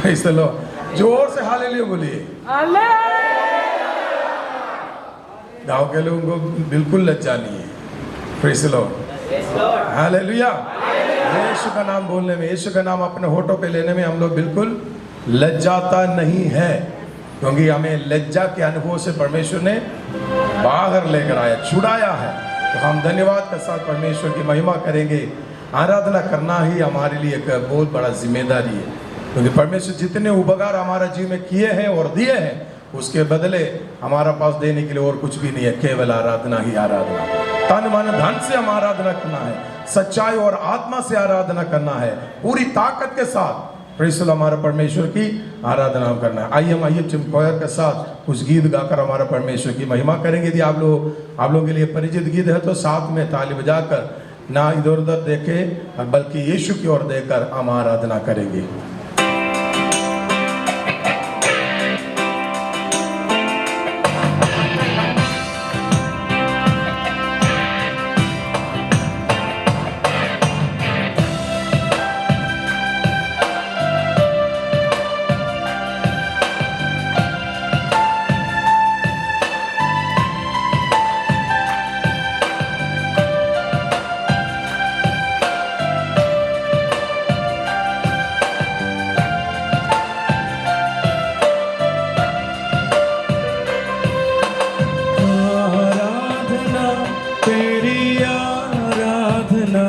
Praise the Lord. जोर से hallelujah बोलिए। गांव के लोगों को बिल्कुल लज्जा नहीं है। Praise the lord, hallelujah. यीशु का नाम बोलने में, यीशु का नाम अपने होठों पे लेने में हम लोग बिल्कुल लज्जाता नहीं है, क्योंकि हमें लज्जा के अनुभव से परमेश्वर ने बाहर लेकर आया, छुड़ाया है। तो हम धन्यवाद के साथ परमेश्वर की महिमा करेंगे। आराधना करना ही हमारे लिए एक बहुत बड़ा जिम्मेदारी है, क्योंकि परमेश्वर जितने उपकार हमारा जीवन में किए हैं और दिए हैं, उसके बदले हमारा पास देने के लिए और कुछ भी नहीं है, केवल आराधना ही आराधना। तन मन धन से हम आराधना करना है, सच्चाई और आत्मा से आराधना करना है, पूरी ताकत के साथ प्रेज़ हमारा परमेश्वर की आराधना करना है। आइए हम कोयर के साथ कुछ गीत गाकर हमारा परमेश्वर की महिमा करेंगे। यदि आप लोगों के लिए परिचित गीत है तो साथ में ताली बजाकर, ना इधर उधर देखे बल्कि यीशु की ओर देखकर हम आराधना करेंगे। आराधना तेरी आराधना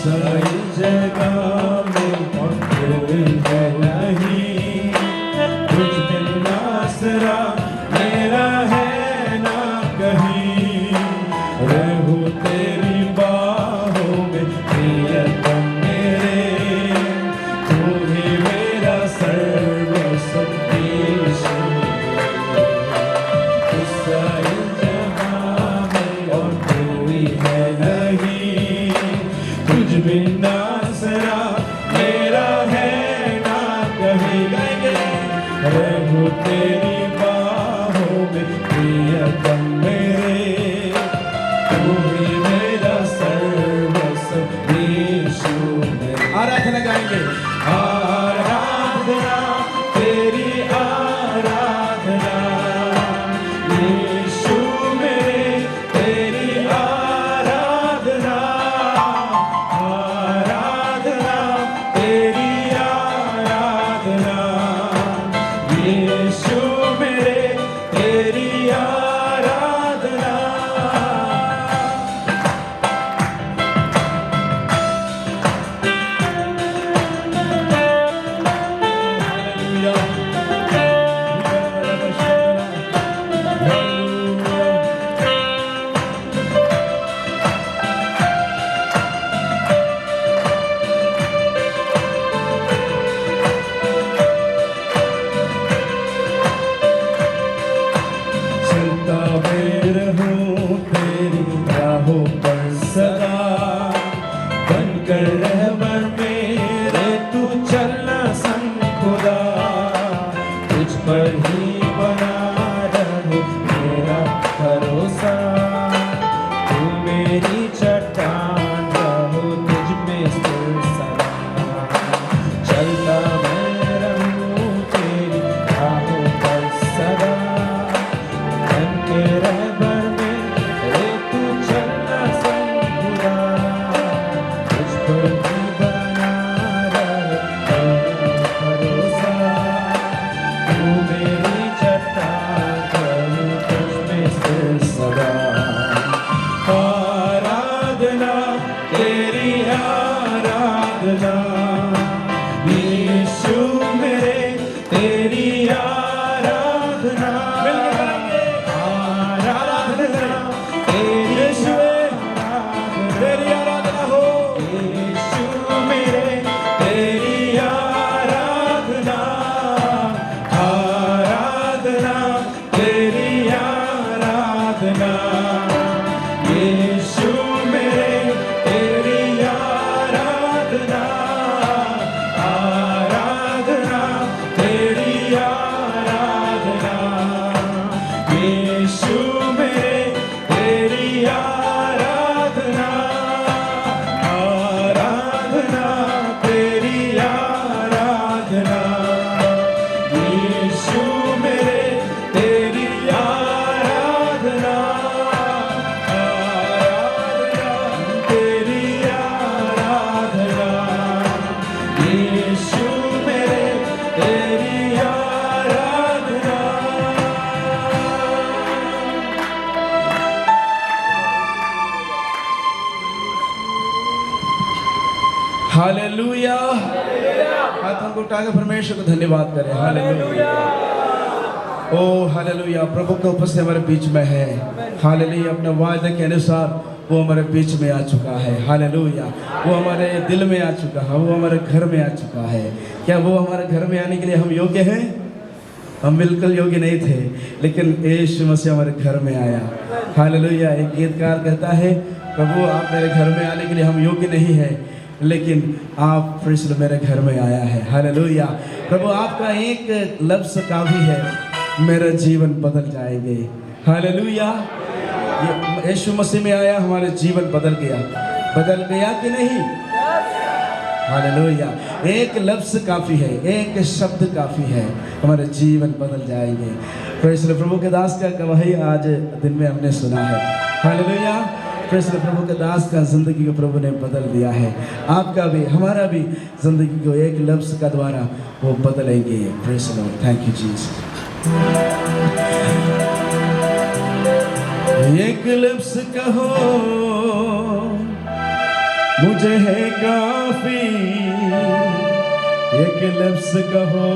सारी जगह में कोई है नहीं, कुछ दिन नासरा मेरा है ना कहीं, रहूं तेरी बाहों में प्रियतम मेरे, तू ही मेरा सर्वस्व यीशु। इस सारी जहां में और कोई है नहीं, तुझ बिना सरा मेरा है ना कहीं, रहूं तेरी बाहों में प्रियतम मेरे, तू ही मेरा सर्वस्व यीशु मेरे। आराधना गाएंगे, आराधना तेरी आराधना यीशु मेरे, तेरी आराधना, आराधना तेरी आराधना यीशु मेरे, तेरी आराधना। चलता मैं रहूं तेरी राहों पर सदा, बनकर रहबर मेरे तू चलना संग खुदा, तुझ पर ही बना रहे मेरा भरोसा, तू मेरी चट्टान रहो तुझ में स्थिर सदा। चलता मैं रहूं तेरी राहों पर सदा, बनके रहबर मेरे तू चलना संग खुदा, तुझ पर ही बना रहे मेरा भरोसा, तू मेरी चट्टान रहूं तुझ में स्थिर सदा। आराधना तेरी आराधना यीशु मेरे, तेरी आराधना, आराधना तेरी तेरी आराधना हो यीशु मेरे, तेरी आराधना, आराधना तेरी आराधना यीशु मेरे, तेरी आराधना, आराधना तेरी आराधना यीशु मेरे, तेरी आराधना, आराधना तेरी आराधना यीशु मेरे, तेरी आराधना, आराधना तेरी आराधना यीशु मेरे, तेरी आराधना। हालेलुया, हाथों को उठाकर परमेश्वर को धन्यवाद करें। हालेलुया, ओ हालेलुया, प्रभु का उपस्थिति हमारे बीच में है। हालेलुया, अपने वायदे के अनुसार वो हमारे बीच में आ चुका है। हालेलुया, वो हमारे दिल में आ चुका है, वो हमारे घर में आ चुका है। क्या वो हमारे घर में आने के लिए हम योग्य हैं? हम बिल्कुल योग्य नहीं थे, लेकिन यीशु मसीह हमारे घर में आया। हालेलुया, एक गीतकार कहता है, प्रभु आप मेरे घर में आने के लिए हम योग्य नहीं है, लेकिन आप फिर मेरे घर में आया है। हालेलुया, प्रभु आपका एक लफ्ज़ काफ़ी है, मेरा जीवन बदल जाएंगे। हालेलुया, यीशु मसीह में आया, हमारे जीवन बदल गया कि नहीं? हालेलुया, एक लफ्ज़ काफ़ी है, एक शब्द काफ़ी है, हमारे जीवन बदल जाएंगे। प्रेज़ द प्रभु के दास का गवाही आज दिन में हमने सुना है। हालेलुया, प्रेज़ द प्रभु के दास का ज़िंदगी को प्रभु ने बदल दिया है। आपका भी, हमारा भी ज़िंदगी को एक लफ्ज़ का द्वारा वो बदलेंगे। Praise the Lord, thank you Jesus. एक लफ्ज़ कहो, मुझे है काफी, एक लफ्ज कहो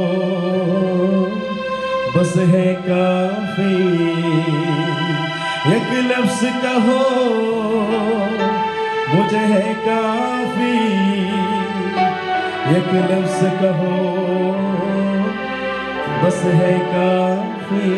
बस है काफी, एक लफ्ज कहो मुझे है काफी, एक लफ्ज कहो बस है काफी।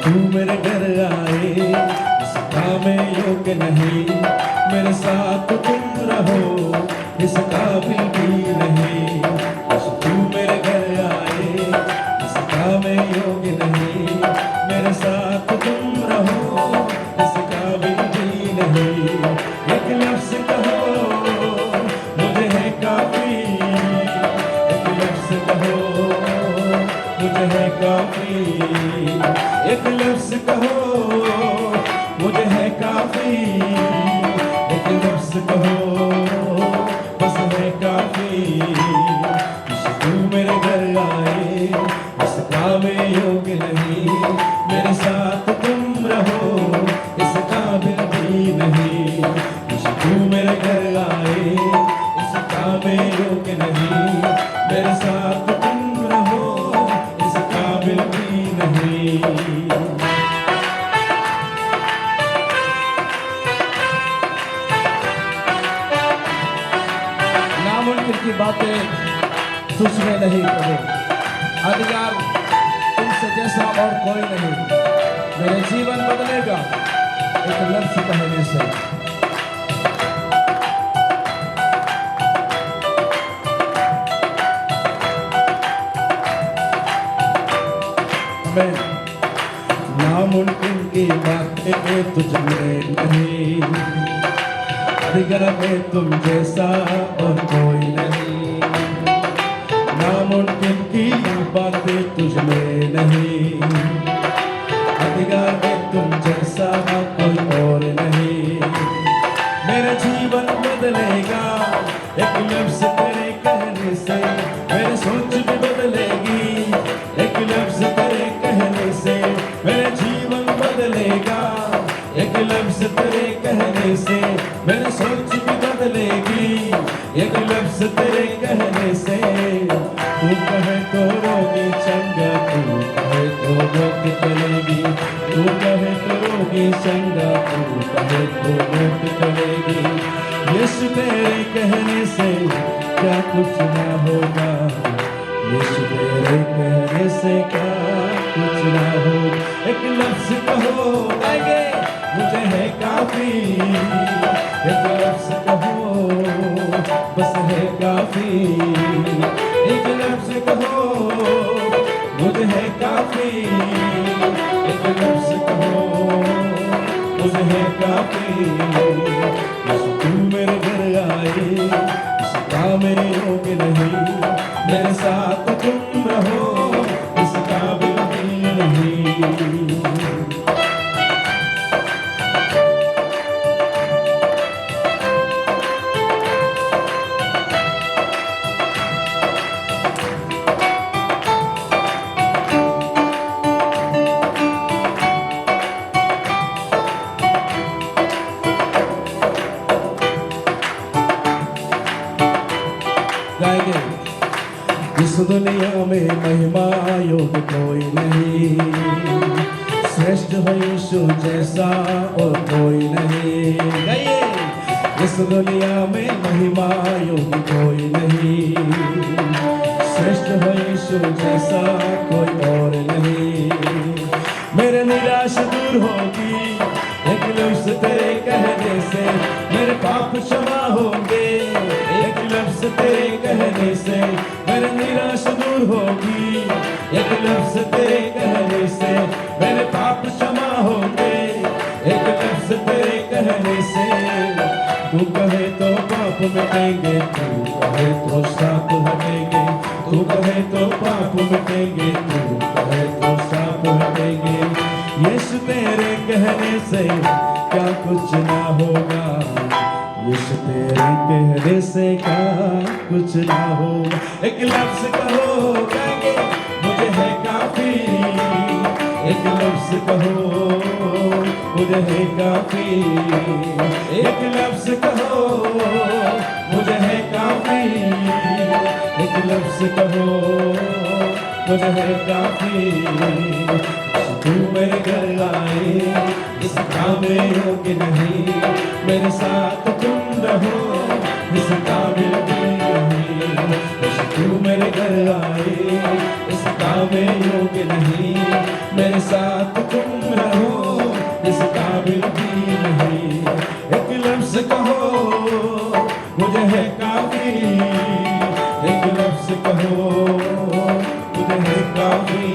तू मेरे घर आए इसका मैं योग्य नहीं, मेरे साथ तुम रहो इस काबिल भी नहीं। तू मेरे घर आए इसका मैं योग्य नहीं, मेरे साथ तुम रहो इस काबिल भी नहीं। एक लफ्ज कहो मुझे है काफी, एक लफ्ज कहो मुझे है काफी, एक लफ्ज कहो मुझे है काफी, एक लफ्ज कहो बस है काफी। तू मेरे घर आए इसका मैं योग्य नहीं, मेरे साथ तुम रहो इस काबिल भी नहीं। तू मेरे घर आए इसका मैं योग्य नहीं, मेरे साथ तुम रहो इस काबिल भी नहीं। नामुमकिन की बातें तुझमें नहीं प्रभु, अधिकार तुमसे जैसा और कोई नहीं। मेरे जीवन बदलेगा एक लफ्ज कहने से। मैं नामुमकिन की बातें तुझमें नहीं, अधिकार में तुम जैसा और कोई नहीं। नामुमकिन की बातें तुझमें नहीं, अधिकार में तुम जैसा कोई और नहीं। मेरा जीवन बदलेगा एक लफ्ज तेरे कहने से, मेरी सोच भी बदलेगी एक लफ्ज तेरे कहने से। मेरा जीवन बदलेगा एक लफ्ज तेरे कहने से, मेरी सोच भी बदलेगी एक लफ्ज तेरे कहने से। तू कहे तो रोगी चंगा, तू कहे तो रोक चलेगी, तू कहे तो रोगी चंगा, तू कहे तो रोक चलेगी। यीशु तेरे कहने से क्या कुछ ना होगा, यीशु तेरे कहने से क्या कुछ ना हो। एक लफ्ज कहो आगे मुझे है काफी, एक लफ्ज कहो बस है काफी, एक लफ्ज कहो मुझे है काफी, एक लफ्ज कहो मुझे है काफी। तू मेरे घर आए इसका मेरे योग्य नहीं, मेरे साथ तुम रहो इस काबिल भी नहीं। गाएंगे इस दुनिया में महिमा योग्य कोई नहीं, श्रेष्ठ हो यीशु जैसा और कोई नहीं। गाइए इस दुनिया में महिमा योग्य कोई नहीं, श्रेष्ठ हो यीशु जैसा कोई और नहीं। मेरे निराश दूर होगी एक लफ्ज तेरे कहने से, मेरे पाप क्षमा होंगे एक लफ्ज तेरे कहने से। मेरे निराश दूर होगी एक लफ्ज तेरे कहने से, मेरे पाप क्षमा होंगे एक लफ्ज तेरे कहने से। तू कहे हटेंगे, तू कहे तो साप हटेंगे, तू कहे तो पाप मिटेंगे, तू कहे तो साप हटेंगे। यीशु तेरे कहने से क्या कुछ ना होगा, यीशु तेरे कहने से क्या कुछ ना होगा। एक लफ्ज़ कहो कहेंगे मुझे है काफी, एक लफ्ज़ कहो मुझे है काफी, एक लफ्ज़ कहो मुझे है काफी, एक लफ्ज़ कहो मुझे है काफी। तू मेरे घर आए इस काबिल हो कि नहीं, मेरे साथ तुम रहो इस काबिल भी नहीं। तू मेरे घर आए इस काबिल हो कि नहीं, मेरे साथ तुम रहो इस काबिल भी नहीं। एक लफ्ज़ कहो मुझे है काफी, एक लफ्ज़ कहो मुझे है काफी,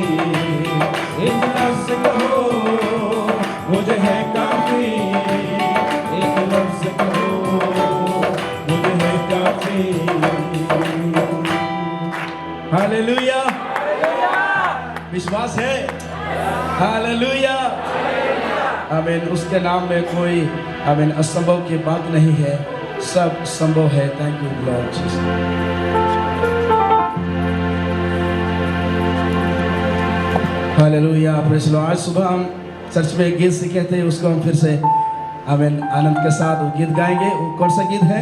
एक लफ्ज़ कहो मुझे है काफी, एक लफ्ज़ कहो मुझे है काफी। हालेलुया, विश्वास है? हालेलुया, आमीन। उसके नाम में कोई आमीन असंभव की बात नहीं है, सब संभव है। Thank you Lord Jesus. Hallelujah, praise Lord. आज सुबह हम चर्च में एक गीत सीखे थे, उसको हम फिर से आमीन आनंद के साथ वो गीत गाएंगे। वो कौन सा गीत है?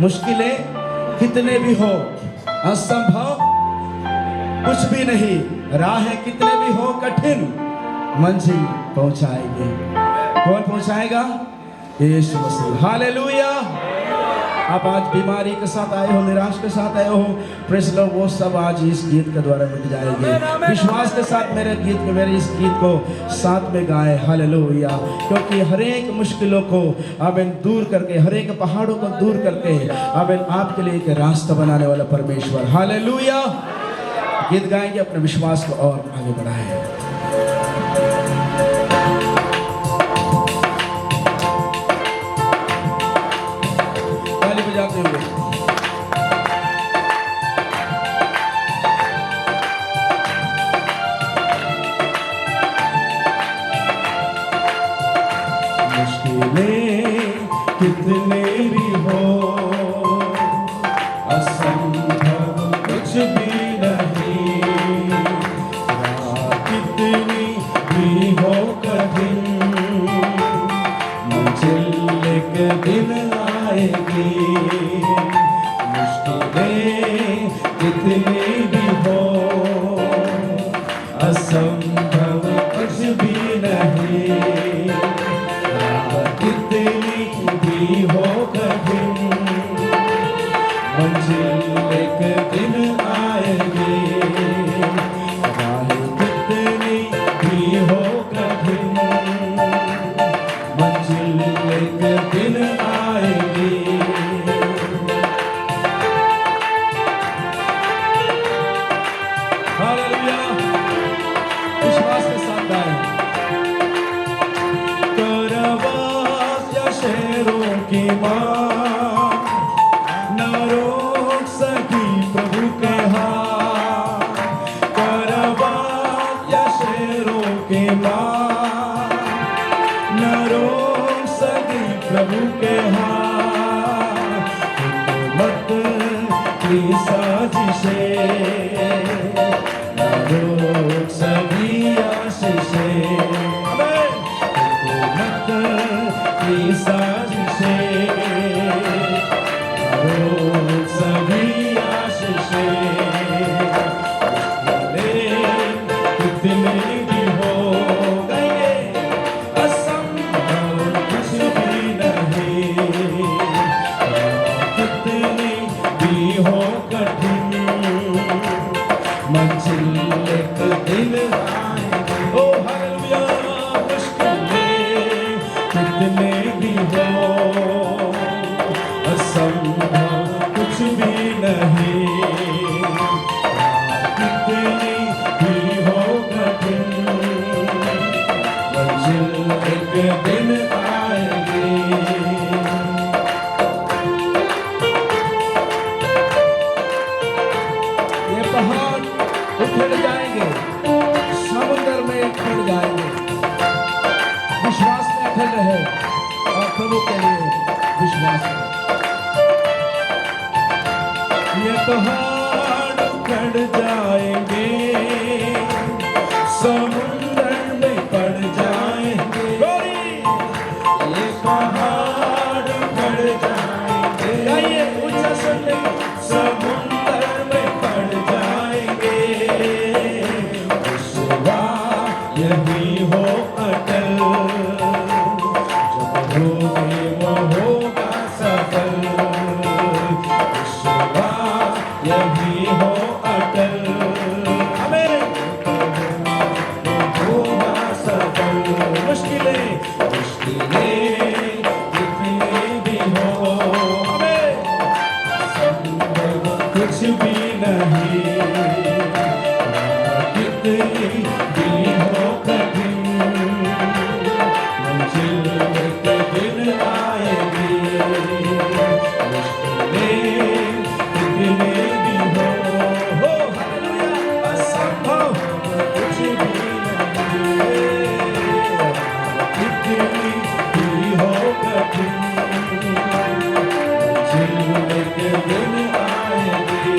मुश्किलें कितने भी हो, असंभव कुछ भी नहीं, राहें कितने भी हो कठिन, मंजिल पहुंचाएंगे। कौन पहुंचाएगा? यीशु मसीह। हालेलुया। आप आज बीमारी के साथ आए हो, निराश के साथ आए हो, प्रेज़ लॉर्ड, वो सब आज इस गीत के द्वारा मिट जाएंगे। विश्वास के साथ मेरे इस गीत को साथ में गाए। हालेलुया, क्योंकि हर एक मुश्किलों को आमीन दूर करके, हर एक पहाड़ों को दूर करके आमीन आपके लिए एक रास्ता बनाने वाला परमेश्वर। हालेलुया। गीत गाएंगे, अपने विश्वास को और आगे बढ़ाएं। बजाते हुए मुश्किलें कितने भी हो, असंभव कुछ भी नहीं, कितनी भी हो कठिन, मंजिल एक दिन आएगी। मुश्किलें कितनी भी हो, असंभव कुछ भी नहीं, कितनी भी हो कठिन, मंजिल एक दिन आएगी। कितनी भी हो कठिन, मंजिल एक दिन आएगी। हालेलुया, विश्वास के साथ गाएं। करवास या शेरों की मां, न रोक सकी प्रभु के हाथ। करवास या शेरों की मां, न रोक सकी प्रभु के हाथ। हुकूमत की साजिशें न रोक सकी आशीषें, हुकूमत की साजिशें न रोक सकी आशीषें। कितने भी हो गए, असंभव कुछ भी नहीं, कितनी भी हो कठिन, मंजिल एक दिन आएगी। ओ हालेलुया, मुश्किलें कितने भी हो, असंभव कुछ भी नहीं, कितनी भी हो कठिन, मंजिल एक दिन आएगी। है और प्रभु के लिए विश्वास करें। ये पहाड़ उखड़ जाएंगे, समुंदर में पड़ जाएंगे, ये पहाड़ उखड़ जाएंगे, आइए ऊंचा सुन ले, समुंदर में पड़ जाएंगे, विश्वास यही हो अटल, जब होगे वो होगा सफल, विश्वास यही हो अटल, हमें होगा सफल। मुश्किलें कितनी भी हो, हमें संभव कुछ भी नहीं, कितनी भी हो कठिन, मंजिल के दिन आएगी, मुश्किलें कितनी भी हो, हालेलुया, असंभव कुछ भी नहीं, कितनी भी हो कठिन, मंजिल के दिन आएगी।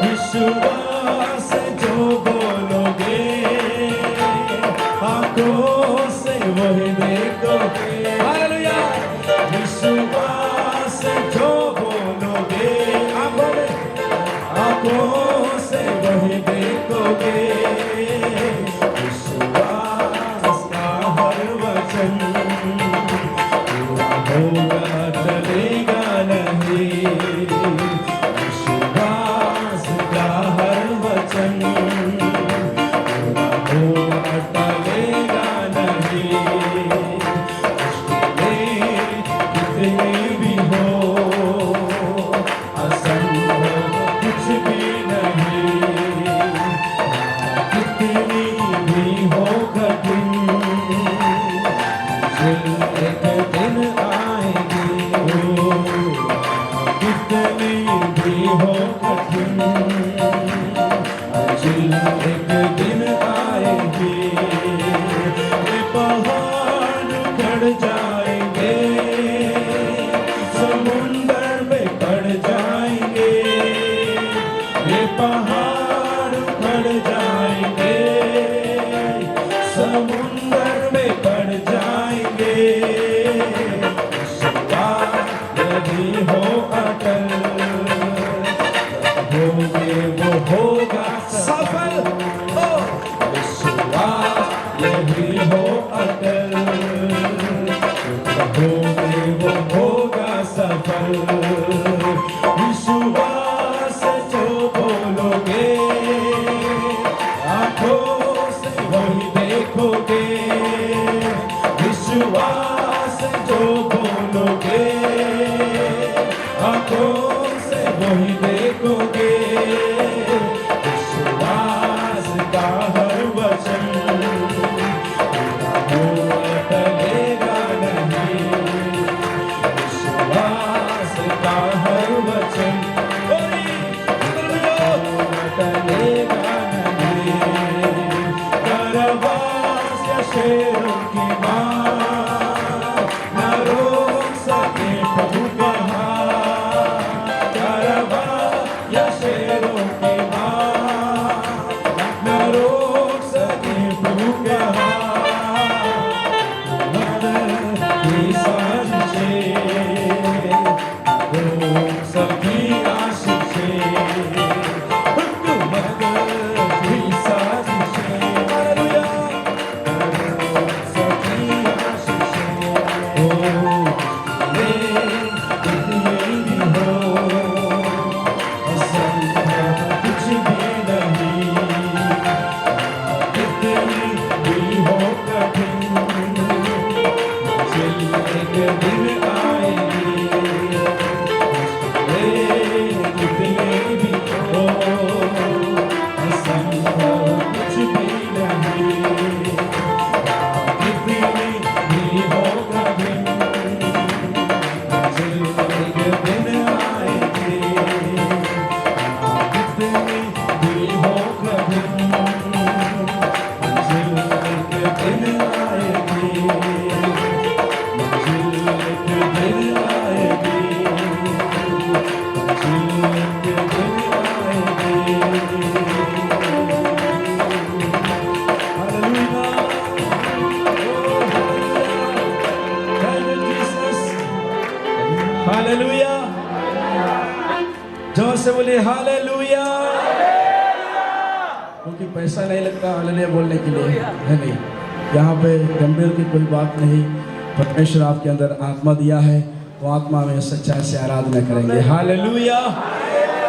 विश्वास जो बोलोगे, आंखों से वही देखोगे, हालेलुया, विश्वास जो बोलोगे, आंखों से वही देखोगे, विश्वास का हर वचन पूरा होगा, टलेगा नहीं, विश्वास का हर वचन पूरा होगा, टलेगा नहीं, मुश्किलें कितनी भी हो, असंभव कुछ भी नहीं, कितनी भी हो कठिन, मंजिल एक दिन आएगी, कितनी भी हो कठिन, मंजिल पैसा नहीं लगता हालेलुया बोलने के लिए, है नहीं। यहाँ पे गंभीर की कोई बात नहीं। परमेश्वर आपके अंदर आत्मा दिया है, वो आत्मा में सच्चाई से आराधना करेंगे। हालेलुया।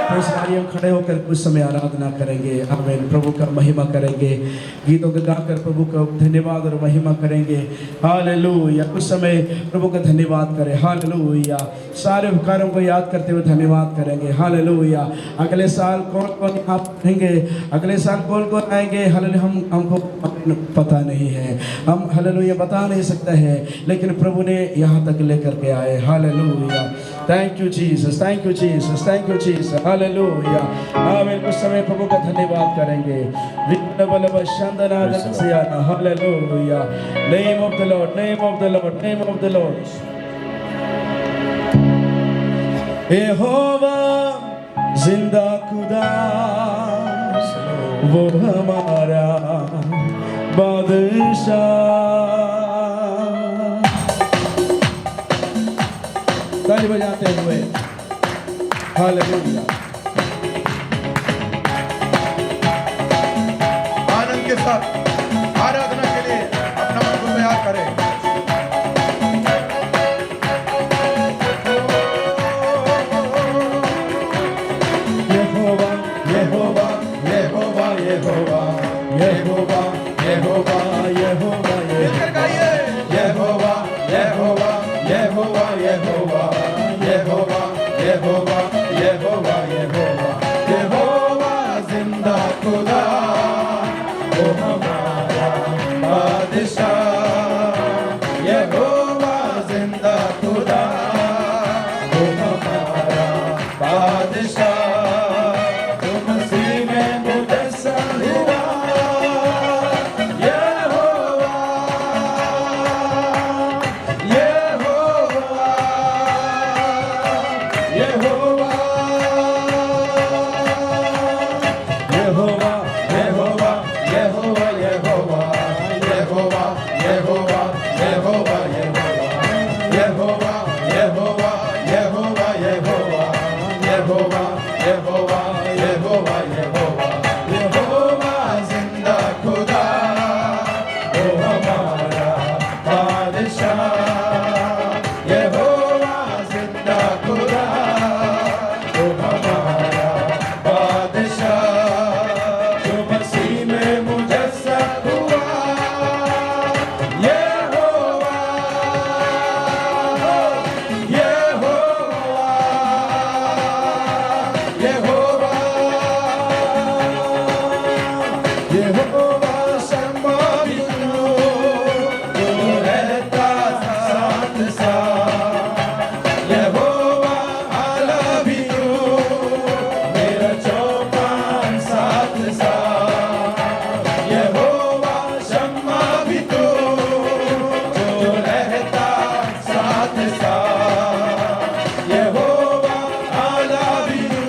तो इस बारी हम खड़े होकर कुछ समय आराधना करेंगे। आमीन। प्रभु का महिमा करेंगे, गीतों को गाकर प्रभु का धन्यवाद और महिमा करेंगे। हालेलुया। कुछ समय प्रभु का धन्यवाद करें। हालेलुया। सारे उपकारों को याद करते हुए धन्यवाद करेंगे। हालेलुया। अगले साल कौन कौन आप रहेंगे, अगले साल कौन कौन आएंगे, हालेलुया हमको पता नहीं है, हम हालेलुया बता नहीं सकते हैं, लेकिन प्रभु ने यहाँ तक लेकर के आए। Hallelujah. Thank you Jesus, thank you Jesus, thank you Jesus. Hallelujah. आमीन। कुछ समय प्रभु का धन्यवाद करेंगे। Hallelujah. Name of the lord, name of the lord, name of the lord. यहोवा जिंदा खुदा, वो हमारा बादशाह। ताली बजाते हुए हालेलुया। आनंद के साथ आराधना के लिए अपना मन को तैयार करें। यहोवा यहोवा यहोवा यहोवा यहोवा यहोवा यहोवा मिलकर गाइए। यहोवा यहोवा यहोवा यहोवा यहोवा यहोवा यहोवा यहोवा यहोवा जिंदा खुदा, वो हमारा बादशाह। यहोवा जिंदा खुदा, वो हमारा बादशाह। जो मसीह में मुजस्सम हुआ, यहोवा यहोवा यहोवा यहोवा यहोवा यहोवा यहोवा यहोवा यहोवा यहोवा यहोवा यहोवा यहोवा यहोवा यहोवा यहोवा यहोवा यहोवा यहोवा जिंदा खुदा, वो हमारा बादशाह। यहोवा जिंदा खुदा, वो हमारा बादशाह। जो मसीह में मुजस्सम हुआ, यहोवा यहोवा यहोवा यहोवा शम्मा बिनु, जो रहता साथ साथ। यहोवा आला बिनु, मेरा चौपान साथ साथ। यहोवा शम्मा बिनु, जो रहता साथ साथ। यहोवा आला बिनु,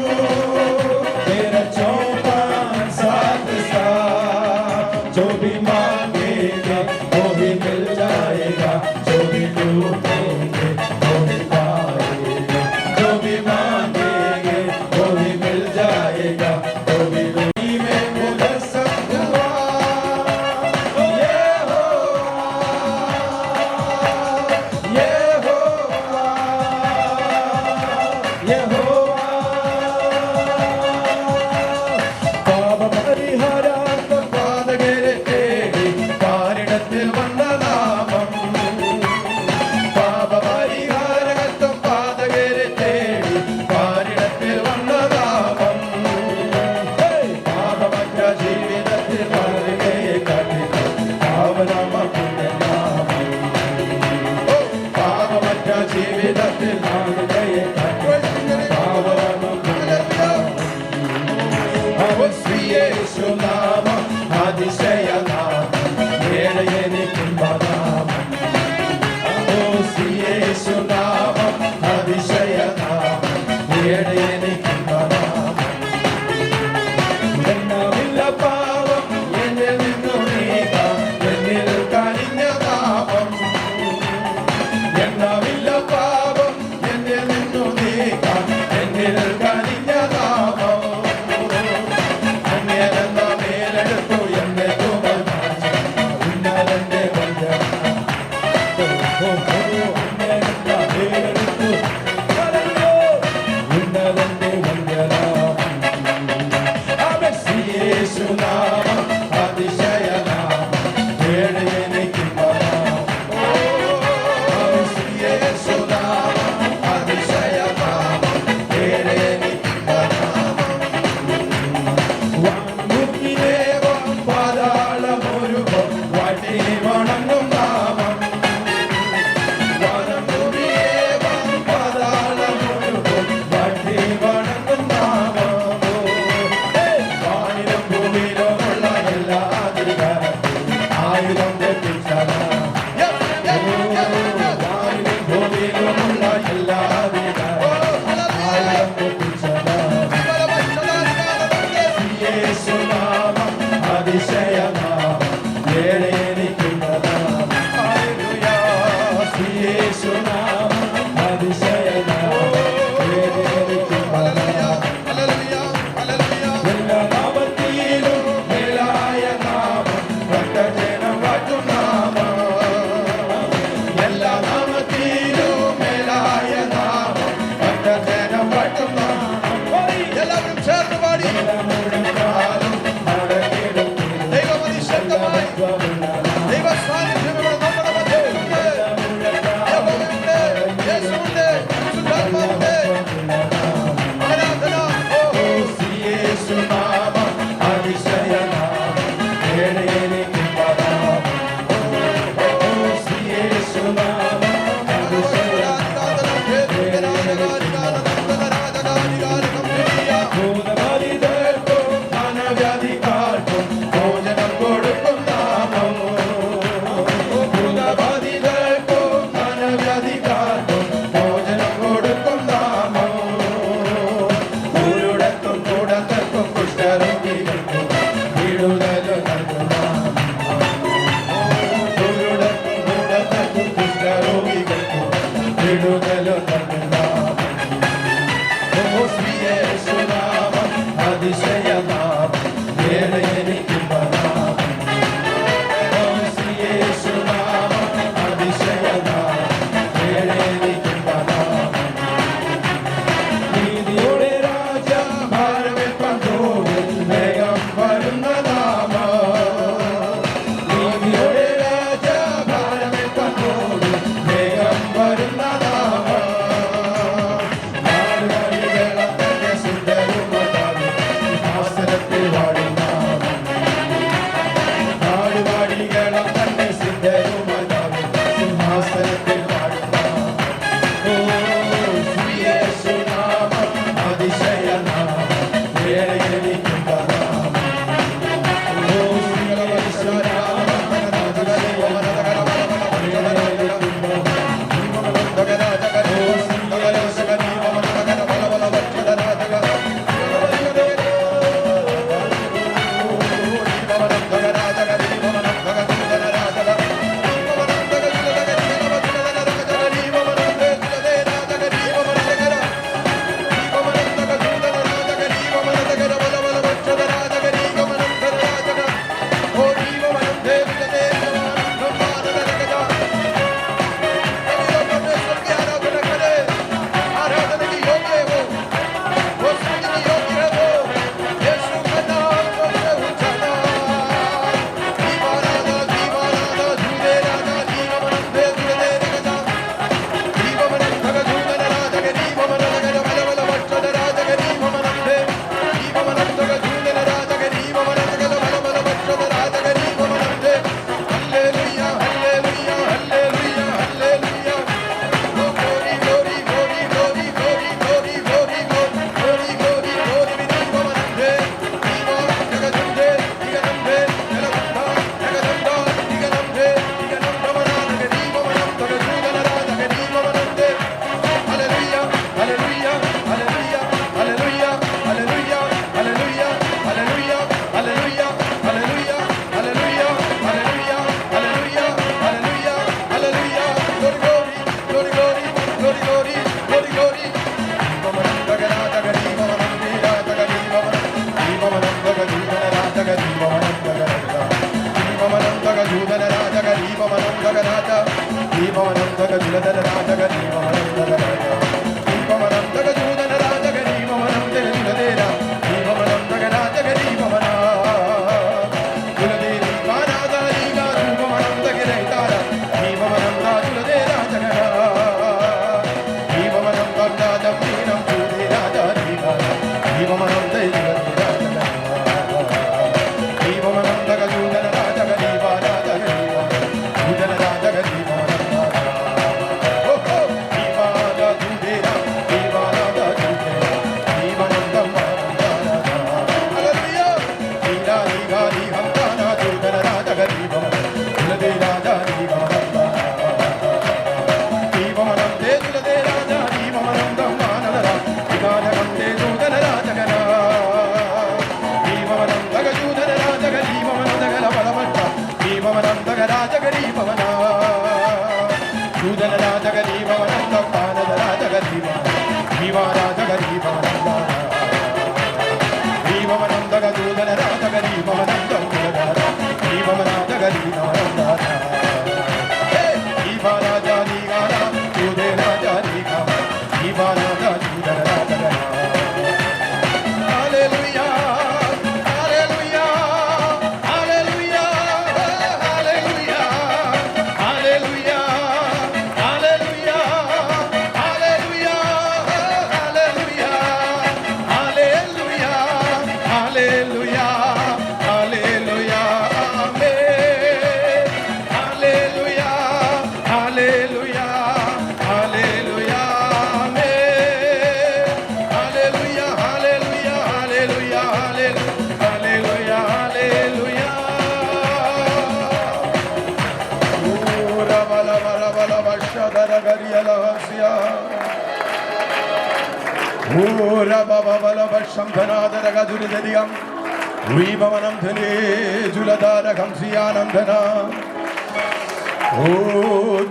मेरा चौपान साथ साथ। जो भी मांगेंगे वो भी मिल जाएगा, जो भी ढूंढेंगे वो भी पाएंगे। जो भी मांगेंगे वो भी मिल जाएगा, वो भी में मुजस्सम हुआ। यहोवा यहोवा പാപ പരിഹാരാർത്ഥം പാതകരെ തേടി പാരിടത്തിൽ വന്ന നാമം. പാപ പരിഹാരാർത്ഥം പാതകരെ തേടി പാരിടത്തിൽ വന്ന നാമം. പാപമറ്റ ജീവിതത്തിൽ മാറുകയെ കാട്ടിത്ത പാവനാമത്തിന്റെ നാമം. പാപമറ്റ ജീവിതത്തിൽ മാറുകയെ കാട്ടിത്ത പാവനാമത്തിന്റെ നാമം. യേശുനാമം അതിശയനാമം, ഏഴയനിക്കുംബനാമം. യേശുനാമം അതിശയനാമം, ഏഴയനിക്കുംബനാമം. എണ്ണമില്ല പാവം എന്നിൽ നിന്നു നീക്കാം, എന്നിൽ കനിഞ്ഞ നാമം. എണ്ണമില്ല പാവം എന്നിൽ നിന്നു നീക്കാം, എന്നിൽ കനിഞ്ഞ നാമം. അന്യരെന്ന മേലെ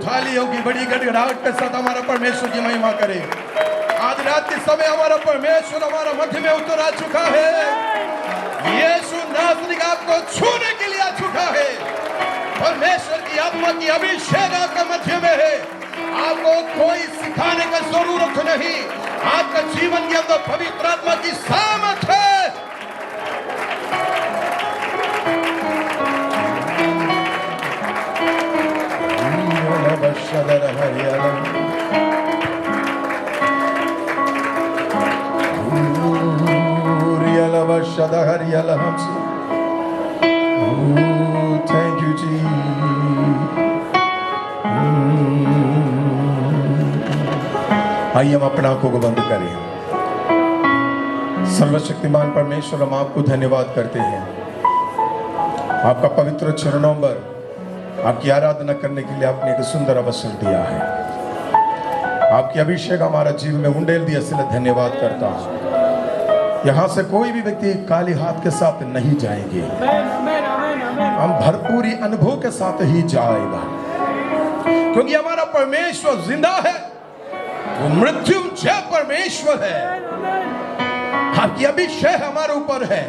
थालियों की बड़ी गड़गड़ाहट के साथ हमारा परमेश्वर की महिमा करे। आज रात के समय हमारा परमेश्वर हमारा मध्य में उतर आ चुका है। यीशु नासरी आपको छूने के लिए आ चुका है। परमेश्वर की आत्मा की अभिषेक आपके मध्य में है। आपको कोई सिखाने का जरूरत नहीं। आपका जीवन के अंदर पवित्र आत्मा की सामर्थ है। Thank you, आइए हम अपना आंखों को बंद करें। सर्वशक्तिमान परमेश्वर, हम आपको धन्यवाद करते हैं। आपका पवित्र चरणों पर आपकी आराधना करने के लिए आपने एक सुंदर अवसर दिया है। आपकी अभिषेक हमारा जीवन में उंडेल दिया, इसलिए धन्यवाद करता हूँ। यहाँ से कोई भी व्यक्ति खाली हाथ के साथ नहीं जाएंगे। हम भरपूरी अनुभव के साथ ही जाएगा, क्योंकि हमारा परमेश्वर जिंदा है। वो मृत्युंजय परमेश्वर है। आपकी अभिषेक हमारे ऊपर है।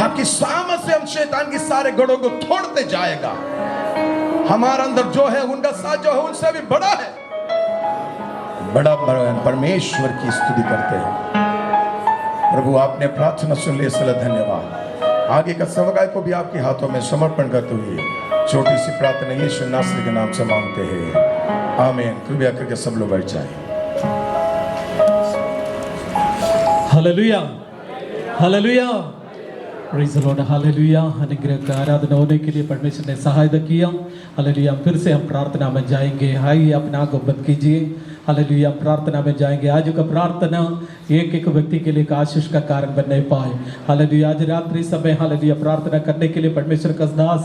आपकी सामर्थ से हम शैतान की सारे गढ़ों को तोड़ते जाएगा। हमारा अंदर जो है, उनका साथ जो है उनसे भी बड़ा है। बड़ा परमेश्वर की स्तुति करते हैं। प्रभु, आपने प्रार्थना सुन ली, इसलिए धन्यवाद। आगे का सेवकाई को भी आपके हाथों में समर्पण करते हुए छोटी सी प्रार्थना यीशु नासरी के नाम से मांगते हैं, आमीन। कृपया करके सब लोग बैठ जाएं। Hallelujah, hallelujah, praise the lord, hallelujah. अनुग्रह का आराधना होने के लिए परमेश्वर ने सहायता किया। हालेलुया। फिर से हम प्रार्थना में जाएंगे। आइए अपना को बंद कीजिए। हालेलुया। प्रार्थना में जाएंगे। आज का प्रार्थना एक एक व्यक्ति के लिए आशीष का कारण बनने पाए। हालेलुया। आज रात्रि समय हालेलुया प्रार्थना करने के लिए परमेश्वर का दास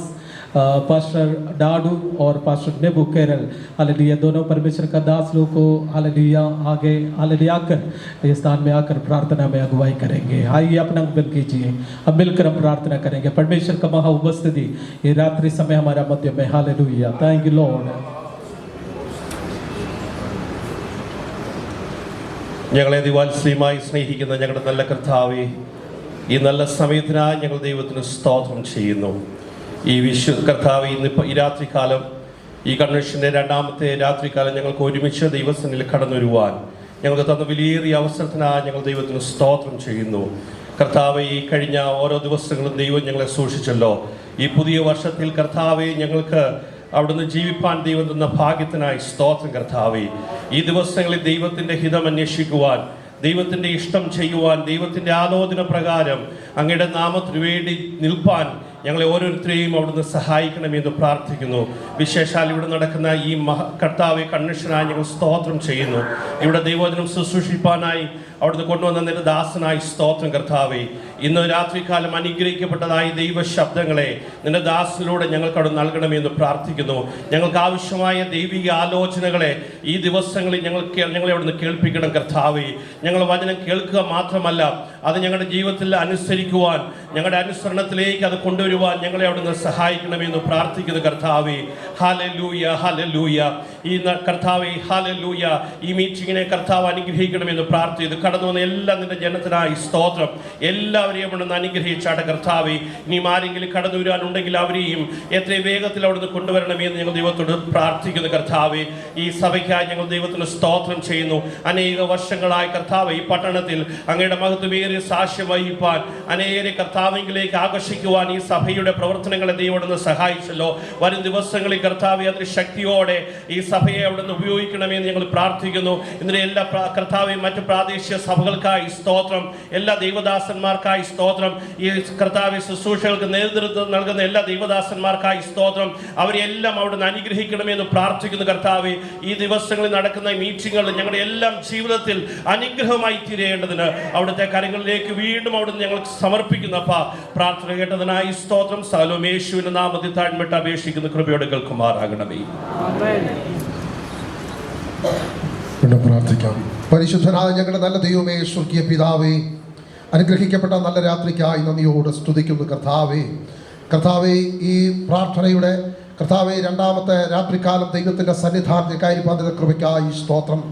पास्टर डाडू और पास्टर नेबू केरल हालेलुया दोनों परमेश्वर का दास लोग को हालेलुया आगे हालेलुया आकर इस स्थान में आकर प्रार्थना में अगुवाई करेंगे। आइए अपना बंद कीजिए। अब मिलकर हम प्रार्थना करेंगे। परमेश्वर का महा उपस्थिति ये रात्रि समय हमारा मध्य में। हालेलुया। Thank you Lord. ഞങ്ങളെ ദിവാത്സല്യമായി സ്നേഹിക്കുന്ന ഞങ്ങളുടെ നല്ല കർത്താവേ, ഈ നല്ല സമയത്തിനായി ഞങ്ങൾ ദൈവത്തിന് സ്തോത്രം ചെയ്യുന്നു. ഈ കർത്താവ് ഇന്നിപ്പോൾ ഈ രാത്രികാലം, ഈ കൺവെൻഷൻ്റെ രണ്ടാമത്തെ രാത്രികാലം ഞങ്ങൾക്ക് ഒരുമിച്ച് ദൈവസന്നിധിയിൽ കടന്നു വരുവാൻ ഞങ്ങൾക്ക് തന്ന വിലയേറിയ അവസരത്തിനായി ഞങ്ങൾ ദൈവത്തിന് സ്തോത്രം ചെയ്യുന്നു. കർത്താവെ, ഈ കഴിഞ്ഞ ഓരോ ദിവസങ്ങളും ദൈവം ഞങ്ങളെ സൂക്ഷിച്ചല്ലോ. ഈ പുതിയ വർഷത്തിൽ കർത്താവെ, ഞങ്ങൾക്ക് അവിടുന്ന് ജീവിപ്പാൻ ദൈവം തന്ന ഭാഗ്യത്തിനായി സ്തോത്രം കർത്താവെ. ഈ ദിവസങ്ങളിൽ ദൈവത്തിൻ്റെ ഹിതം അന്വേഷിക്കുവാൻ, ദൈവത്തിൻ്റെ ഇഷ്ടം ചെയ്യുവാൻ, ദൈവത്തിൻ്റെ ആലോചന പ്രകാരം അങ്ങയുടെ നാമത്തിന് വേണ്ടി നിൽപ്പാൻ ഞങ്ങളെ ഓരോരുത്തരെയും അവിടുന്ന് സഹായിക്കണമെന്ന് പ്രാർത്ഥിക്കുന്നു. വിശേഷാൽ ഇവിടെ നടക്കുന്ന ഈ കർത്താവെ കൺവെൻഷനായി ഞങ്ങൾ സ്തോത്രം ചെയ്യുന്നു. ഇവിടെ ദൈവവചനം ശുശ്രൂഷിപ്പാനായി അവിടുന്ന് കൊണ്ടുവന്ന നിന്റെ ദാസനായി സ്തോത്രം കർത്താവെ. ഇന്ന് രാത്രികാലം അനുഗ്രഹിക്കപ്പെട്ടതായി ദൈവ ശബ്ദങ്ങളെ നിന്റെ ദാസനിലൂടെ ഞങ്ങൾക്ക് അവിടെ നൽകണമെന്ന് പ്രാർത്ഥിക്കുന്നു. ഞങ്ങൾക്ക് ആവശ്യമായ ദൈവിക ആലോചനകളെ ഈ ദിവസങ്ങളിൽ ഞങ്ങളെ അവിടുന്ന് കേൾപ്പിക്കണം കർത്താവെ. ഞങ്ങൾ വചനം കേൾക്കുക മാത്രമല്ല, അത് ഞങ്ങളുടെ ജീവിതത്തിൽ അനുസരിക്കുവാൻ, ഞങ്ങളുടെ അനുസരണത്തിലേക്ക് അത് കൊണ്ടുവരുവാൻ ഞങ്ങളെ അവിടുന്ന് സഹായിക്കണമെന്ന് പ്രാർത്ഥിക്കുന്നു കർത്താവെ. Hallelujah, hallelujah. ഈ കർത്താവെ, ഹല്ലേലൂയ, ഈ മീറ്റിങ്ങിനെ കർത്താവ് അനുഗ്രഹിക്കണമെന്ന് പ്രാർത്ഥിക്കുന്നു. കടന്നു വന്ന എല്ലാ നിന്റെ ജനത്തിനായി സ്തോത്രം. എല്ലാവരെയും അവിടുന്ന് അനുഗ്രഹിച്ചാട്ടെ കർത്താവെ. ഇനിയും ആരെങ്കിലും കടന്നു വരാനുണ്ടെങ്കിൽ അവരെയും എത്രയും വേഗത്തിൽ അവിടുന്ന് കൊണ്ടുവരണമെന്ന് ഞങ്ങൾ ദൈവത്തോട് പ്രാർത്ഥിക്കുന്നു കർത്താവെ. ഈ സഭയ്ക്കായി ഞങ്ങൾ ദൈവത്തിന് സ്തോത്രം ചെയ്യുന്നു. അനേക വർഷങ്ങളായി കർത്താവ് ഈ പട്ടണത്തിൽ അങ്ങയുടെ മഹത്വമേറിയ സാക്ഷ്യം വഹിപ്പാൻ, അനേകരെ കർത്താവിലേക്ക് ആകർഷിക്കുവാൻ ഈ സഭയുടെ പ്രവർത്തനങ്ങളെ ദൈവം സഹായിച്ചല്ലോ. വരും ദിവസങ്ങളിൽ കർത്താവെ അതിന് ശക്തിയോടെ ഈ സഭയെ അവിടുന്ന് ഉപയോഗിക്കണമെന്ന് ഞങ്ങൾ പ്രാർത്ഥിക്കുന്നു. ഇതിന്റെ എല്ലാ കർത്താവെ മറ്റ് പ്രാദേശിക സഭകൾക്കായി സ്തോത്രം, എല്ലാ ദൈവദാസന്മാർക്കായി സ്തോത്രം, ഈ കർത്താവെ ശുശ്രൂഷകൾക്ക് നേതൃത്വം നൽകുന്ന എല്ലാ ദൈവദാസന്മാർക്കായി സ്തോത്രം. അവരെല്ലാം അവിടുന്ന് അനുഗ്രഹിക്കണമെന്ന് പ്രാർത്ഥിക്കുന്നു കർത്താവെ. ഈ ദിവസങ്ങളിൽ നടക്കുന്ന മീറ്റിങ്ങുകൾ ഞങ്ങളുടെ എല്ലാം ജീവിതത്തിൽ അനുഗ്രഹമായി തീരേണ്ടതിന് അവിടുത്തെ കരങ്ങളിലേക്ക് വീണ്ടും അവിടുന്ന് ഞങ്ങൾ സമർപ്പിക്കുന്നപ്പ. പ്രാർത്ഥന കേട്ടതിനായി സ്തോത്രം. സകലവും യേശുവിന്റെ നാമത്തിൽ താഴ്മയിട്ട് അപേക്ഷിക്കുന്ന കൃപയോടെ കേൾക്കുമാറാകണമേ. പ്രാർത്ഥിക്കാം. പരിശുദ്ധനായ ഞങ്ങളുടെ നല്ല ദൈവമേ, സ്വർഗീയ പിതാവേ, അനുഗ്രഹിക്കപ്പെട്ട നല്ല രാത്രിക്കായി നന്ദിയോട് സ്തുതിക്കുന്നു കർത്താവേ. കർത്താവേ, ഈ പ്രാർത്ഥനയുടെ കർത്താവെ രണ്ടാമത്തെ രാത്രികാലം ദൈവത്തിൻ്റെ സന്നിധാനത്തിൽ കയറിപ്പാൻ കൃപയ്ക്കായി സ്തോത്രം.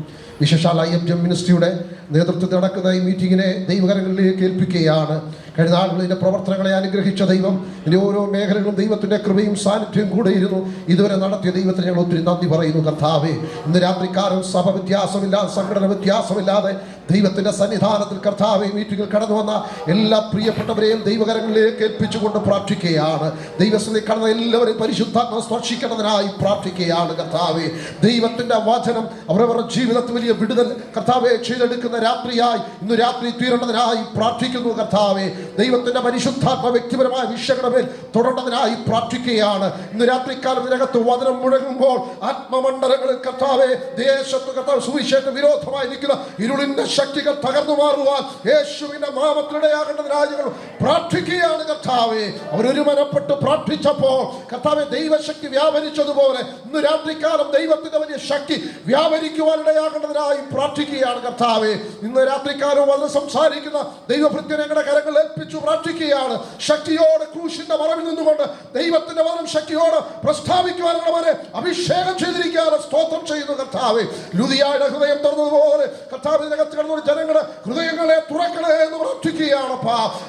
വിശേഷാൽ IMGM മിനിസ്ട്രിയുടെ നേതൃത്വത്തിൽ നടക്കുന്ന ഈ മീറ്റിങ്ങിനെ ദൈവകരങ്ങളിലേക്ക് ഏൽപ്പിക്കുകയാണ്. കഴിഞ്ഞ നാളുകളിൽ ഇതിൻ്റെ പ്രവർത്തനങ്ങളെ അനുഗ്രഹിച്ച ദൈവം ഇതിൻ്റെ ഓരോ മേഖലകളും ദൈവത്തിൻ്റെ കൃപയും സാന്നിധ്യവും കൂടെ ഇരുന്നു ഇതുവരെ നടത്തിയ ദൈവത്തിന് ഞങ്ങൾ ഒത്തിരി നന്ദി പറയുന്നു കർത്താവേ. ഇന്ന് രാത്രിക്കാലം സഭ വ്യത്യാസമില്ലാതെ, സംഘടന വ്യത്യാസമില്ലാതെ ദൈവത്തിൻ്റെ സന്നിധാനത്തിൽ കർത്താവെ മീറ്റിങ്ങിൽ കടന്നു വന്ന എല്ലാ പ്രിയപ്പെട്ടവരെയും ദൈവകരങ്ങളിലേക്ക് ഏൽപ്പിച്ചുകൊണ്ട് പ്രാർത്ഥിക്കുകയാണ്. ദൈവസ്ഥയിൽ കടന്ന എല്ലാവരെയും പരിശുദ്ധാത്മ സ്പർശിക്കുന്നതിനായി പ്രാർത്ഥിക്കുകയാണ് കർത്താവെ. ദൈവത്തിൻ്റെ വചനം അവരവരുടെ ജീവിതത്തിൽ വലിയ വിടുതൽ കർത്താവെ ചെയ്തെടുക്കുന്ന രാത്രിയായി ഇന്ന് രാത്രി തീരേണ്ടതിനായി പ്രാർത്ഥിക്കുന്നു കർത്താവെ. ദൈവത്തിൻ്റെ പരിശുദ്ധാത്മ വ്യക്തിപരമായ വിഷയങ്ങളുടെ മേൽ തുടർന്നതിനായി പ്രാർത്ഥിക്കുകയാണ്. ഇന്ന് രാത്രിക്കാലം ഇതിനകത്ത് വചനം മുഴങ്ങുമ്പോൾ ആത്മമണ്ഡലങ്ങളിൽ കർത്താവെ ദേശത്ത് കർത്താവ് സുവിശേഷ വിരോധമായി നിൽക്കുന്ന ഇരുളിന്റെ ശക്തികൾ തകർന്നു മാറുവാൻ യേശുവിന്റെ നാമത്തിലിടയാകേണ്ടതിനായി ഞങ്ങൾ പ്രാർത്ഥിക്കുകയാണ് കർത്താവെ. അവരൊരുമനപ്പെട്ട് പ്രാർത്ഥിച്ചപ്പോൾ കർത്താവെ ദൈവശക്തി വ്യാപരിച്ചതുപോലെ ഇന്ന് രാത്രിക്കാലം ദൈവത്തിന്റെ വലിയ ശക്തി വ്യാപരിക്കുവാനിടയാകേണ്ടതിനായി പ്രാർത്ഥിക്കുകയാണ് കർത്താവെ. ഇന്ന് രാത്രിക്കാലം വന്ന് സംസാരിക്കുന്ന ദൈവഭൃത്യനെ ഞങ്ങളുടെ കരങ്ങളിൽ ഏൽപ്പിച്ചു പ്രാർത്ഥിക്കുകയാണ്. ശക്തിയോടെ ക്രൂശിന്റെ മറവിൽ നിന്നുകൊണ്ട് ദൈവത്തിന്റെ വചനം ശക്തിയോടെ പ്രസ്താവിക്കുവാനുള്ളവരെ അഭിഷേകം ചെയ്തിരിക്കുകയാണ്. സ്തോത്രം ചെയ്യുന്നു കർത്താവെ. ലുദിയായുടെ ഹൃദയം തുറന്നതുപോലെ കർത്താവിനകത്ത് കിടന്ന ജനങ്ങളുടെ ഹൃദയങ്ങളെ തുറക്കണേ എന്ന് പ്രാർത്ഥിക്കുകയാണ്.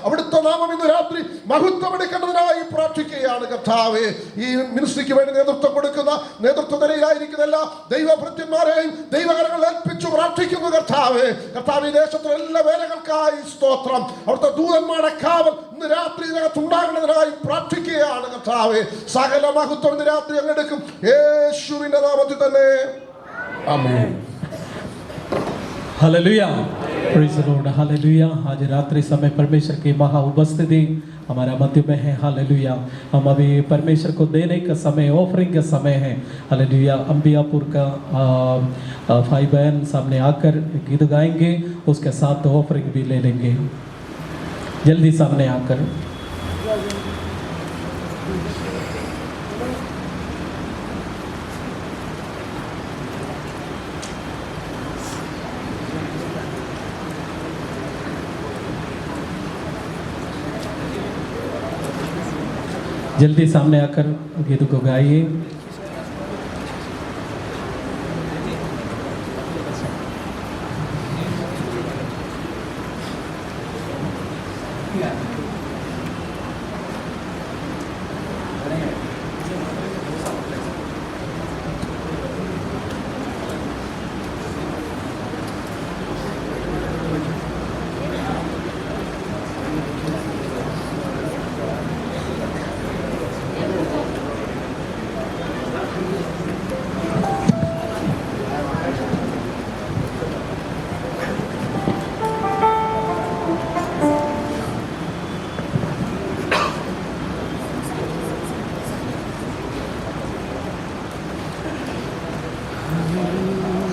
അവിടുത്തെ നാമം ഇന്ന് രാത്രി മഹത്വം എടുക്കേണ്ടതിനായി പ്രാർത്ഥിക്കുകയാണ് കർത്താവെ. ഈ മിനിസ്ട്രിക്ക് വേണ്ടി നേതൃത്വം കൊടുക്കുന്ന നേതൃത്വ നിലയിലായിരിക്കുന്ന എല്ലാ ദൈവഭൃത്യന്മാരെയും ദൈവകരങ്ങളിൽ ഏൽപ്പിച്ചു പ്രാർത്ഥിക്കുന്നു കർത്താവെ. കർത്താവ് ഈ ദേശത്തിലെ എല്ലാ വേലകൾക്കായി സ്തോത്രം. അവിടുത്തെ ദൂതന്മാരുടെ കാവൽ ഇന്ന് രാത്രി ഇതിനകത്ത് ഉണ്ടാകുന്നതിനായി പ്രാർത്ഥിക്കുകയാണ് കർത്താവെ. സകല മഹത്വം ഇന്ന് രാത്രി അങ്ങെടുക്കും യേശുവിന്റെ നാമത്തിൽ തന്നെ. ആമേൻ. Hallelujah, praise the lord, hallelujah. आज रात्रि समय परमेश्वर की महा उपस्थिति हमारा मध्य में है। हालेलुया। हम अभी परमेश्वर को देने का समय, ऑफरिंग का समय है। हालेलुया। अंबियापुर का भाई बहन सामने आकर गीत गाएंगे, उसके साथ ऑफरिंग भी ले लेंगे। जल्दी सामने आकर जल्दी सामने आकर गीत को गाइए। Yeah.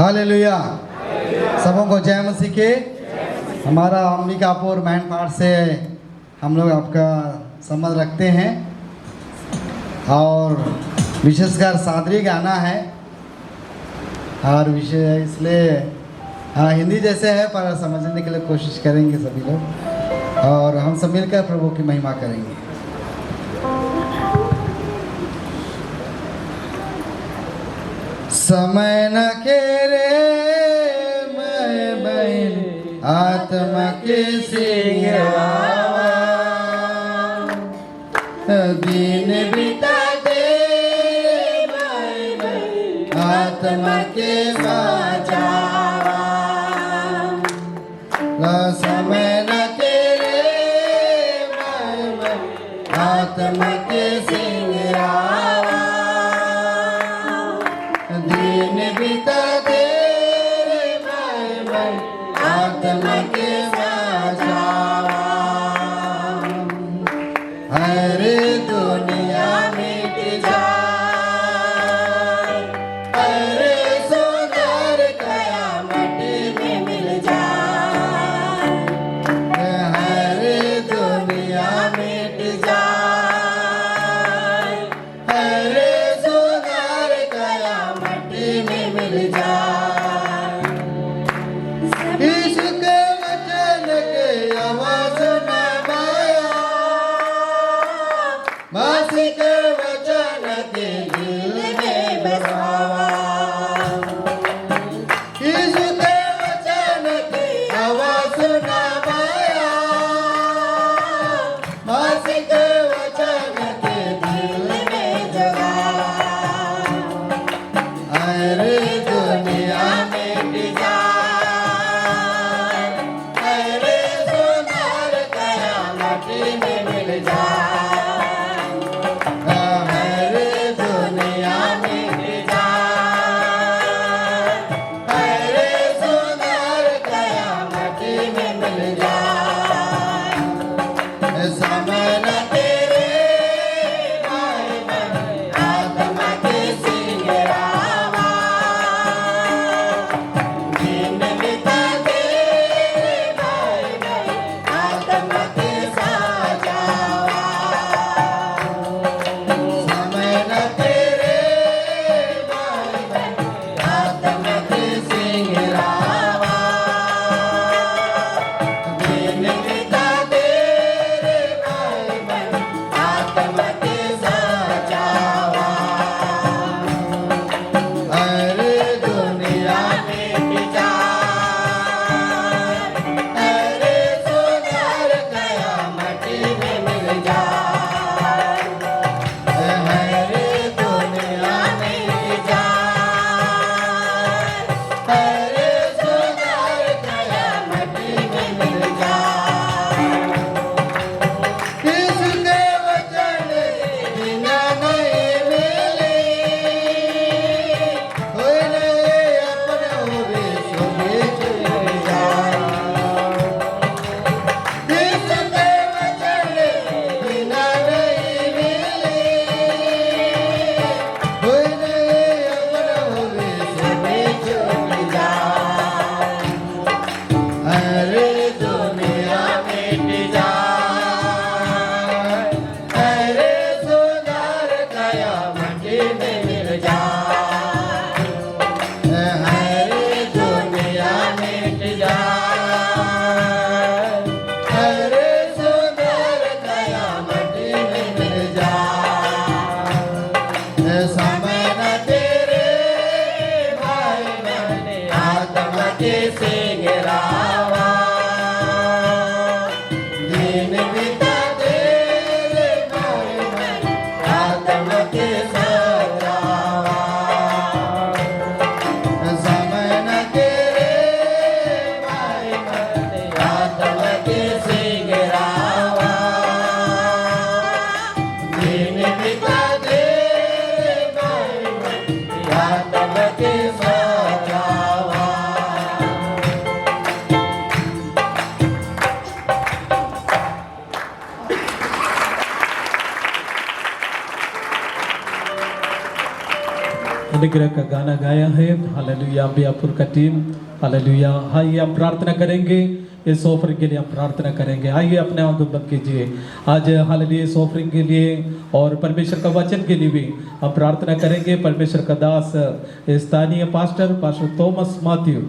हालेलुया। सबों को जय मसीह के। हमारा अंबिकापुर मैनपाट से हम लोग आपका संबंध रखते हैं और विशेषकर सादरी गाना है और विषय इसलिए हिंदी जैसे है पर समझने के लिए कोशिश करेंगे सभी लोग और हम सब मिलकर प्रभु की महिमा करेंगे। समय न खेरे मैं बहन आत्मा के सिंगावा दिन बिता दे मैं आत्मा के बचावा समय न खेरे मैं आत्मा के सिंगावा दिन बिता दे मैं आत्मा के बचावा हर दुनिया मिट जाए हर सुंदर कयामत में मिल जाए हर दुनिया मिट जाए हर सुंदर कयामत में मिल जाए यीशु के वचन के आवाज सुना माया मसीह के वचन के दिल में बसावा यीशु के वचन की आवाज सुना माया मसीह के वचन के दिल में जगा अरे दुनिया में जाए अरे सुंदर कयामत में मिल जाए हर दुनिया अनुग्रह का गाना गाया है। हालेलुया। अंबियापुर का टीम, हालेलुया। आइए हम प्रार्थना करेंगे, इस ऑफरिंग के लिए हम प्रार्थना करेंगे। आइए अपने आंखों बंद कीजिए। आज हालेलुया इस ऑफरिंग के लिए और परमेश्वर का वचन के लिए भी हम प्रार्थना करेंगे। परमेश्वर का दास स्थानीय पास्टर थॉमस मैथ्यू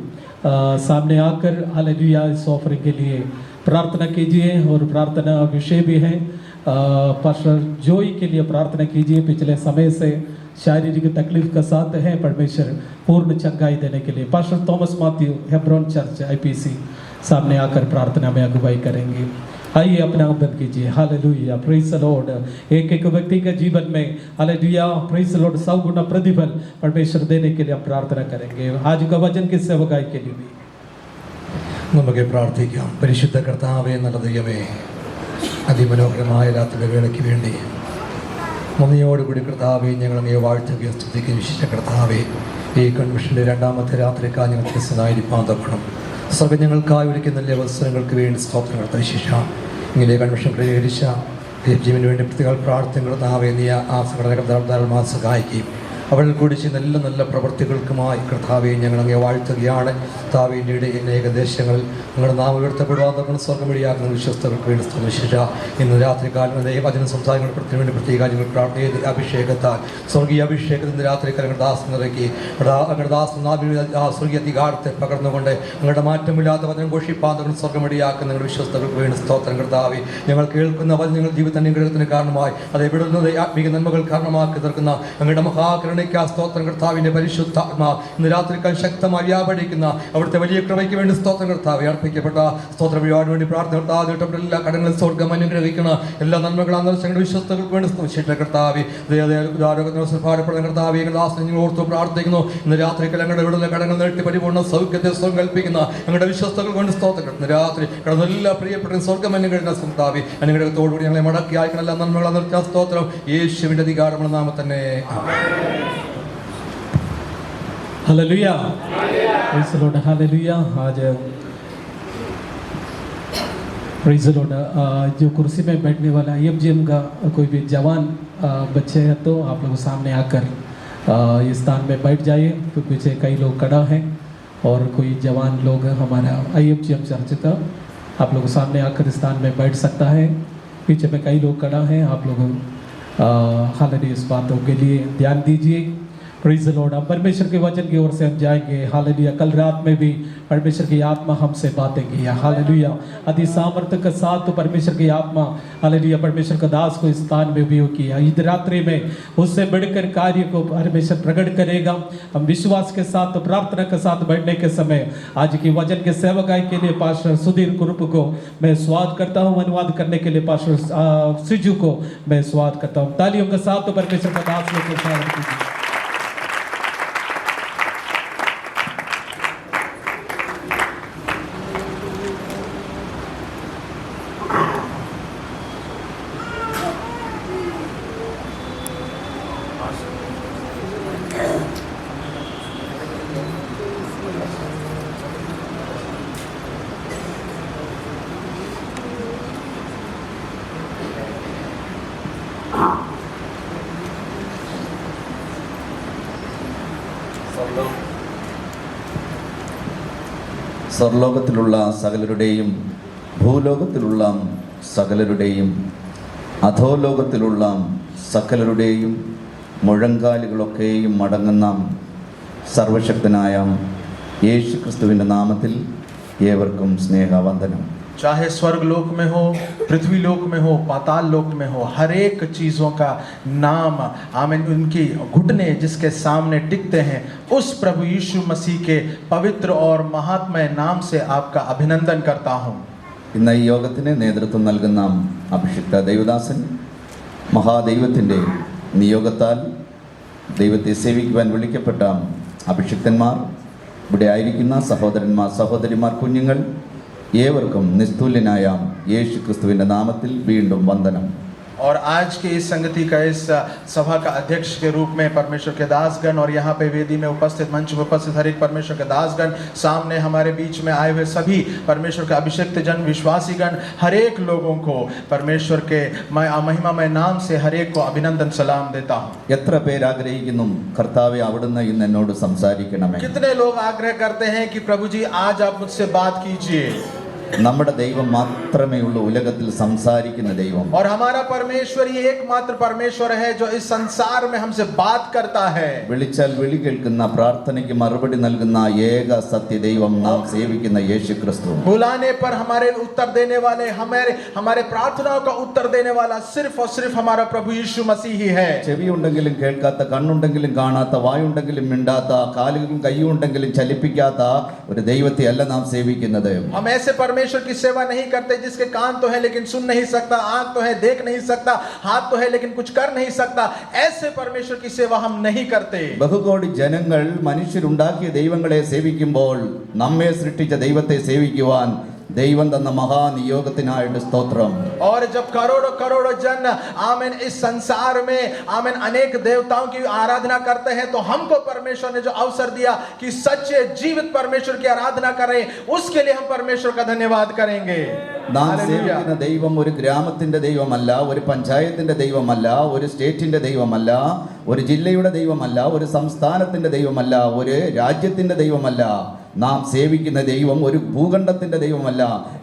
सामने आकर हालेलुया इस ऑफरिंग के लिए प्रार्थना कीजिए। और प्रार्थना विषय भी है पास्टर जोई के लिए प्रार्थना कीजिए। पिछले समय से शारीरिक तकलीफ का साथ है, परमेश्वर पूर्ण चंगाई देने के लिए pastor Thomas Matthew Hebron church IPC सामने आकर प्रार्थना में अगुवाई करेंगे। आइए अपना बंद कीजिए। Hallelujah, praise the Lord. एक एक व्यक्ति के जीवन में हालेलुया प्रेज द लॉर्ड 100 गुना प्रतिफल परमेश्वर देने के लिए हम प्रार्थना करेंगे। आज का वचन की सेवकाई के लिए भी നമുക്ക് പ്രാർത്ഥിക്കാം. പരിശുദ്ധ കർത്താവേ, നല്ല ദൈവമേ, അതിമനോഹരമായ രാത്രിവേളയ്ക്ക് വേണ്ടി നന്ദിയോടുകൂടി കർത്താവേ ഞങ്ങൾ അങ്ങയെ വാഴ്ത്തുകയും സ്തുതിക്കുകയും വിശിഷ്ട കർത്താവേ, ഈ കൺവെൻഷൻ്റെ രണ്ടാമത്തെ രാത്രിക്കാൽ ഞങ്ങൾ ക്രിസ്തുനായിരിക്കാൻ തക്കണം. സഭ ഞങ്ങൾക്കായി ഒരുക്കുന്ന നല്ല അവസരങ്ങൾക്ക് വേണ്ടി സ്തോത്രങ്ങൾ തരിശിഷ ഇങ്ങനെ കൺവെൻഷൻ ക്രമീകരിച്ച ജീവന് വേണ്ടി പ്രത്യേക പ്രാർത്ഥനകൾ കർത്താവേ നീ ആ സംഘടനകൾ സഹായിക്കുകയും അവരിൽ കൂടി ചെയ്യുന്ന നല്ല നല്ല പ്രവൃത്തികൾക്കുമായി കർത്താവെ ഞങ്ങൾ അങ്ങേ വാഴ്ത്തുകയാണ്. കർത്താവെ ഇന്ത്യയുടെ അനേക ദേശങ്ങളിൽ നിങ്ങളുടെ നാമം ഉയർത്തപ്പെടുവാൻ സ്വർഗം വഴിയാക്കുന്ന വിശ്വസ്തർക്ക് വേണ്ടി സ്തുതിശിഷ ഇന്ന് രാത്രികാലം വചനം സംസാരത്തിന് വേണ്ടി പ്രത്യേക ഞങ്ങൾ പ്രാർത്ഥന അഭിഷേകത്താൽ സ്വർഗീയ അഭിഷേകത്തിൽ ഇന്ന് രാത്രിക്കാലം ദാസ് നിറക്കി ദാസ് സ്വർഗീയ അധികാരത്തെ പകർന്നുകൊണ്ട് നിങ്ങളുടെ മാറ്റമില്ലാത്ത വചനം ഘോഷിപ്പാന്തകൾ സ്വർഗം വഴിയാക്കുന്ന നിങ്ങളുടെ വിശ്വസ്തർക്ക് വേണ്ടി സ്തോത്രം കർത്താവെ. ഞങ്ങൾ കേൾക്കുന്ന വചനങ്ങൾ ജീവിതത്തിന്റെ അനുഗ്രഹത്തിന് കാരണമായി അത് എവിടുന്നത് ആത്മീക നന്മകൾ കാരണമാക്കി തീർക്കുന്ന ഞങ്ങളുടെ മഹാകരുണ സ്തോത്രം കർത്താവിന്റെ പരിശുദ്ധാത്മാ ഇന്ന് രാത്രിക്കാൽ ശക്തമായി വ്യാപരിക്കുന്ന അവിടുത്തെ വലിയ കൃപയ്ക്ക് വേണ്ടി സ്തോത്രം കർത്താവെ. അർപ്പിക്കപ്പെട്ട സ്തോത്ര വഴിപാടിന് വേണ്ടി പ്രാർത്ഥന കർത്താവ് എല്ലാ കടങ്ങളിൽ സ്വർഗ്ഗം അനുഗ്രഹിക്കുന്ന എല്ലാ നന്മകളും വിശ്വസ്തകൾക്ക് വേണ്ടി ശിക്ഷ കർത്താവെ ഭാരപ്പെടുന്ന കർത്താവെ ദാസനെ ഓർത്തു പ്രാർത്ഥിക്കുന്നു. ഇന്ന് രാത്രിക്കാൽ ഞങ്ങളുടെ ഇവിടുത്തെ കടങ്ങൾ നീട്ടി പരിപൂർണ്ണ സൗഖ്യത്തെ സ്വർഗ്ഗം കൽപ്പിക്കുന്ന ഞങ്ങളുടെ വിശ്വസ്തകൾക്ക് വേണ്ടി സ്തോത്രം. ഇന്ന് രാത്രി കടന്ന എല്ലാ പ്രിയപ്പെട്ട സ്വർഗ്ഗം അനുഗ്രഹിക്കുന്ന കർത്താവെ അനുഗ്രഹത്തോടുകൂടി ഞങ്ങളെ മടക്കി അയക്കുന്ന എല്ലാ നന്മകളും നിർത്തിയ സ്തോത്രം യേശുവിന്റെ അധികാരമുള്ള നാമത്തന്നെ. Hallelujah, praise the lord, hallelujah. आज प्रेज द लॉर्ड, जो कुर्सी में बैठने वाला IFGM का कोई भी जवान बच्चे हैं तो आप लोग सामने आकर इस स्थान में बैठ जाइए। तो पीछे कई लोग खड़ा हैं और कोई जवान लोग हमारा IFGM चर्च का आप लोग सामने आकर इस स्थान में बैठ सकता है। पीछे में कई लोग खड़ा हैं, आप लोग हालेलुया इस बातों के लिए ध्यान दीजिए। Praise the Lord. हम परमेश्वर के वचन की ओर से हम जाएंगे। हालेलुया। कल रात में भी परमेश्वर की आत्मा हमसे बातें की है। हालेलुया। अति सामर्थ्य के साथ तो परमेश्वर की आत्मा हालेलुया परमेश्वर का दास को इस स्थान में भी किया। इस रात्रि में उससे बढ़कर कार्य को परमेश्वर प्रकट करेगा। हम विश्वास के साथ प्रार्थना के साथ बैठने के समय आज की वचन के सेवकाई के लिए पास्टर सुधीर कुरुप को मैं स्वागत करता हूँ। अनुवाद करने के लिए पास्टर सिजू को मैं स्वागत करता हूँ। तालियों के साथ तो परमेश्वर का दास को स्वागत कीजिए। സ്വർലോകത്തിലുള്ള സകലരുടെയും ഭൂലോകത്തിലുള്ള സകലരുടെയും അധോലോകത്തിലുള്ള സകലരുടെയും മുഴങ്കാലുകളൊക്കെയും മടങ്ങുന്ന സർവശക്തനായ യേശു ക്രിസ്തുവിൻ്റെ നാമത്തിൽ ഏവർക്കും സ്നേഹവന്ദനം. चाहे स्वर्ग लोक में हो, पृथ्वी लोक में हो, पाताल लोक में हो, हर एक चीज़ों का नाम आमीन उनकी घुटने जिसके सामने टिकते हैं उस प्रभु यीशु मसीह के पवित्र और महात्मय नाम से आपका अभिनंदन करता हूँ। ഇന്ന് ഈ യോഗത്തിന് നേതൃത്വം നൽകുന്ന അഭിഷിക്ത ദൈവദാസൻ മഹാദൈവത്തിൻ്റെ നിയോഗത്താൽ ദൈവത്തെ സേവിക്കുവാൻ വിളിക്കപ്പെട്ട അഭിഷിക്തന്മാർ, ഇവിടെ ആയിരിക്കുന്ന സഹോദരന്മാർ, സഹോദരിമാർ, കുഞ്ഞുങ്ങൾ ഏവർക്കും നിസ്തുല്യനായ യേശു ക്രിസ്തുവിൻ്റെ നാമത്തിൽ വീണ്ടും വന്ദനം. और आज की इस संगति का, इस सभा का अध्यक्ष के रूप में परमेश्वर के दासगण और यहाँ पे वेदी में उपस्थित, मंच में उपस्थित हर एक परमेश्वर के दासगण, सामने हमारे बीच में आए हुए सभी परमेश्वर के अभिषिक्त जन, विश्वासीगण, हर एक लोगों को परमेश्वर के महिमामय नाम से हर एक को अभिनंदन सलाम देता हूँ। എത്ര പേര് ആഗ്രഹിക്കുന്നു കർത്താവേ അവിടുന്ന് ഇന്ന് എന്നോട് സംസാരിക്കണമേ? कितने लोग आग्रह करते हैं कि प्रभु जी आज आप मुझसे बात कीजिए। നമ്മുടെ ദൈവം മാത്രമേ ഉള്ളൂ ഉലകത്തിൽ സംസാരിക്കുന്ന ദൈവം. और हमारा परमेश्वर ये एकमात्र परमेश्वर है जो इस संसार में हमसे बात करता है। വിളിച്ചാൽ വിളി കേൾക്കുന്ന പ്രാർത്ഥനയ്ക്ക് മറുപടി നൽകുന്ന ഏക സത്യ ദൈവം നാം സേവിക്കുന്ന യേശുക്രിസ്തു. बुलाने पर हमारे उत्तर देने वाले, हमारे प्रार्थनाओं का उत्तर देने वाला सिर्फ और सिर्फ हमारा प्रभु यीशु मसीह ही है। ചെവിയുണ്ടെങ്കിലും കേൾക്കാത്ത, കണ്ണുണ്ടെങ്കിലും കാണാത്ത, വായുണ്ടെങ്കിലും മിണ്ടാത്ത, കാലും കൈയും ഉണ്ടെങ്കിലും ചലിപ്പിക്കാത്ത ഒരു ദൈവത്തെ അല്ല നാം സേവിക്കുന്നത്. हम ऐसे परमेश्वर की सेवा नहीं करते जिसके कान तो है लेकिन सुन नहीं सकता, आंख तो है देख नहीं सकता, हाथ तो है लेकिन कुछ कर नहीं सकता। ऐसे परमेश्वर की सेवा हम नहीं करते। ബഹുകോടി ജനങ്ങൾ മനുഷ്യരുണ്ടാക്കിയ ദൈവങ്ങളെ സേവിക്കുമ്പോൾ നമ്മെ സൃഷ്ടിച്ച ദൈവത്തെ സേവിക്കുവാൻ ദൈവം തന്ന മഹാനിയോഗത്തിനായിട്ട് സ്തോത്രം. और जब करोड़ों करोड़ों जन आमीन इस संसार में आमीन अनेक देवताओं की आराधना करते हैं, तो हमको परमेश्वर ने जो अवसर दिया कि सच्चे जीवित परमेश्वर की आराधना करें, उसके लिए हम परमेश्वर का धन्यवाद करेंगे। നാം സേവിക്കുന്ന ദൈവം ഒരു ഗ്രാമത്തിന്റെ ദൈവമല്ല, ഒരു പഞ്ചായത്തിന്റെ ദൈവമല്ല, ഒരു സ്റ്റേറ്റിന്റെ ദൈവമല്ല, ഒരു ജില്ലയുടെ ദൈവമല്ല, ഒരു സംസ്ഥാനത്തിന്റെ ദൈവമല്ല, ഒരു രാജ്യത്തിന്റെ ദൈവമല്ല. നാം സേവിക്കുന്ന ദൈവം ഒരു ഭൂഖണ്ഡത്തിന്റെ ദൈവമല്ല,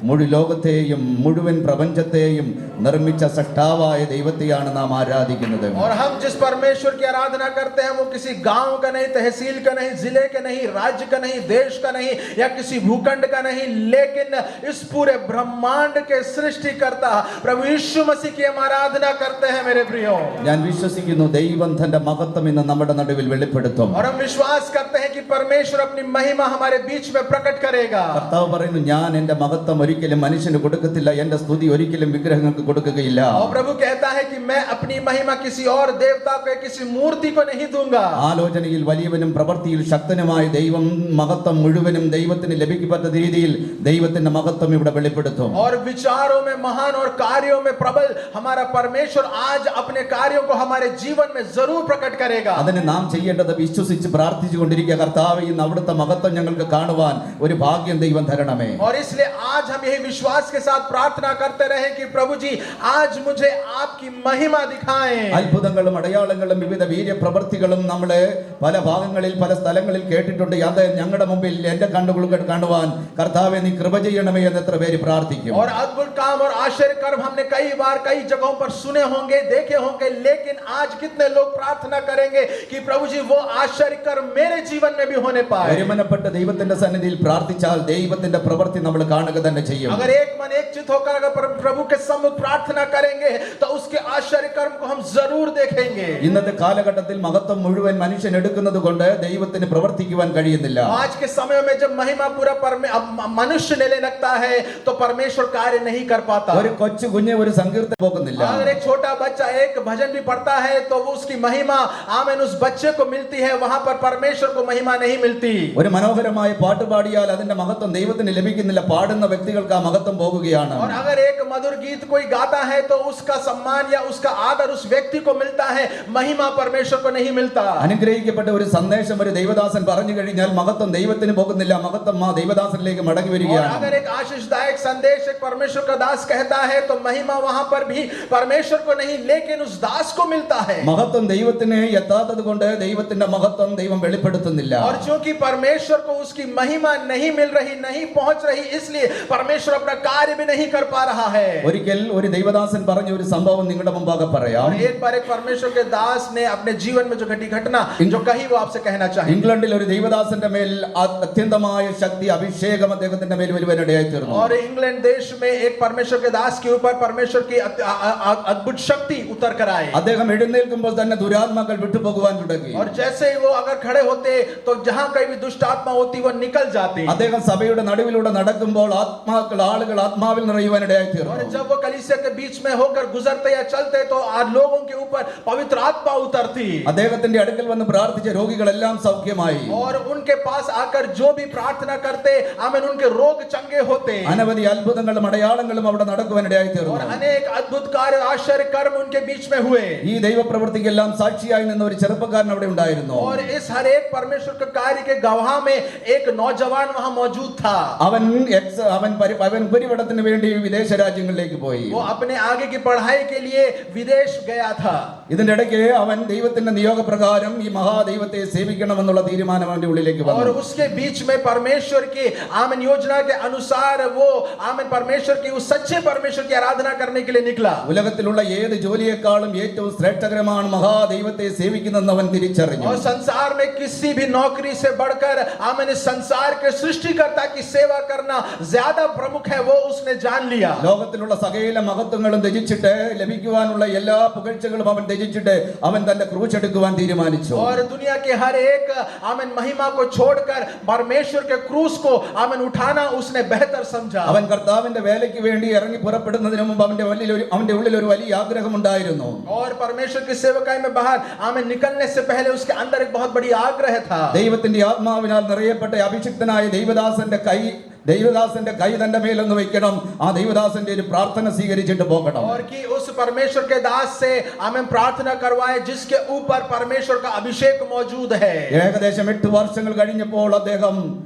മുഴു ലോകത്തെയും മുഴുവൻ പ്രപഞ്ചത്തെയും നിർമ്മിച്ച സൃഷ്ടാവായ ദൈവത്തെയാണ് നാം ആരാധിക്കുന്നത്. और हम जिस परमेश्वर की आराधना करते हैं वो किसी गांव का नहीं, तहसील का नहीं, जिले का नहीं, राज्य का नहीं, देश का नहीं, या किसी भूखंड का नहीं, लेकिन इस पूरे ब्रह्मांड के सृष्टिकर्ता प्रभु यीशु मसीह की हम आराधना करते हैं मेरे प्रियो। ഞാൻ വിശ്വസിക്കുന്നു ദൈവം തന്റെ മഹത്വം ഇന്ന് നമ്മുടെ നടുവിൽ വെളിപ്പെടുത്തും. और हम विश्वास करते हैं कि परमेश्वर अपनी महिमा हमारे बीच में प्रकट करेगा। കർത്താവ് പറയുന്നു, ഞാൻ എന്റെ മഹത്വം ഒരിക്കലും മനുഷ്യന് കൊടുക്കത്തില്ല, എന്റെ സ്തുതി ഒരിക്കലും വിഗ്രഹങ്ങൾക്ക് കൊടുക്കുകയില്ല. और प्रभु कहता है कि मैं अपनी महिमा किसी और देवता को, किसी मूर्ति को नहीं दूंगा। ആലോചനയിൽ വലിയവനും പ്രവൃത്തിയിൽ ശക്തനുമായ ദൈവം മഹത്വം മുഴുവനും ദൈവത്തിന് ലഭിക്കപ്പെട്ട രീതിയിൽ ദൈവത്തിന്റെ മഹത്വം ഇവിടെ വെളിപ്പെടുത്തും. और विचारों में महान और कार्यों में प्रबल हमारा परमेश्वर आज अपने कार्यों को हमारे जीवन में जरूर प्रकट करेगा। അതിന് നാം ചെയ്യേണ്ടത് വിശ്വസിച്ച് പ്രാർത്ഥിച്ചുകൊണ്ടിരിക്കുക, കർത്താവേ ഇന്ന് അവിടുത്തെ മഹത്വം ഞങ്ങൾക്ക് കാണുവാൻ ഒരു ഭാഗ്യം ദൈവം തരണമേ. और इसलिए आज हम यही विश्वास के साथ प्रार्थना करते रहे कि प्रभु जी आज मुझे आपकी महिमा दिखाएं। അത്ഭുതങ്ങളും അടയാളങ്ങളും വിവിധ വീര്യപ്രവൃത്തികളും നമ്മളെ പല ഭാഗങ്ങളിൽ പല സ്ഥലങ്ങളിൽ കേട്ടിട്ടുണ്ട്. അത് ഞങ്ങളുടെ മുമ്പിൽ എന്റെ കണ്ണുകൾ കാണുവാൻ കർത്താവേ നീ കൃപ ചെയ്യണമേ എന്ന് എത്ര പേര് പ്രാർത്ഥിക്കും. और अद्भुत काम और आश्चर्य कर्म हमने कई बार कई जगहों पर सुने होंगे, देखे होंगे, लेकिन आज कितने लोग प्रार्थना करेंगे कि प्रभु जी वो आश्चर्य कर्म मेरे जीवन में भी होने पाए। ഒരുമനപ്പെട്ട ദൈവത്തിന്റെ സന്നിധിയിൽ പ്രാർത്ഥിച്ചാൽ ദൈവത്തിന്റെ പ്രവൃത്തി നമ്മൾ കാണുക തന്നെ ചെയ്യും. अगर एक मन एक चित होकर अगर प्रभु के सम्मुख प्रार्थना करेंगे तो उसके आश्चर्य कर्म को हम जरूर देखेंगे। ഇന്നത്തെ കാലഘട്ടത്തിൽ മഹത്വം മുഴുവൻ മനുഷ്യൻ എടുക്കുന്നത് കൊണ്ട് ദൈവത്തിന് പ്രവർത്തിക്കുവാൻ കഴിയുന്നില്ല. आज के समय में जब महिमा पूरा मनुष्य लेने लगता है तो परमेश्वर कार्य नहीं कर पाता। ഒരു കൊച്ചു കുഞ്ഞ് ഒരു സങ്കീർത്തനം പോകുന്നില്ല. अगर एक छोटा बच्चा एक भजन भी पढ़ता है तो वो उसकी महिमा आमीन उस बच्चे को मिलती है, वहां पर परमेश्वर को महिमा नहीं मिलती। ഒരു മനോഹരമായ പാട്ട് പാടിയാൽ അതിന്റെ മഹത്വം ദൈവത്തിന് ലഭിക്കുന്നില്ല, പാടുന്ന വ്യക്തികൾക്ക് ആ മഹത്വം പോകുകയാണ്. और अगर एक मधुर गीत कोई गाता है तो उसका सम्मान या उसका आदर उस व्यक्ति को मिलता है, महिमा परमेश्वर को नहीं मिलता। അനുഗ്രഹിക്കപ്പെട്ട ഒരു സന്ദേശം ഒരു ദൈവദാസൻ പറഞ്ഞു കഴിഞ്ഞാൽ മഹത്വം ദൈവത്തിന് പോകുന്നില്ല, മഹത്വം ആ ദൈവദാസനിലേക്ക് മടങ്ങി और വരികയാണ്. अगर एक आशीषदायक संदेश एक परमेश्वर का दास कहता है तो महिमा वहां पर भी परमेश्वर को नहीं लेकिन उस दास को मिलता है। മഹത്വം ദൈവത്തിന് എത്താത്തത് കൊണ്ട് ദൈവത്തിന്റെ മഹത്വം ദൈവം വെളിപ്പെടുത്തുന്നില്ല. और चूंकि परमेश्वर को उसकी महिमा नहीं मिल रही, नहीं पहुंच रही, इसलिए परमेश्वर अपना कार्य भी नहीं कर पा रहा है। ഒരിക്കൽ ഒരു ദൈവദാസൻ പറഞ്ഞ ഒരു സംഭവം നിങ്ങളുടെ മുമ്പാകെ പറയാം. और एक बार एक परमेश्वर के दास ने अपने जीवन में जो घटी घटना जो कही वो आपसे कहना चाहिए। ഇംഗ്ലണ്ടിൽ ഒരു ദൈവദാസന്റെ മേൽ അത്യന്തമായ ശക്തി അഭിഷേകം അദ്ദേഹത്തിന്റെ മേൽ വരുവാനിടയായി തീർന്നു. और इंग्लैंड देश में एक परमेश्वर के दास के ऊपर परमेश्वर की अद्भुत शक्ति उतर कर आए। അദ്ദേഹം എഴുന്നേൽക്കുമ്പോൾ തന്നെ ദുരാത്മാക്കൾ വിട്ടുപോകുവാൻ തുടങ്ങി. और जैसे ही वो अगर खड़े होते तो जहां कहीं भी दुष्ट आत्मा होती वो निकल जाती. അദ്ദേഹം സഭയുടെ നടുവിലൂടെ നടക്കുമ്പോൾ ആളുകൾ ആത്മാവിൽ നിറയുവാൻ ഇടയായി और തീർന്നു. जब वो कलीसिया के बीच में होकर गुजरते या चलते तो लोगों के ऊपर पवित्र आत्मा उतरती. അദ്ദേഹത്തിന്റെ അടുക്കൽ വന്ന് പ്രാർത്ഥിച്ച രോഗികളെല്ലാം സൗഖ്യമായി. और उनके पास आकर जो भी प्रार्थना करते आमीन उनके रोग चंगे होते. അനവധി അത്ഭുതങ്ങളും അടയാളങ്ങളും അവിടെ നടക്കുവാൻ ഇടയായി തീർന്നു. और अनेक अद्भुत कार्य आश्चर्य कर्म उनके बीच में हुए. ഈ ദൈവപ്രവൃത്തിക്കെല്ലാം സാക്ഷിയായി നിന്ന ഒരു ചെറുപ്പക്കാരൻ അവിടെ ഉണ്ടായിരുന്നു. और इस हर एक परमेश्वर के कार्य के गवाह में एक नौजवान वहां मौजूद था. അവൻ ഉപരിപഠനത്തിന് വേണ്ടി വിദേശ രാജ്യങ്ങളിലേക്ക് പോയി. वो अपने आगे की पढ़ाई के लिए विदेश गया था. ഇതിന്റെ ഇടയ്ക്ക് അവൻ ദൈവത്തിന്റെ നിയോഗപ്രകാരം ഈ മഹാദൈവത്തെ സേവിക്കണമെന്നുള്ള തീരുമാനം അവന്റെ ഉള്ളിലേക്ക് और വന്നു. उसके बीच में परमेश्वर की आमीन योजना के अनुसार वो आमीन परमेश्वर की उस सच्चे परमेश्वर की आराधना करने के लिए निकला. ഉലകത്തിലുള്ള ഏത് ജോലിയെക്കാളും ഏറ്റവും ശ്രേഷ്ഠകരമാണ് മഹാദൈവത്തെ സേവിക്കുന്നതെന്ന് അവൻ തിരിച്ചറിഞ്ഞു. और संसार में किसी भी नौकरी से बढ़कर आमीन इस संसार के सृष्टिकर्ता की सेवा करना ज्यादा प्रमुख है वो उसने जान लिया. ലോകത്തിലുള്ള സകല മഹത്വങ്ങളും ത്യജിച്ചിട്ട് ലഭിക്കുവാനുള്ള എല്ലാ പുകഴ്ചകളും അവൻ ത്യജിച്ചിട്ട് അവൻ തന്റെ ക്രൂശ് എടുക്കുവാൻ തീരുമാനിച്ചു. और दुनिया के हर एक आमीन महिमा को छोड़कर परमेश्वर के क्रूस को आमीन उठाना उसने बेहतर समझा. അവൻ കർത്താവിന്റെ വേലയ്ക്ക് വേണ്ടി ഇറങ്ങി പുറപ്പെടുന്നതിന് മുമ്പ് അവന്റെ ഉള്ളിൽ ഒരു വലിയ ആഗ്രഹം ഉണ്ടായിരുന്നു. और परमेश्वर की सेवकाई में बाहर आमीन निकलने से पहले उसके अंदर एक बहुत बड़ी आग्रह था. ദൈവത്തിന്റെ ആത്മാവിനാൽ നിറയപ്പെട്ട അഭിഷിക്തനായ ദൈവദാസന്റെ കൈ തന്റെ മേലൊന്ന് വെക്കണം. ആ ദൈവദാസന്റെ ഒരു പ്രാർത്ഥന സ്വീകരിച്ചിട്ട് പോകണം. और कि उस परमेश्वर के दास से हमें प्रार्थना करवाए जिसके ऊपर परमेश्वर का अभिषेक मौजूद है. ഏകദേശം 8 വർഷങ്ങൾ കഴിഞ്ഞപ്പോൾ അദ്ദേഹം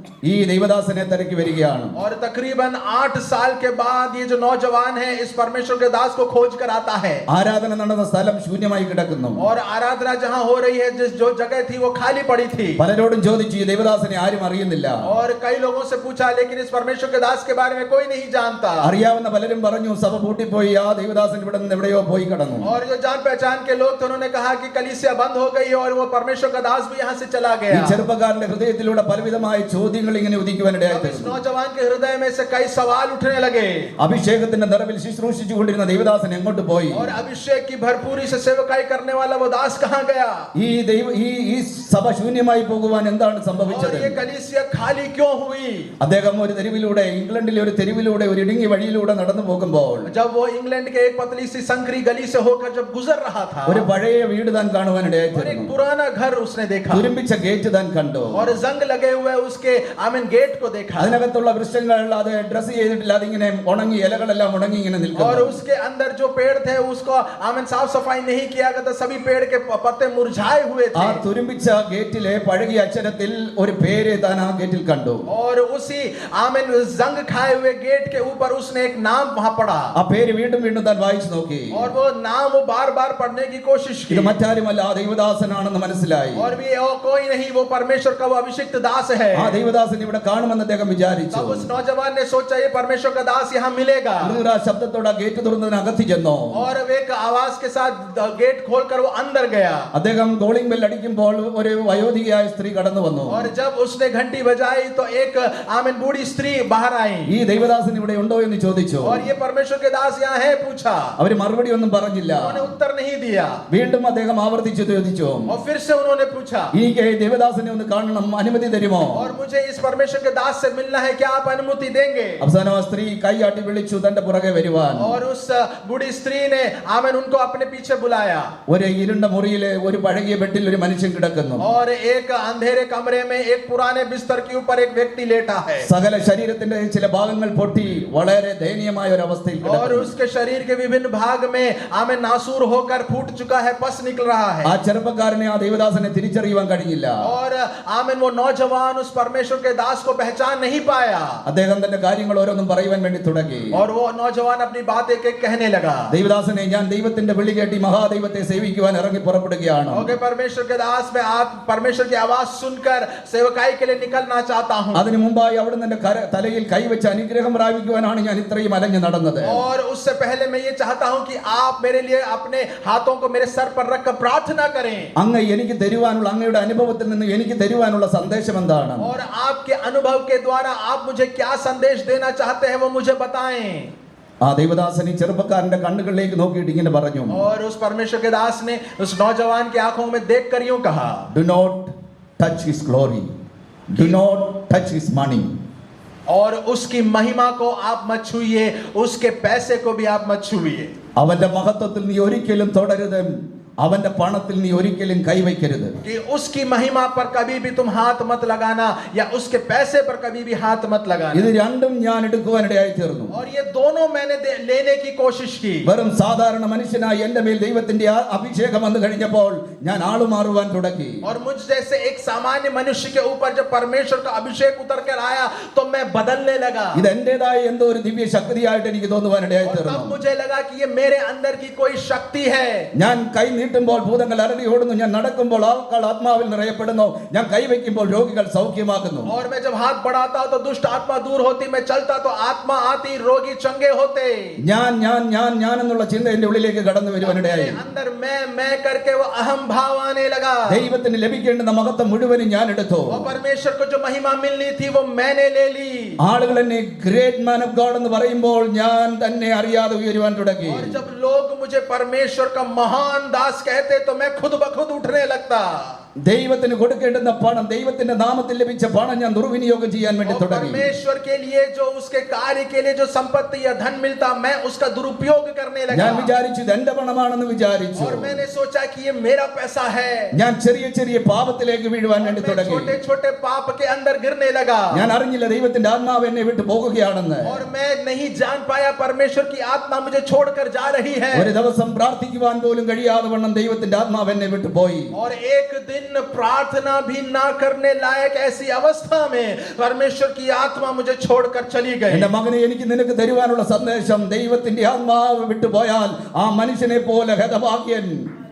ഈ ദൈവദാസനെ തിരക്കി വരികയാണ്. और तकरीबन 8 साल के बाद ये जो नौजवान है इस परमेश्वर के दास को खोज कर आता है. ആരാധന നടന്ന സ്ഥലം ശൂന്യമായി കിടക്കുന്നു. और आराधना जहां हो रही है जिस जो जगह थी वो खाली पड़ी थी. പലരോടും ചോദിച്ചു, ഈ ദൈവദാസനെ ആരും അറിയുന്നില്ല. और कई लोगों से पूछा लेकिन इस परमेश्वर के दास के बारे में कोई नहीं जानता. അറിയാവുന്ന പലരും പറഞ്ഞു, സഭ പൂട്ടിപ്പോയി, ആ ദൈവദാസൻ ഇവിടെ നിന്ന് എവിടെയോ പോയി കടന്നു. और जो जान पहचान के लोग थे उन्होंने कहा कि कलीसिया बंद हो गई और वो परमेश्वर का दास भी यहाँ से चला ഈ गया. ചെറുപ്പക്കാരന്റെ ഹൃദയത്തിലൂടെ പലവിധമായ ചോദ്യങ്ങൾ ഇങ്ങനെ ഉദിക്കുവാനിടയായി अब इस തീർന്നു. नौजवान के हृदय में से कई सवाल उठने लगे. അഭിഷേകത്തിന്റെ നിറവിൽ ശുശ്രൂഷിച്ചുകൊണ്ടിരുന്ന ദൈവദാസൻ എങ്ങോട്ട് പോയി? और अभिषेक की भरपूरी से सेवकाई करने वाला वो दास कहाँ गया? ഈ സഭ ശൂന്യമായി പോകുവാൻ എന്താണ് സംഭവിച്ചത്? और ये कलीसिया खाली क्यों हुई? അദ്ദേഹം ഒരു തെരുവിലൂടെ, ഇംഗ്ലണ്ടിലെ ഒരു തെരുവിലൂടെ, ഒരു ഇടുങ്ങിയ വഴിയിലൂടെ നടന്നു പോകുമ്പോൾ जब वो इंग्लैंड के एक पतली सी संकरी गली से होकर जब गुजर रहा था ഒരു പഴയ വീട് താൻ കാണുവാനിടയായി और एक തീർന്നു. पुराना घर उसने देखा തുരുമ്പിച്ച ഗേറ്റ് താൻ കണ്ടു. और जंग लगे हुए उसके आमीन गेट को देखा. അതിനകത്തുള്ള വൃക്ഷങ്ങൾ അത് ഡ്രസ് ചെയ്തിട്ടില്ല, അതിങ്ങനെ ഉണങ്ങി, ഇലകളെല്ലാം ഉണങ്ങി ഇങ്ങനെ और നിൽക്കുന്നു. उसके अंदर जो पेड़ थे उसको आमीन साफ सफाई नहीं किया गया था. सभी पेड़ के पत्ते मुरझाए हुए ആ थे. തുരുമ്പിച്ച ഗേറ്റിലെ പഴകിയ അക്ഷരത്തിൽ ഒരു പേര് താൻ ആ ഗേറ്റിൽ കണ്ടു. और उसी आमीन जंग खाए हुए गेट के ऊपर उसने एक नाम वहां पढ़ा. ആ പേര് വീണ്ടും വീണ്ടും താൻ വായിച്ചു നോക്കി. और वो नाम वो बार बार पढ़ने की कोशिश की. ഇത് മറ്റാരുമല്ല, ആ ദൈവദാസനാണെന്ന് മനസ്സിലായി. और भी कोई नहीं, वो परमेश्वर का वो अभिषिक्त दास है. ആ ദൈവദാസൻ ഇവിടെ കാണുമെന്ന് അദ്ദേഹം വിചാരിച്ചു. तब उस नौजवान ने सोचा ये परमेश्वर का दास यहाँ मिलेगा. ആ ശബ്ദത്തോടെ ആ ഗേറ്റ് തുറന്നതിന് അകത്ത് ചെന്നു. और एक आवाज के साथ गेट खोलकर वो अंदर गया. അദ്ദേഹം കോളിംഗ് ബെൽ അടിക്കുമ്പോൾ ഒരു വയോധികയായ സ്ത്രീ കടന്നു വന്നു. और जब उसने घंटी बजाई तो एक आमीन बूढ़ी स्त्री बाहर आई. ഈ ദൈവദാസൻ ഇവിടെ ഉണ്ടോ എന്ന് ചോദിച്ചു. और ये परमेश्वर के दास यहाँ है पूछा. അവര് മറുപടി ഒന്നും പറഞ്ഞില്ല. उन्होंने उत्तर नहीं दिया. വീണ്ടും അദ്ദേഹം ആവർത്തിച്ചു ചോദിച്ചു, और फिर से उन्होंने पूछा എനിക്ക് ഈ ദേവദാസനെ ഒന്ന് കാണണം, അനുമതി തരുമോ? और मुझे इस परमेश्वर के दास से मिलना है, क्या आप अनुमति देंगे? അവസാനം ആ സ്ത്രീ കൈയാട്ടി വിളിച്ചു തന്റെ പുറകെ വരുവാൻ. और उस बूढ़ी स्त्री ने आमीन उनको अपने पीछे बुलाया. ഒരു ഇരുണ്ട മുറിയിലെ ഒരു പഴകിയ ബെഡിൽ ഒരു മനുഷ്യൻ കിടക്കുന്നു. और एक अंधेरे कमरे में एक पुराने बिस्तर के ऊपर एक व्यक्ति लेटा है. സകല ശരീരത്തിന്റെ ചില ഭാഗങ്ങൾ പൊട്ടി വളരെ ദയനീയമായ ഒരു അവസ്ഥയിൽ और കിടക്കുന്നു. उसके शरीर के विभिन्न भाग में आमीन नासूर होकर फूट चुका है, पस निकल रहा है. ആ ചെറുപ്പക്കാരനെ, ആ ദൈവദാസനെ തിരിച്ചറിയുവാൻ കഴിഞ്ഞില്ല. और आमीन वो नौजवान उस परमेश्वर के दास को पहचान नहीं पाया. അദ്ദേഹം തന്റെ കാര്യങ്ങൾ ഓരോന്നും പറയുവാൻ വേണ്ടി തുടങ്ങി. और वो नौजवान अपनी बात एक एक कहने लगा. ദൈവദാസനെ, ഞാൻ ദൈവത്തിന്റെ വിളി കേട്ടി മഹാദൈവത്തെ സേവിക്കുവാൻ ഇറങ്ങി പുറപ്പെടുകയാണ്. ओके परमेश्वर के दास, मैं आप परमेश्वर की आवाज सुनकर सेवकाई के लिए निकलना चाहता हूं. അതിനു മുമ്പായി അവിടുന്ന് എന്റെ തലയിൽ കൈവച്ച് അനുഗ്രഹം പ്രാപിക്കുവാനാണ് ഞാൻ ഇത്രയും അലഞ്ഞു നടന്നത്. और उससे पहले मैं ये चाहता हूं कि आप मेरे लिए अपने हाथों को मेरे सर पर रखकर प्रार्थना करें. അങ്ങ് എനിക്ക് തരുവാനുള്ള, അങ്ങയുടെ അനുഭവത്തിൽ നിന്ന് എനിക്ക് തരുവാനുള്ള സന്ദേശം എന്താണ്? और आपके अनुभव के द्वारा आप मुझे क्या संदेश देना चाहते हैं वो मुझे बताएं. ആ ദൈവദാസൻ ഈ ചെറുപ്പക്കാരന്റെ കണ്ണുകളിലേക്ക് നോക്കിയിട്ട് ഇങ്ങനെ പറഞ്ഞു, और उस परमेश्वर के दास ने उस नौजवान की आंखों में देखकर यूं कहा, do not touch his glory, do not touch his money. और उसकी महिमा को आप मत छूइए, उसके पैसे को भी आप मत छूइए. അവന്റെ മഹത്വത്തിൽ നീ ഒരിക്കലും തൊടരുത്, അവന്റെ പണത്തിൽ നീ ഒരിക്കലും കൈവയ്ക്കരുത്. कि उसकी महिमा पर कभी भी तुम हाथ मत लगाना या उसके पैसे पर कभी भी हाथ मत लगाना. ഇത് രണ്ടും ഞാൻ എടുക്കുവാനിടയായി തീർന്നു. और ये दोनों मैंने लेने की कोशिश की. വെറും സാധാരണ മനുഷ്യനായി എന്റെ മേൽ ദൈവത്തിന്റെ അഭിഷേകം വന്നു കഴിഞ്ഞപ്പോൾ ഞാൻ ആളുമാറുവാൻ തുടങ്ങി. और मुझ जैसे एक सामान्य मनुष्य के ऊपर जब परमेश्वर का अभिषेक उतर कर आया तो मैं बदलने लगा. ഇത് എന്റേതായ എന്തോ ഒരു ദിവ്യ ശക്തിയായിട്ട് എനിക്ക് തോന്നുവാനിടയായി और തീർന്നു. तब मुझे लगा कि ये मेरे अंदर की कोई शक्ति है. ഞാൻ കൈ നീട്ടുമ്പോൾ ഭൂതങ്ങൾ അലറി ഓടുന്നു, ഞാൻ നടക്കുമ്പോൾ ആൾക്കാർ ആത്മാവിൽ നിറയപ്പെടുന്നു, ഞാൻ കൈവയ്ക്കുമ്പോൾ രോഗികൾ സൗഖ്യമാകുന്നു. और मैं जब हाथ बढ़ाता तो दुष्ट आत्मा दूर होती, मैं चलता तो आत्मा आती, रोगी चंगे होते. ഞാൻ എന്നുള്ള ചിന്ത എന്റെ ഉള്ളിലേക്ക് കടന്നു വരുവാനിടയായി. अंदर मैं करके वो अहम भाव आने लगा. ദൈവത്തിന് ലഭിക്കേണ്ടുന്ന മഹത്വം മുഴുവനും ഞാൻ എടുത്തു. वो परमेश्वर को जो महिमा मिलनी थी वो मैंने ले ली. ആളുകൾ എന്നെ ഗ്രേറ്റ് മാൻ ഓഫ് ഗോഡ് എന്ന് പറയുമ്പോൾ ഞാൻ തന്നെ അറിയാതെ ഉയരുവാൻ തുടങ്ങി. और जब लोग मुझे परमेश्वर का महान दास कहते तो मैं खुद ब खुद उठने लगता. ദൈവത്തിന് കൊടുക്കേണ്ടുന്ന പണം, ദൈവത്തിന്റെ നാമത്തിൽ ലഭിച്ച പണം ഞാൻ ദുർവിനിയോഗം ചെയ്യാൻ വേണ്ടി തുടങ്ങി. परमेश्वर के लिए जो उसके कार्य के लिए जो संपत्ति या धन मिलता मैं उसका दुरुपयोग करने लगा. ഞാൻ വിചാരിച്ചു ഇത് എന്റെ പണമാണെന്ന് വിചാരിച്ചു. और मैंने सोचा कि ये मेरा पैसा है. ഞാൻ ചെറിയ ചെറിയ പാപത്തിലേക്ക് വീഴുവാൻ വേണ്ടി തുടങ്ങി. छोटे छोटे पाप के अंदर गिरने लगा. ഞാൻ അറിഞ്ഞില്ല ദൈവത്തിന്റെ ആത്മാവ് എന്നെ വിട്ടു പോകുകയാണെന്ന്. और मैं नहीं जान पाया परमेश्वर की आत्मा मुझे छोड़कर जा रही है. ഒരു ദിവസം പ്രാർത്ഥിക്കുവാൻ പോലും കഴിയാതെ വണ്ണം ദൈവത്തിന്റെ ആത്മാവ് എന്നെ വിട്ടു പോയി. और एक दिन प्रार्थना भी ना करने लायक ऐसी अवस्था में परमेश्वर की आत्मा मुझे छोड़कर चली गई. എന്റെ മകനെ, എനിക്ക് നിനക്ക് തരുവാനുള്ള സന്ദേശം, ദൈവത്തിന്റെ ആത്മാവ് വിട്ടുപോയാൽ ആ മനുഷ്യനെ പോലെ ഹതഭാഗ്യൻ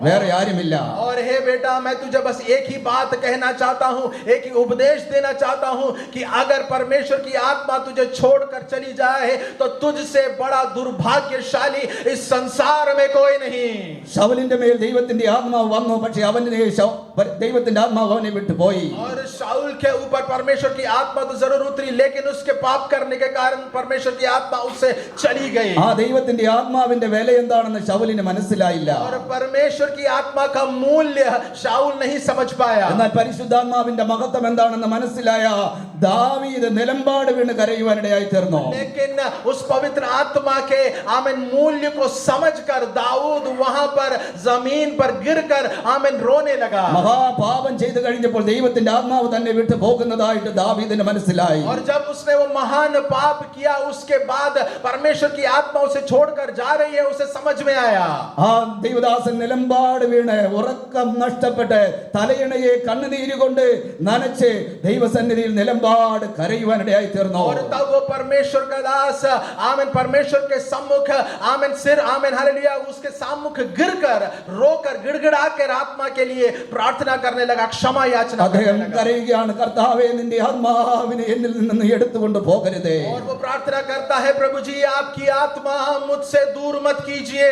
വേറെ ആരുമില്ല. और हे बेटा, मैं तुझे बस एक ही बात कहना चाहता हूँ, एक ही उपदेश देना चाहता हूँ कि अगर परमेश्वर की आत्मा तुझे छोड़कर चली जाए तो तुझसे बड़ा दुर्भाग्यशाली इस संसार में कोई नहीं. ശൗലിന്റെ മേൽ ദൈവത്തിന്റെ ആത്മാവ് വന്നു, പക്ഷേ അവന്റെ ദൈവത്തിന്റെ ആത്മാവ് അവനെ വിട്ടുപോയി. और शाऊल के ऊपर परमेश्वर की आत्मा तो जरूर उतरी, लेकिन उसके पाप करने के कारण परमेश्वर की आत्मा उससे चली गई. ആ ദൈവത്തിന്റെ ആത്മാവിന്റെ വില എന്താണെന്ന് ശൗലിന് മനസ്സിലായില്ല. और परमेश्वर की आत्मा का मूल्य शाऊल नहीं समझ पाया. എന്നാൽ പരിശുദ്ധാത്മാവിന്റെ മഹത്വം എന്താണെന്ന് മനസ്സിലായ ദാവീദ് നിലമ്പാട് വീണ് കരയുവാനിടയായി തീർന്നു. लेकिन उस पवित्र आत्मा के आमीन मूल्य को समझकर दाऊद वहां पर जमीन पर गिरकर आमीन रोने लगा. മഹാപാപം ചെയ്തു കഴിഞ്ഞപ്പോൾ ദൈവത്തിന്റെ ആത്മാവ് തന്നെ വിട്ടു പോകുന്നതായിട്ട് ദാവീദിന് മനസ്സിലായി. और जब उसने वो महान पाप किया उसके बाद परमेश्वर की आत्मा उसे छोड़कर जा रही है, उसे समझ में आया. ആ ദൈവദാസൻ നിലമ്പാട് വീണ് ഉറക്കം നഷ്ടപ്പെട്ട് തലയിണയെ കണ്ണുനീര് കൊണ്ട് നനച്ച് ദൈവസന്നിധിയിൽ നിലമ്പാട് കരയുവാനിടയായി തീർന്നു. और तब वो परमेश्वर का दास आमीन परमेश्वर के सम्मुख आमीन सिर आमीन हालेलुया उसके सम्मुख गिरकर रोकर गिड़गिड़ाकर आत्मा के लिए प्रार्थना करने लगा, क्षमा याचना അദ്ദേഹം करने लगा. കരയുകയാണ്, കർത്താവേ നിന്റെ ആത്മാവിനെ എന്നിൽ നിന്ന് എടുത്തുകൊണ്ട് പോകരുതേ. और वो प्रार्थना करता है, प्रभु जी आपकी आत्मा मुझसे दूर मत कीजिए.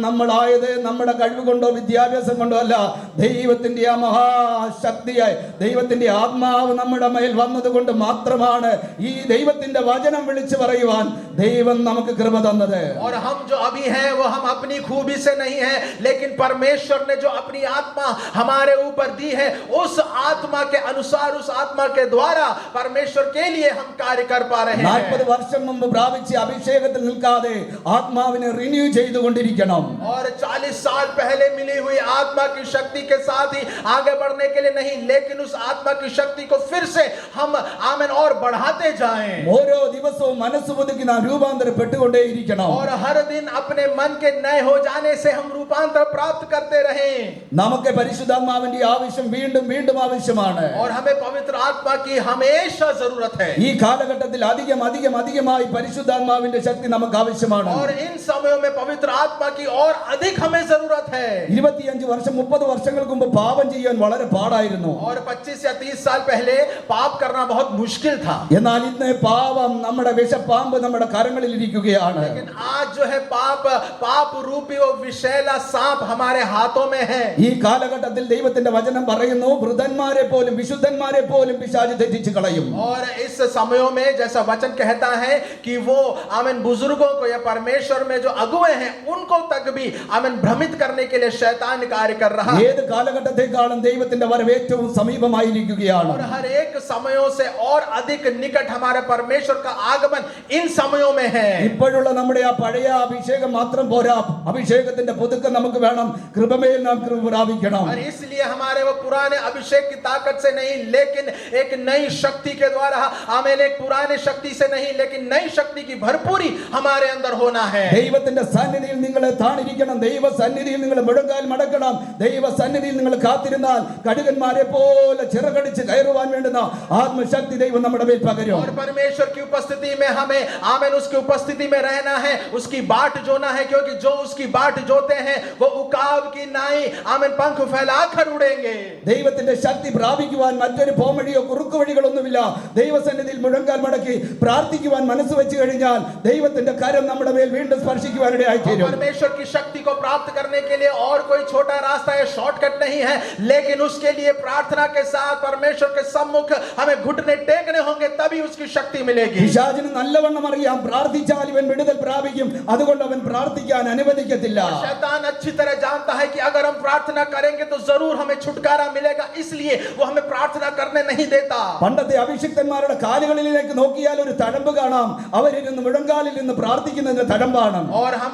നമ്മളായത് നമ്മുടെ കഴിവ് കൊണ്ടോ വിദ്യാഭ്യാസം കൊണ്ടോ അല്ല, ദൈവത്തിന്റെ ആ മഹാശക്തിയായി ദൈവത്തിന്റെ ആത്മാവ് നമ്മുടെ മേൽ വന്നതുകൊണ്ട് മാത്രമാണ് ഈ ദൈവത്തിന്റെ വചനം വിളിച്ചു പറയുവാൻ ദൈവം നമുക്ക് കൃപ തന്നത്. और हम जो अभी हैं वो हम अपनी खूबी से नहीं है, लेकिन परमेश्वर ने जो अपनी आत्मा हमारे ऊपर दी है उस आत्मा के अनुसार उस आत्मा के द्वारा परमेश्वर के लिए हम कार्य कर पा रहे हैं. 40 വർഷം മുമ്പ് പ്രാപിച്ച അഭിഷേകത്തിൽ നിൽക്കാതെ ആത്മാവിനെ റിന്യൂ ചെയ്തുകൊണ്ടിരിക്കണം. और 40 साल पहले मिली हुई आत्मा की शक्ति के साथ ही आगे बढ़ने के लिए नहीं, लेकिन उस आत्मा की शक्ति को फिर से हम आमीन और बढ़ाते जाएं. ഓരോ ദിവസവും മനസ്സ് പുതുക്കി നാം രൂപാന്തരപ്പെട്ടുകൊണ്ടേയിരിക്കണം. और हर दिन अपने मन के नए हो जाने से हम रूपांतर प्राप्त करते रहें. നമുക്ക് പരിശുദ്ധാത്മാവിന്റെ ആവശ്യം വീണ്ടും വീണ്ടും ആവശ്യമാണ്. और हमें पवित्र आत्मा की हमेशा जरूरत है. ഈ കാലഘട്ടത്തിൽ അധികമായി പരിശുദ്ധാത്മാവിന്റെ ശക്തി നമുക്ക് ആവശ്യമാണ്. और इन समयों में पवित्र आत्मा की और अधिक हमें जरूरत जरूरत है। 25 വർഷം 30 വർഷങ്ങൾക്ക് മുമ്പ് പാപം ചെയ്യാൻ വളരെ പാടായിരുന്നു. और 25 या 30 साल पहले पाप करना बहुत मुश्किल था। എന്നാൽ ഇന്ന് പാപം നമ്മുടെ വിഷപ്പാമ്പ് നമ്മുടെ കരങ്ങളിൽ ഇരിക്കുകയാണ്. लेकिन आज जो है पाप रूपी वो विषैला सांप हमारे हाथों में है। ഈ കാലഘട്ടത്തിൽ ദൈവത്തിന്റെ വചനം പറയുന്നു വൃദ്ധന്മാരെ പോലും വിശുദ്ധന്മാരെ പോലും പിശാച് തെറ്റിച്ച് കളയും. और इस समयों में जैसा वचन कहता है कि वो आमीन बुजुर्गों को या परमेश्वर में जो अगुवे हैं उनको तक भी आमीन भ्रमित करने के लिए शैतान कार्य कर रहा है। ഏത് കാലഘട്ടത്തെക്കാളും ദൈവത്തിന്റെ വരവ് ഏറ്റവും സമീപമായിരിക്കുകയാണ്. और हर एक समयों से और अधिक निकट हमारे परमेश्वर का आगमन इन समयों में है। ഇപ്പോഴുള്ള നമ്മുടെ ആ പഴയ അഭിഷേകം മാത്രം പോരാ, അഭിഷേകത്തിന്റെ പുതുക്കം നമുക്ക് വേണം. കൃപമേൽ നാം കൃപ പ്രാപിക്കണം. और इसलिए हमारे वो पुराने अभिषेक की ताकत से नहीं लेकिन एक नई शक्ति के द्वारा आमीन, एक पुराने शक्ति से नहीं लेकिन नई शक्ति की भरपूरी हमारे अंदर होना है। ദൈവത്തിന്റെ സന്നിധിയിൽ നിങ്ങൾ താണിരിക്കണം. ദൈവ സന്നിധിയിൽ നിങ്ങൾ മുഴങ്കാൽ മടക്കണം. ദൈവ സന്നിധിയിൽ നിങ്ങൾ കാത്തിരുന്നാൽ കടുകന്മാരെ പോലെ ചിറകടിച്ച് കയറുവാൻ വേണ്ടുന്ന ആത്മശക്തി ദൈവം നമ്മുടെ മേൽ പകരും. और परमेश्वर की उपस्थिति में हमें आमीन उसकी उपस्थिति में रहना है, उसकी बाट जोना है, क्योंकि जो उसकी बाट जोते हैं वो उकाब की नाई आमीन पंख फैलाकर उड़ेंगे। ദൈവത്തിന്റെ ശക്തി പ്രാപിക്കുവാൻ മറ്റൊരു പോംവഴിയോ കുറുക്കു വഴികളൊന്നുമില്ല. ദൈവസന്നിധിയിൽ മുഴങ്കാൽ മടക്കി പ്രാർത്ഥിക്കുവാൻ മനസ്സ് വെച്ച് കഴിഞ്ഞാൽ ദൈവത്തിന്റെ കരം നമ്മുടെ മേൽ വീണ്ടും സ്പർശിക്കുവാനിടയായി തീരും. परमेश्वर की शक्ति को प्राप्त करने के लिए और कोई छोटा रास्ता या शॉर्टकट नहीं है, लेकिन उसके लिए प्रार्थना के साथ परमेश्वर के सम्मुख हमें घुटने टेकने होंगे, तभी उसकी शक्ति मिलेगी। പിശാചിന് നല്ലവണ്ണം അറിയാം പ്രാർത്ഥിച്ചാൽ ഇവൻ വിടുതൽ പ്രാപിക്കും. അതുകൊണ്ട് അവൻ പ്രാർത്ഥിക്കാൻ അനുവദിക്കത്തില്ല. शैतान अच्छी तरह जानता है कि अगर हम प्रार्थना करेंगे तो जरूर हमें छुटकारा मिलेगा, इसलिए वो हमें प्रार्थना करने नहीं देता। പണ്ടത്തെ അഭിഷിക്തന്മാരുടെ കാലുകളിലേക്ക് നോക്കിയാൽ ഒരു തഴമ്പ് കാണാം. അവരിരുന്ന് മുഴങ്കാലിൽ നിന്ന് പ്രാർത്ഥിക്കുന്നതിന്റെ തഴമ്പാണ്. और हम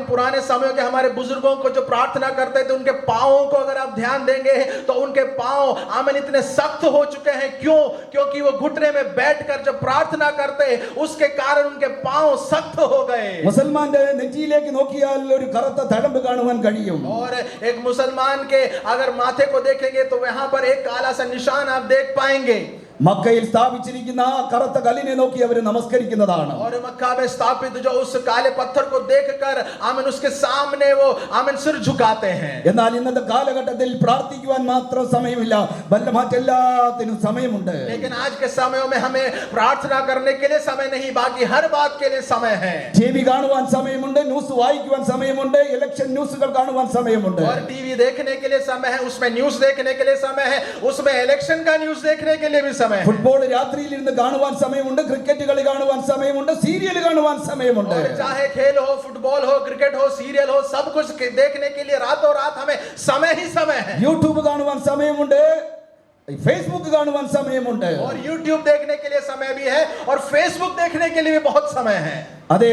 पुराने समय के हमारे बुजुर्गों को जो प्रार्थना करते थे उनके पांवों को अगर आप ध्यान देंगे तो उनके पांव आमीन इतने सख्त हो चुके हैं। क्यों? क्योंकि वो घुटने में बैठकर जब प्रार्थना करते उसके कारण उनके पांव सख्त हो गए। മുസൽമാന്റെ നെറ്റിയിലേക്ക് നോക്കിയാൽ ഒരു കറുത്ത തഴമ്പ് കാണുവാൻ കഴിയും. और एक मुसलमान के अगर माथे को देखेंगे तो वहां पर एक काला सा निशान आप देख पाएंगे। മക്കയിൽ സ്ഥാപിച്ചിരിക്കുന്ന ആ കറുത്ത കല്ലിനെ നോക്കി അവർ നമസ്കരിക്കുന്നതാണ്. और मक्का में स्थापित जो उस काले पत्थर को देखकर आमीन उसके सामने वो आमीन सिर झुकाते हैं। എന്നാൽ ഇന്നത്തെ കാലഘട്ടത്തിൽ പ്രാർത്ഥിക്കുവാൻ മാത്രം സമയമില്ല, മറ്റെല്ലാത്തിനും സമയമുണ്ട്. लेकिन आज के समयों में हमें प्रार्थना करने के लिए समय नहीं, बाकी हर बात के लिए समय है। ടിവി കാണുവാൻ സമയമുണ്ട്, ന്യൂസ് വായിക്കുവാൻ സമയമുണ്ട്, ഇലക്ഷൻ ന്യൂസുകൾ കാണുവാൻ സമയമുണ്ട്. और टीवी देखने के लिए समय है, उसमें न्यूज़ देखने के लिए समय है, उसमें इलेक्शन का न्यूज़ देखने के लिए भी समय है। ഫുട്ബോൾ രാത്രിയിൽ ഇരുന്ന് കാണുവാൻ സമയമുണ്ട്, ക്രിക്കറ്റ് കളി കാണുവാൻ സമയമുണ്ട്, സീരിയൽ കാണുവാൻ സമയമുണ്ട്. और चाहे खेल हो, फुटबॉल हो, क्रिकेट हो, सीरियल हो, सब कुछ देखने के लिए रातों रात हमें समय ही समय है। യൂട്യൂബ് കാണുവാൻ സമയമുണ്ട്, फेसबुक കാണുവാൻ സമയമുണ്ട്. और YouTube देखने के लिए समय भी है और Facebook देखने के लिए भी बहुत समय है। അതെ,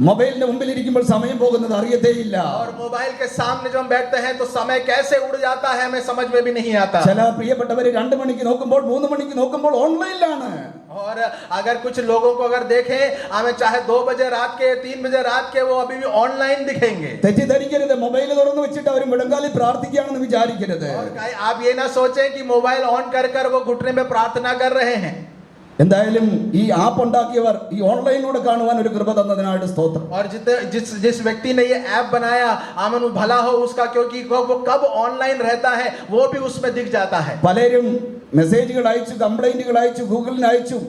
മൊബൈലിന്റെ മുമ്പിൽ ഇരിക്കുമ്പോൾ സമയം പോകുന്നത് അറിയത്തേയില്ല. और मोबाइल के सामने जब हम बैठते हैं तो समय कैसे उड़ जाता है हमें समझ में भी नहीं आता। ചില പ്രിയപ്പെട്ടവര് 2 മണിക്ക് നോക്കുമ്പോൾ 3 മണിക്ക് നോക്കുമ്പോൾ ഓൺലൈനിലാണ്. और अगर कुछ लोगों को अगर देखें हमें चाहे 2 बजे रात के 3 बजे रात के वो अभी भी ऑनलाइन दिखेंगे। തെറ്റിദ്ധരിക്കരുത്, മൊബൈൽ തുറന്നു വെച്ചിട്ട് അവർ മുഴങ്കാലിൽ പ്രാർത്ഥിക്കുകയാണെന്ന് വിചാരിക്കരുത്. और आप ये ना सोचें कि मोबाइल ऑन कर कर वो घुटने में प्रार्थना कर रहे हैं। എന്തായാലും ഈ ആപ്പ് ഉണ്ടാക്കിയവർ ഈ ഓൺലൈനിലൂടെ കാണുവാൻ ഒരു കൃപ തന്നതിനായിട്ട് സ്തോത്രം. और जिस व्यक्ति ने ये ऐप बनाया आमन भला हो उसका, क्योंकि वो कब ऑनलाइन रहता है वो भी उसमें दिख जाता है। പലരും മെസ്സേജുകൾ അയച്ചു, കംപ്ലൈന്റുകൾ അയച്ചു, ഗൂഗിളിന് അയച്ചു.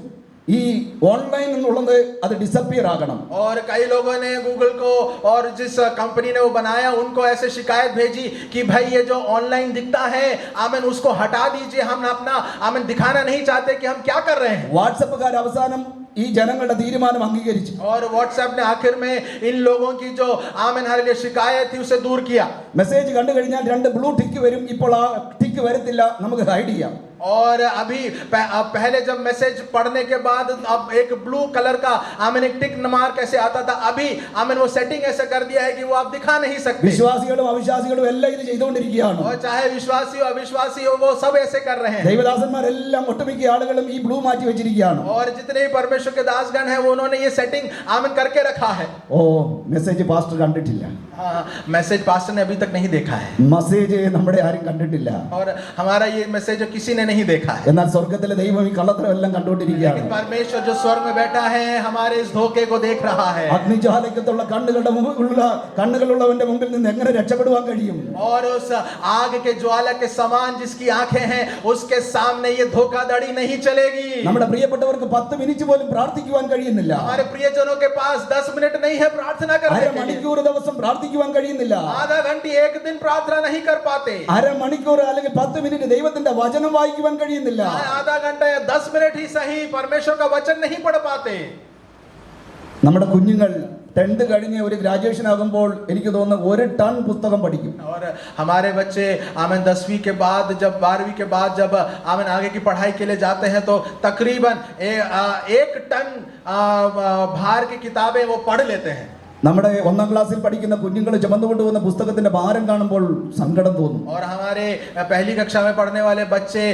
ഈ ഓൺലൈൻ എന്നുള്ളത് അത് ഡിസപ്പിയർ ആകണം. और कई लोगों ने गूगल को और जिस कंपनी ने वो बनाया उनको ऐसे शिकायत भेजी कि भाई ये जो ऑनलाइन दिखता है आमीन उसको हटा दीजिए, हम अपना आमीन दिखाना नहीं चाहते कि हम क्या कर रहे हैं। വാട്സപ്പുകാർ അവസാനം ഈ ജനങ്ങളുടെ തീരുമാനം അംഗീകരിച്ചു. और व्हाट्सएप ने आखिर में इन लोगों की जो आमीन हमारे लिए शिकायत थी उसे दूर किया। മെസ്സേജ് കണ്ടു കഴിഞ്ഞാൽ 2 ബ്ലൂ ടിക്ക് വരും, ഇപ്പോൾ ആ ടിക്ക് വരത്തില്ല, നമുക്ക് ഹൈഡ് ചെയ്യാം. और अभी पहले जब मैसेज पढ़ने के बाद अब एक ब्लू कलर का आमीन एक टिक मार्क ऐसे आता था, अभी आमीन वो सेटिंग ऐसे कर दिया है कि वो आप दिखा नहीं सकते। വിശ്വാസികളും അവിശ്വാസികളും എല്ലാം ഇത് ചെയ്തുകൊണ്ടിരിക്കുകയാണ്. और चाहे विश्वासी हो अविश्वासी हो वो सब ऐसे कर रहे हैं। ദൈവദാസന്മാരെല്ലാം ഒട്ടുമിക്ക ആളുകളും ഈ ബ്ലൂ മാറ്റി വെച്ചിരിക്കുകയാണ്. और जितने भी परमेश्वर के दासगण हैं वो उन्होंने ये सेटिंग आमीन करके रखा है। ഓ, മെസ്സേജ് പാസ്റ്റർ കണ്ടിട്ടില്ല. मैसेज पास्टर ने अभी तक नहीं देखा है മെസ്സേജ് നമ്മുടെ ആരും കണ്ടിട്ടില്ല. और हमारा ये मैसेज जो किसी ने नहीं देखा है, എന്നാൽ സ്വർഗത്തിലെ ദൈവം ഈ കള്ളത്തരം എല്ലാം കണ്ടുകൊണ്ടിരിക്കുകയാണ്. लेकिन परमेश्वर जो स्वर्ग में बैठा है हमारे इस धोखे को देख रहा है. അഗ്നിജ്വാലയ്ക്കത്തുള്ള കണ്ണുകളുള്ളവന്റെ മുമ്പിൽ നിന്ന് എങ്ങനെ രക്ഷപ്പെടുവാൻ കഴിയും? और उस आग के ज्वाला के समान जिसकी आंखें हैं उसके सामने ये धोखाधड़ी नहीं चलेगी. നമ്മുടെ പ്രിയപ്പെട്ടവർക്ക് 10 മിനിറ്റ് പോലും പ്രാർത്ഥിക്കുവാൻ കഴിയുന്നില്ല. हमारे प्रियजनों के पास 10 मिनट नहीं है प्रार्थना करने के लिए. അരമണിക്കൂർ ദിവസം പ്രാർത്ഥിക്കുവാൻ കഴിയുന്നില്ല. आधा घंटे एक दिन प्रार्थना नहीं कर पाते. അരമണിക്കൂർ അല്ലെങ്കിൽ 10 മിനിറ്റ് ദൈവത്തിന്റെ വചനം വായിക്കുവാൻ കഴിയുന്നില്ല. आधा घंटा या 10 मिनट ही सही परमेश्वर का वचन नहीं पढ़ पाते. നമ്മുടെ കുഞ്ഞുങ്ങൾ 10th കഴിഞ്ഞ് ഒരു ഗ്രാജുവേഷൻ ആകുമ്പോൾ എനിക്ക് തോന്നുന്നു 1 ടൺ പുസ്തകം പഠിക്കും. और हमारे बच्चे आमन 10वीं के बाद जब 12वीं के बाद जब आमन आगे की पढ़ाई के लिए जाते हैं तो तकरीबन 1 टन भार की किताबें वो पढ़ लेते हैं. നമ്മുടെ 1ാം ക്ലാസ്സിൽ പഠിക്കുന്ന കുഞ്ഞുങ്ങൾ ചുമന്നുകൊണ്ട് പോകുന്ന പുസ്തകത്തിന്റെ ഭാരം കാണുമ്പോൾ സങ്കടം തോന്നും. और हमारे पहली कक्षा में पढ़ने वाले बच्चे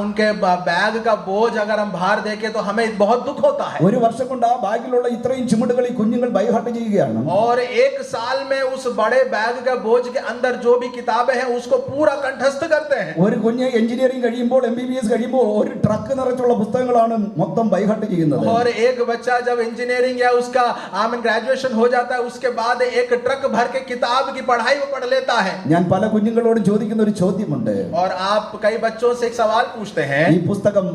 उनके बैग का बोझ अगर हम भार देखें तो हमें बहुत दुख होता है. ഒരു വർഷം കൊണ്ട് ആ ബാഗിലുള്ള ഇത്രയും ചുമടുകൾ ഈ കുഞ്ഞുങ്ങൾ ബൈഹാർട്ട് ചെയ്യുകയാണ്. और 1 साल में उस बड़े बैग का बोझ के अंदर जो भी किताबें हैं उसको पूरा कंठस्थ करते हैं. ഒരു കുഞ്ഞ് എഞ്ചിനീയറിംഗ് കഴിയുമ്പോൾ MBBS കഴിയുമ്പോൾ ഒരു ട്രക്ക് നിറച്ചുള്ള പുസ്തകങ്ങളാണ് മൊത്തം ബൈഹാർട്ട് ചെയ്യുന്നത്. और एक बच्चा जब इंजीनियरिंग या उसका ग्रेजुएशन हो जाता है उसके बाद एक ट्रक भर के किताब की पढ़ाई वो पढ़ लेता है. ഞാൻ പല കുഞ്ഞുങ്ങളോടും ചോദിക്കുന്ന ഒരു ചോദ്യമുണ്ട്. और आप कई बच्चों से एक सवाल पूछते हैं. ഈ പുസ്തകം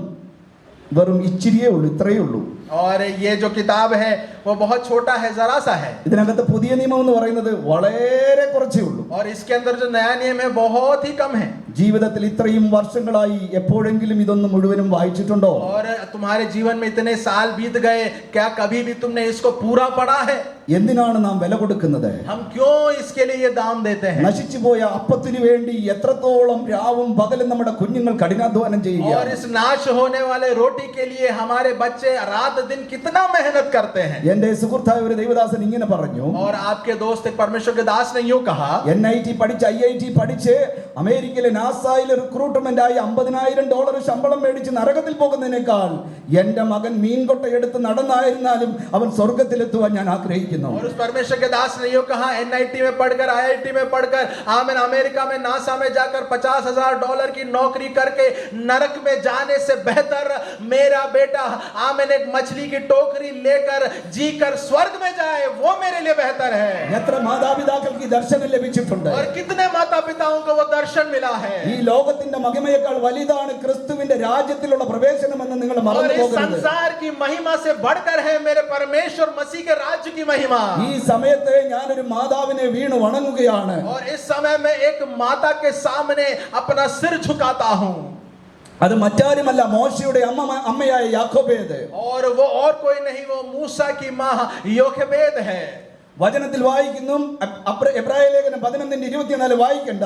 വെറും ഇച്ചിരിയേ ഉള്ളൂ, ഇത്രയേ ഉള്ളൂ. और ये जो किताब है वो बहुत छोटा है, जरा सा है. ഇതിനകത്ത് പുതിയ നിയമം എന്ന് പറയുന്നത് വളരെ കുറച്ചേ ഉള്ളൂ. और इसके अंदर जो नया नियम है बहुत ही कम है. ജീവിതത്തിൽ ഇത്രയും വർഷങ്ങളായി എപ്പോഴെങ്കിലും ഇതൊന്ന് മുഴുവനും വായിച്ചിട്ടുണ്ടോ? और तुम्हारे जीवन में इतने साल बीत गए, क्या कभी भी तुमने इसको पूरा पढ़ा है? എന്തിനാണ് നാം വില കൊടുക്കുന്നത്? हम क्यों इसके लिए ये दाम देते हैं? നശിച്ചുപോയ അപ്പത്തിനു വേണ്ടി എത്രത്തോളം രാവും പകലും നമ്മുടെ കുഞ്ഞുങ്ങൾ കഠിനാധ്വാനം और ചെയ്യുകയാണ്. इस नाश होने वाले रोटी के लिए हमारे बच्चे रात दिन कितना मेहनत करते हैं. എന്റെ സുഹൃത്തായ ഒരു ദൈവദാസൻ ഇങ്ങനെ പറഞ്ഞു. और आपके दोस्त एक परमेश्वर के दास ने यूं कहा, NIT പഠിച്ച് IIT പഠിച്ച് അമേരിക്കയിലെ നാസയിൽ റിക്രൂട്ട്മെന്റ് ആയി $50,000 ശമ്പളം മേടിച്ച് നരകത്തിൽ പോകുന്നതിനേക്കാൾ എന്റെ മകൻ മീൻകൊട്ട എടുത്ത് നടന്നായിരുന്നാലും അവൻ സ്വർഗത്തിലെത്തുവാൻ ഞാൻ ആഗ്രഹിക്കുന്നു. और उस परमेश्वर के दास ने यूं कहा, NIT में पढ़कर IIT में पढ़कर आमेन अमेरिका में नासा में जाकर $50,000 की नौकरी करके नरक में जाने से बेहतर मेरा बेटा आमेन एक मछली की टोकरी लेकर जीकर स्वर्ग में जाए, वो मेरे लिए बेहतर है. എത്ര മാതാപിതാക്കൾക്ക് ഈ ദർശനം ലഭിച്ചിട്ടുണ്ട്? और कितने माता पिताओं को वो दर्शन मिला है. ഈ ലോകത്തിന്റെ മഹിമയേക്കാൾ വലുതാണ് ക്രിസ്തുവിന്റെ രാജ്യത്തിലുള്ള പ്രവേശനമെന്ന് നിങ്ങൾ और മറന്നു इस പോകരുത്. संसार की महिमा से बढ़कर है मेरे परमेश्वर मसीह के राज्य की महिमा. ഈ സമയത്ത് ഞാനൊരു മാതാവിനെ വീണു വണങ്ങുകയാണ്. और इस समय में एक माता के सामने अपना सिर झुकाता हूं. അത് മറ്റാരുമല്ല, മോശയുടെ അമ്മയായ യാക്കോബേദ്. और वो और कोई नहीं, वो मूसा की मां योखेबेद है. വചനത്തിൽ വായിക്കുന്നു, എബ്രായ ലേഖനം 11:24 വായിക്കണ്ട.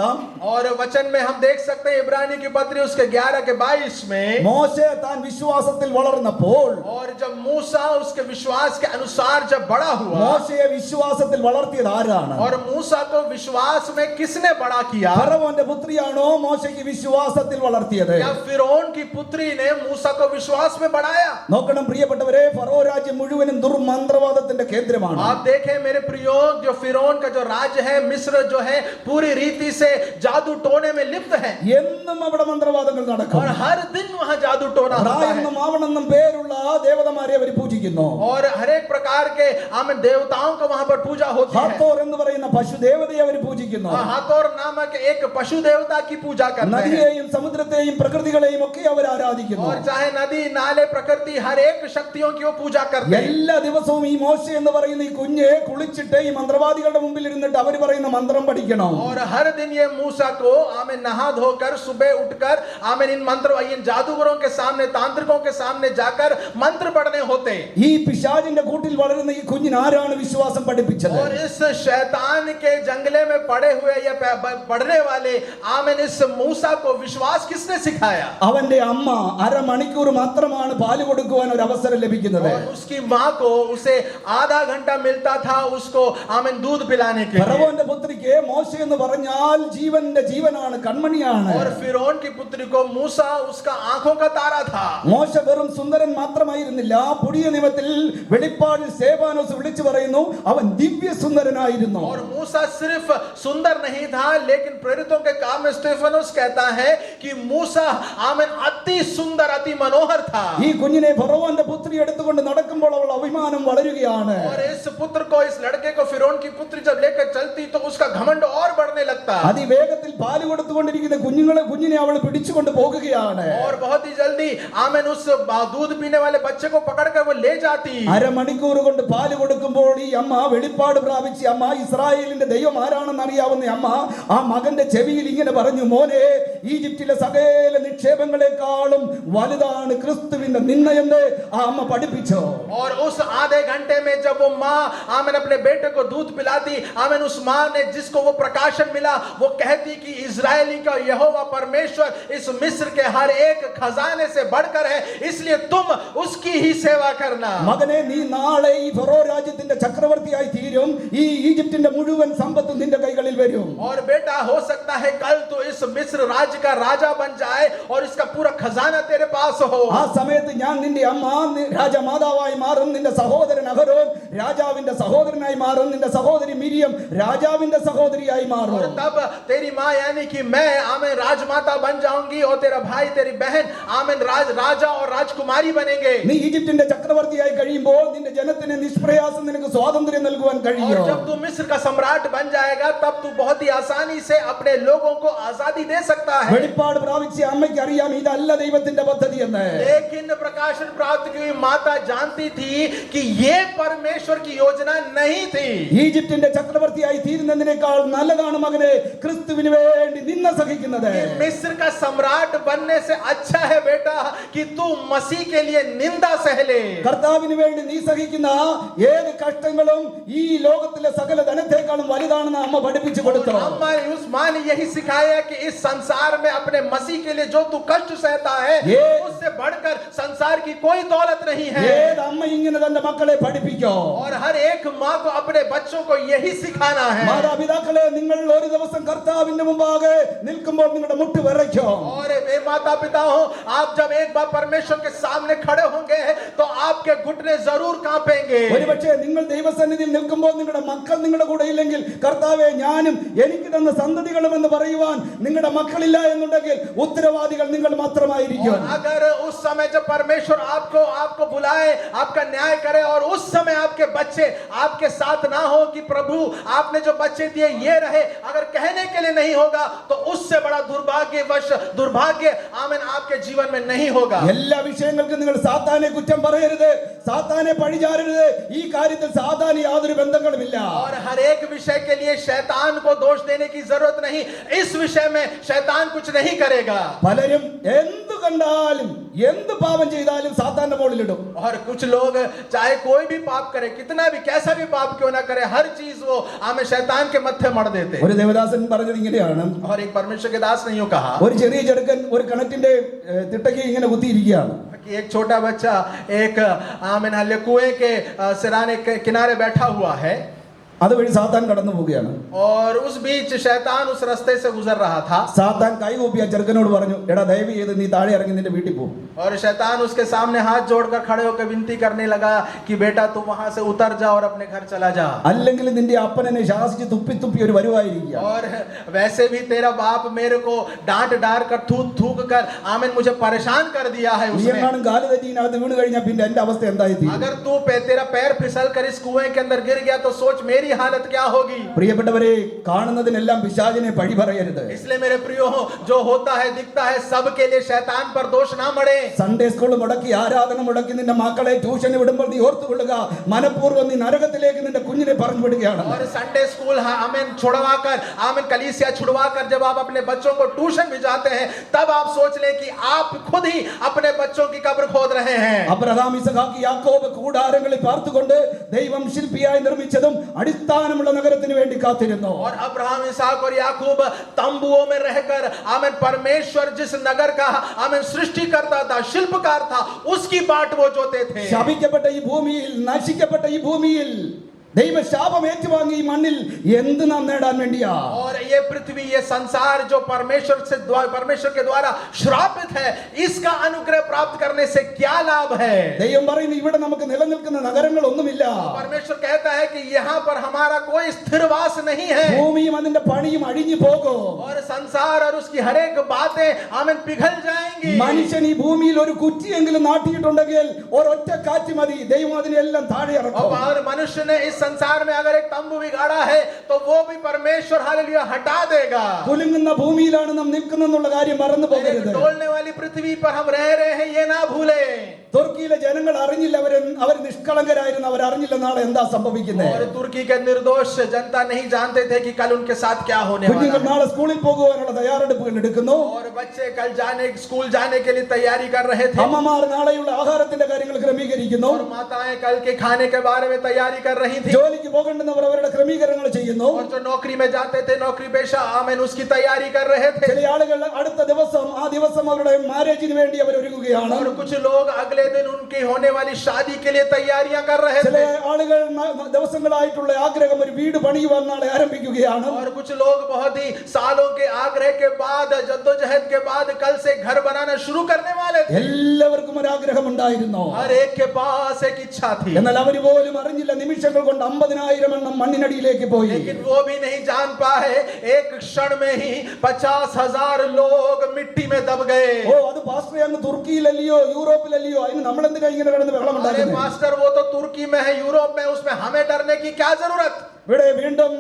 और वचन में हम देख सकते हैं इब्रानी की पत्री उसके 11 के 22 में, മോശെ താൻ വിശ്വാസത്തിൽ വളർന്നപ്പോൾ, और जब मूसा उसके विश्वास के अनुसार जब बड़ा हुआ, മോശയെ വിശ്വാസത്തിൽ വളർത്തിയത് ആരാണ്? और मूसा को विश्वास में किसने बड़ा किया? ഫറവോന്റെ പുത്രിയാണോ മോശയ്ക്ക് വിശ്വാസത്തിൽ വളർത്തിയത്? या फिरौन की पुत्री ने मूसा को विश्वास में बढ़ाया? നോക്കണം പ്രിയപ്പെട്ടവരെ, ഫറോ രാജ്യം മുഴുവനും ദുർമന്ത്രവാദത്തിന്റെ കേന്ദ്രമാണ്. आप देखें मेरे प्रयोग, जो फिरौन का जो राज्य है, मिस्र जो है पूरी रीति से जादू टोने में लिप्त है. എന്നും അവിടെ മന്ത്രവാദങ്ങൾ നടക്കും. और हर दिन वहां जादू टोना होता है. റായെന്നും ആവണെന്നും പേരുള്ള ദേവതമാരെ അവർ പൂജിക്കുന്നു. और हर एक प्रकार के आमेन देवताओं को वहां पर पूजा होती है. ഹാത്തോർ എന്ന് പറയുന്ന പശുദേവതയെ അവർ പൂജിക്കുന്നു. हाथोर नामक एक पशु देवता की पूजा करते हैं. നദിയെയും സമുദ്രത്തെയും പ്രകൃതികളെയും ഒക്കെ അവർ ആരാധിക്കുന്നു. और चाहे नदी नाले प्रकृति हर एक शक्तियों की वो पूजा करते हैं. എല്ലാ ദിവസവും ഈ മോശ എന്ന് പറയുന്ന ഈ കുഞ്ഞ് കുളിച്ചിട്ട് ഈ മന്ത്രവാദികളുടെ മുമ്പിൽ ഇരുന്നിട്ട് അവർ പറയുന്ന മന്ത്രം പഠിക്കണം. और हर दिन ये मूसा को आमेन नहा धोकर सुबह उठकर आमेन इन मंत्र इन जादूगरों के सामने तांत्रिकों के सामने जाकर मंत्र पढ़ने होते. ഈ പിശാചിന്റെ കൂട്ടിൽ വളരുന്ന ഈ കുഞ്ഞിന് ആരാണ് വിശ്വാസം പഠിപ്പിച്ചത്? और इस शैतान के जंगले में पड़े हुए या पढ़ने वाले आमेन इस मूसा को विश्वास किसने सिखाया? അവന്റെ അമ്മ അരമണിക്കൂർ മാത്രമാണ് പാല് കൊടുക്കുവാൻ ഒരു അവസരം ലഭിക്കുന്നത്. और उसकी माँ को उसे आधा घंटा मिलता था उसको आमीन दूध पिलाने के लिए। ഫറവോന്റെ പുത്രിക്ക് മോശ എന്ന് പറഞ്ഞാൽ ജീവന്റെ ജീവനാണ്, കൺമണിയാണ്. और फिरौन की पुत्री को मूसा उसका आंखों का तारा था। മോശ വെറും സുന്ദരൻ മാത്രമായിരുന്നില്ല. പുതിയ നിയമത്തിൽ വെളിപ്പാടിൽ സ്തേഫാനോസ് വിളിച്ചു പറയുന്നു അവൻ ദിവ്യ സുന്ദരനായിരുന്നു. और मूसा सिर्फ सुंदर नहीं था, लेकिन प्रेरितों के काम में स्टेफनोस कहता है कि मूसा आमीन अति सुंदर, अति मनोहर था। ഈ കുഞ്ഞിനെ ഫറവോന്റെ പുത്രി എടുത്തുകൊണ്ട് നടക്കുമ്പോൾ അവൾ അഭിമാനം വളരുകയാണ്. और इस पुत्र को, इस लड़के को फिरौन की पुत्री जब लेकर चलती तो उसका घमंड और बढ़ने लगता। അതിവേഗത്തിൽ പാല് കൊടുത്തുകൊണ്ടിരിക്കുന്ന കുഞ്ഞിനെ അവൾ പിടിച്ചുകൊണ്ട് പോകുകയാണ്. और बहुत ही जल्दी आमीन उस दूध पीने वाले बच्चे को पकड़कर वो ले जाती। അരമണിക്കൂർ കൊണ്ട് പാല് കൊടുക്കുമ്പോൾ ഈ അമ്മ വെളിപ്പാട് പ്രാപിച്ച അമ്മ, ഇസ്രായേലിന്റെ ദൈവം ആരാണെന്ന് അറിയാവുന്ന അമ്മ, ആ മകന്റെ ചെവിയിൽ ഇങ്ങനെ പറഞ്ഞു, മോനെ, ഈജിപ്തിലെ സകല നിക്ഷേപങ്ങളെക്കാളും വലുതാണ് ക്രിസ്തുവിന്റെ നിന്ന എന്ന് ആ അമ്മ പഠിപ്പിച്ചു. और उस आधे घंटे में जब वो माँ आमीन अपने बेटे को दूध पिलाती, आमीन उस माँ ने जिसको वो प्रकाशन मिला, वो कहती कि इजरायली का यहोवा परमेश्वर इस मिस्र के हर एक खजाने से बढ़कर है, इसलिए तुम उसकी ही सेवा करना। മകനെ, നീ നാളെ ഈ ഫറോ രാജ്യത്തിന്റെ ചക്രവർത്തിയായി തീരും. ഈ ഈജിപ്തിന്റെ മുഴുവൻ സമ്പത്തും നിന്റെ കൈകളിൽ വരും. और बेटा, हो सकता है कल तो इस मिस्र राज्य का राजा बन जाए और इसका पूरा खजाना तेरे पास हो। ആ സമയത്ത് ഞാൻ നിന്റെ അമ്മ രാജമാതാവായി മാറും, നിന്റെ സഹോദരൻ അഹരോൻ രാജാവിന്റെ സഹോദരനായി മാറും, നിന്റെ സഹോദരി മിരിയം രാജാവിന്റെ സഹോദരിയായി മാറും. और तब तेरी माँ यानी कि मैं आमीन राजमाता बन जाऊंगी और तेरा भाई, तेरी बहन आमीन राजा और राजकुमारी बनेंगे। നീ ഈജിപ്തിന്റെ ചക്രവർത്തിയായി കഴിയുമ്പോൾ നിന്റെ ജനത്തിന് നിഷ്പ്രയാസം നിനക്ക് സ്വാതന്ത്ര്യം നൽകുവാൻ और കഴിയും. जब तू मिस्र का सम्राट बन जाएगा तब तू बहुत ही आसानी से अपने लोगों को आजादी दे सकता है। വെളിപ്പാട് പ്രാപിച്ച അമ്മയ്ക്ക് അറിയാം ഇതല്ല ദൈവത്തിന്റെ പദ്ധതി എന്ന്. लेकिन प्रकाशन प्राप्त की हुई माता जानती थी कि ये परमेश्वर की योजना नहीं थी। ഈജിപ്തിന്റെ ചക്രവർത്തിയായി തീരുന്നതിനേക്കാൾ നല്ലതാണ് മകനെ ക്രിസ്തുവിന് വേണ്ടി നിന്ന സഹിക്കുന്നത്. मिस्र का सम्राट बनने से अच्छा है बेटा कि तू मसीह के लिए निंदा सह ले। കർത്താവിന് വേണ്ടി നീ സഹിക്കുന്ന ഏത് കഷ്ടങ്ങളും ഈ ലോകത്തിലെ സകല ധനത്തെക്കാളും വലുതാണെന്ന് അമ്മ പഠിപ്പിച്ചു കൊടുത്തു. अम्मा ने उस माँ ने यही सिखाया कि इस संसार में अपने मसीह के लिए जो तू कष्ट सहता है उससे बढ़कर संसार की कोई दौलत नहीं है। ഏത് അമ്മ ഇങ്ങനെ തന്റെ മക്കളെ പഠിപ്പിക്കോ? और हर एक माँ को अपने बच्चों को यही सिखाना है। മാതാപിതാക്കളെ, നിങ്ങൾ ഒരു ദിവസം കർത്താവിന്റെ മുമ്പാകെ നിൽക്കുമ്പോൾ നിങ്ങളുടെ മുട്ട് വിറയ്ക്കോ? और वे माता पिता हो, आप जब एक बार परमेश्वर के सामने खड़े होंगे तो आपके घुटने जरूर कांपेंगे। ഒരുപക്ഷേ നിങ്ങൾ ദൈവസന്നിധിയിൽ നിൽക്കുമ്പോൾ നിങ്ങളുടെ മക്കൾ നിങ്ങളുടെ കൂടെ ഇല്ലെങ്കിൽ, കർത്താവേ ഞാനും എനിക്ക് തന്ന സന്തതികളും എന്ന് പറയുവാൻ നിങ്ങളുടെ മക്കളില്ല എന്നുണ്ടെങ്കിൽ ഉത്തരവാദികൾ നിങ്ങൾ മാത്രമായിരിക്കും. अगर उस समय जब परमेश्वर आपको बुलाए, आपका न्याय करे और उस समय आपके बच्चे आपके साथ ना हो कि प्रभु आपने जो बच्चे दिए ये रहे, अगर कहने के लिए नहीं होगा तो उससे बड़ा दुर्भाग्य आमीन आपके जीवन में नहीं होगा। എല്ലാ വിഷയങ്ങൾക്കും നിങ്ങൾ സാത്താനെ കുറ്റം പറയരുത്, സാത്താനെ പഴിചാരരുത്. ഈ കാര്യത്തിൽ സാത്താന് യാതൊരു ബന്ധങ്ങളുമില്ല. और हर एक विषय के लिए शैतान को दोष देने की जरूरत नहीं। इस विषय में शैतान कुछ नहीं करेगा। പലരും എന്ത് കണ്ടാലും എന്ത് പാപം ചെയ്താലും സാത്താന്റെ മുകളിലിടും. और कुछ लोग चाहे कोई भी पाप करे, कितना भी कैसा भी पाप क्यों ना करे, हर चीज वो हमें शैतान के मत्थे मर देते। ഒരു ദേവദാസൻ പറഞ്ഞത് ഇങ്ങനെയാണ്, और एक परमेश्वर के दास ने यूं कहा ഒരു ചെറിയ ചെറുക്കൻ ഒരു കിണറ്റിന്റെ തിട്ടയ്ക്ക് ഇങ്ങനെ കുത്തിയിരിക്കുകയാണ്. कि एक छोटा बच्चा एक आमीन हल्ले कुएं के सिराने के किनारे बैठा हुआ है അതുവഴി സാത്താൻ കടന്നു പോവുകയാണ്. और उस बीच शैतान उस रास्ते से गुजर रहा था। സാത്താൻ കൈകൂപ്പി ആ ചെറുക്കനോട് പറഞ്ഞു, എടാ ദയവ് ചെയ്ത് നീ താഴെ ഇറങ്ങി നിന്റെ വീട്ടിൽ പോ. और शैतान उसके सामने हाथ जोड़कर खड़े होकर विनती करने लगा कि बेटा तू वहां से उतर जा और अपने घर चला जा। അല്ലെങ്കിൽ നിന്റെ അപ്പനെ ശാസിച്ച് തുപ്പി തുപ്പി ഒരു വരുവായിരിക്കുക. और वैसे भी तेरा बाप मेरे को डांट डार कर थूक कर आमीन मुझे परेशान कर दिया है നീ उसने। എങ്ങാനും കാല് തെറ്റിനകത്ത് വീണ് കഴിഞ്ഞാൽ പിന്നെ എന്റെ അവസ്ഥ എന്തായി തീരും? अगर तू तेरा पैर फिसल कर इस कुएं के अंदर गिर गया तो सोच मेरी हालत क्या होगी। പ്രിയപ്പെട്ടവരെ, കാണുന്നതിനെല്ലാം പിശാചിനെ പഴി പറയരുത്. इसलिए मेरे प्रियो हो, जो होता है दिखता है सबके लिए शैतान पर दोष ना मरे। സൺഡേ സ്കൂൾ മുടക്കി, ആരാധന മുടക്കി നിന്റെ മക്കളെ ട്യൂഷന് വിടുമ്പോൾ നീ ഓർത്തുകൊള്ളുക, മനഃപൂർവ്വം നീ നരകത്തിലേക്ക് നിന്റെ കുഞ്ഞിനെ പറഞ്ഞു വിടുകയാണ്. और संडे स्कूल आमीन छुड़वाकर, आमीन कलीसिया छुड़वाकर जब आप अपने बच्चों को ट्यूशन भिजाते हैं तब आप सोच लें कि आप खुद ही अपने बच्चों की कब्र खोद रहे हैं। അബ്രഹാം, ഇസഹാക്ക്, യാക്കോബ് കൂടാരങ്ങളിൽ പാർത്തുകൊണ്ട് ദൈവം ശില്പിയായി നിർമ്മിച്ചതും അടിസ്ഥാനമുള്ള നഗരത്തിന് വേണ്ടി കാത്തിരുന്നു. और अब्राहम, इसहाक और याकूब तंबुओं में रहकर आमीन परमेश्वर जिस नगर का आमीन सृष्टिकर्ता था, शिल्पकार था, उसकी बाट वो जोते थे। ശപിക്കപ്പെട്ട ഈ ഭൂമിയിൽ, നശിക്കപ്പെട്ട ഈ ഭൂമിയിൽ ദൈവ ശാപം ഏറ്റുവാങ്ങി ഈ മണ്ണിൽ എന്ത് നാം നേടാൻ വേണ്ടിയാ? और ये पृथ्वी, ये संसार जो परमेश्वर के द्वारा श्रापित है, इसका अनुग्रह प्राप्त करने से क्या लाभ है? ദൈവം പറയുന്നു ഇവിടെ നമുക്ക് നിലനിൽക്കുന്ന നഗരങ്ങൾ ഒന്നുമില്ല. परमेश्वर कहता है कि यहाँ पर हमारा कोई स्थिरवास नहीं है. ഭൂമിയും അതിന്റെ പണിയും അഴിഞ്ഞു പോകും. और संसार और उसकी हर एक बातें आमीन पिघल जाएंगी. മനുഷ്യൻ ഈ ഭൂമിയിൽ ഒരു കുറ്റിയെങ്കിലും നാട്ടിയിട്ടുണ്ടെങ്കിൽ ഒരൊറ്റ കാറ്റ് മതി, ദൈവം അതിനെല്ലാം താഴെ ഇറക്കും. और मनुष्य ने इस संसार में अगर एक तंबू भी गाड़ा है तो वो भी परमेश्वर हालेलुया हटा देगा. കുലുങ്ങുന്ന ഭൂമിയിലാണ് നാം നിൽക്കുന്നെന്നുള്ള കാര്യം മറന്നു പോകരുത്. डोलने वाली पृथ्वी पर हम रह रहे हैं, ये ना भूले. തുർക്കിയിലെ ജനങ്ങൾ അറിഞ്ഞില്ല, അവർ നിഷ്കളങ്കരായിരുന്നു, അവർ അറിഞ്ഞില്ല നാളെ എന്താ സംഭവിക്കുന്നത്. और तुर्की के निर्दोष जनता नहीं जानते थे कि कल उनके साथ क्या होने वाला കുഞ്ഞുങ്ങൾ है. നാളെ സ്കൂളിൽ പോകുവാനുള്ള തയ്യാറെടുപ്പുകൾ എടുക്കുന്നു. और बच्चे कल स्कूल जाने के लिए तैयारी कर रहे थे. അമ്മമാർ നാളെയുള്ള ആഹാരത്തിന്റെ കാര്യങ്ങൾ ക്രമീകരിക്കുന്നു. और माताएं कल के खाने के बारे में तैयारी कर रही थी. ജോലിക്ക് പോകേണ്ടുന്നവർ അവരുടെ ക്രമീകരണങ്ങൾ ചെയ്യുന്നു. और जो नौकरी में जाते थे, नौकरी पेशा आमीन उसकी तैयारी कर रहे थे. ചില ആളുകൾ അടുത്ത ദിവസം ആ ദിവസം അവരുടെ മാരേജിന് വേണ്ടി അവർ ഒരുങ്ങുകയാണ്. और कुछ लोग अगले दिन उनकी होने वाली शादी के लिए तैयारियां कर रहे ചില थे. ആളുകൾ ദിവസങ്ങളായിട്ടുള്ള ആഗ്രഹം ഒരു വീട് പണിയുവാൻ നാളെ ആരംഭിക്കുകയാണ്. और कुछ लोग बहुत ही सालों के आग्रह के बाद, जद्दोजहद के बाद कल से घर बनाना शुरू करने वाले थे. എല്ലാവർക്കും ഒരു ആഗ്രഹം ഉണ്ടായിരുന്നു. हर एक के पास एक इच्छा थी. എന്നാൽ അവർ പോലും അറിഞ്ഞില്ല, നിമിഷങ്ങൾ കൊണ്ട് 50,000 എണ്ണം മണ്ണിനടിയിലേക്ക് പോയി. लेकिन वो भी नहीं जान पाए एक क्षण में ही 50,000 लोग मिट्टी में दब गए. ഓ അത് പാസ്റ്റർ അങ്ങ് തുർക്കിയിലല്ലയോ യൂറോപ്പിലല്ലയോ, അതിന് നമ്മൾ എന്തിനാ ഇങ്ങനെ കിടന്ന് ബഹളം अरे ഉണ്ടാക്കുന്നത്? मास्टर वो तो तुर्की में है, यूरोप में, उसमें हमें डरने की क्या जरूरत? ഇവിടെ വീണ്ടും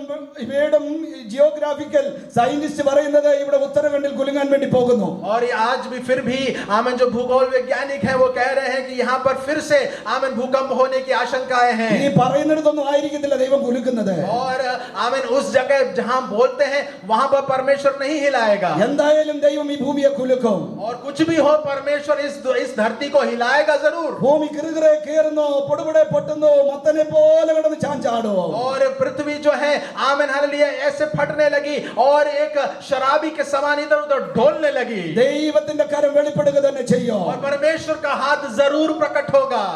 ജിയോഗ്രാഫിക്കൽ സയന്റിസ്റ്റ് പറയുന്നത് ഇവിടെ ഉത്തരാഖണ്ഡിൽ കുലുങ്ങാൻ വേണ്ടി പോകുന്നു. और आज भी फिर भी आमन जो भूगोल वैज्ञानिक हैं वो कह रहे हैं कि यहाँ पर फिर से आमन भूकंप होने की आशंकाएं हैं. ഈ പറയുന്നിടത്തൊന്നും ആയിരിക്കത്തില്ല ദൈവം കുലുക്കുന്നത്. और आमन उस जगह जहाँ बोलते हैं वहां पर परमेश्वर नहीं हिलाएगा. എന്തായാലും ദൈവം ഈ ഭൂമിയെ കുലുക്കും. और कुछ भी हो परमेश्वर इस धरती को हिलाएगा जरूर. ഭൂമി കിറുകിറെ കേറുന്നു, പൊടുപൊടെ പൊട്ടുന്നു, മത്തനെ പോലെ കിടന്ന് ചാഞ്ചാടും. और पृथ्वी जो है आमीन हालेलुया ऐसे फटने लगी और एक शराबी के समान इधर उधर ढोलने लगी. ദൈവത്തിന്റെ കരം വെളിപ്പെടുക തന്നെ ചെയ്യും. और परमेश्वर का हाथ जरूर प्रकट होगा.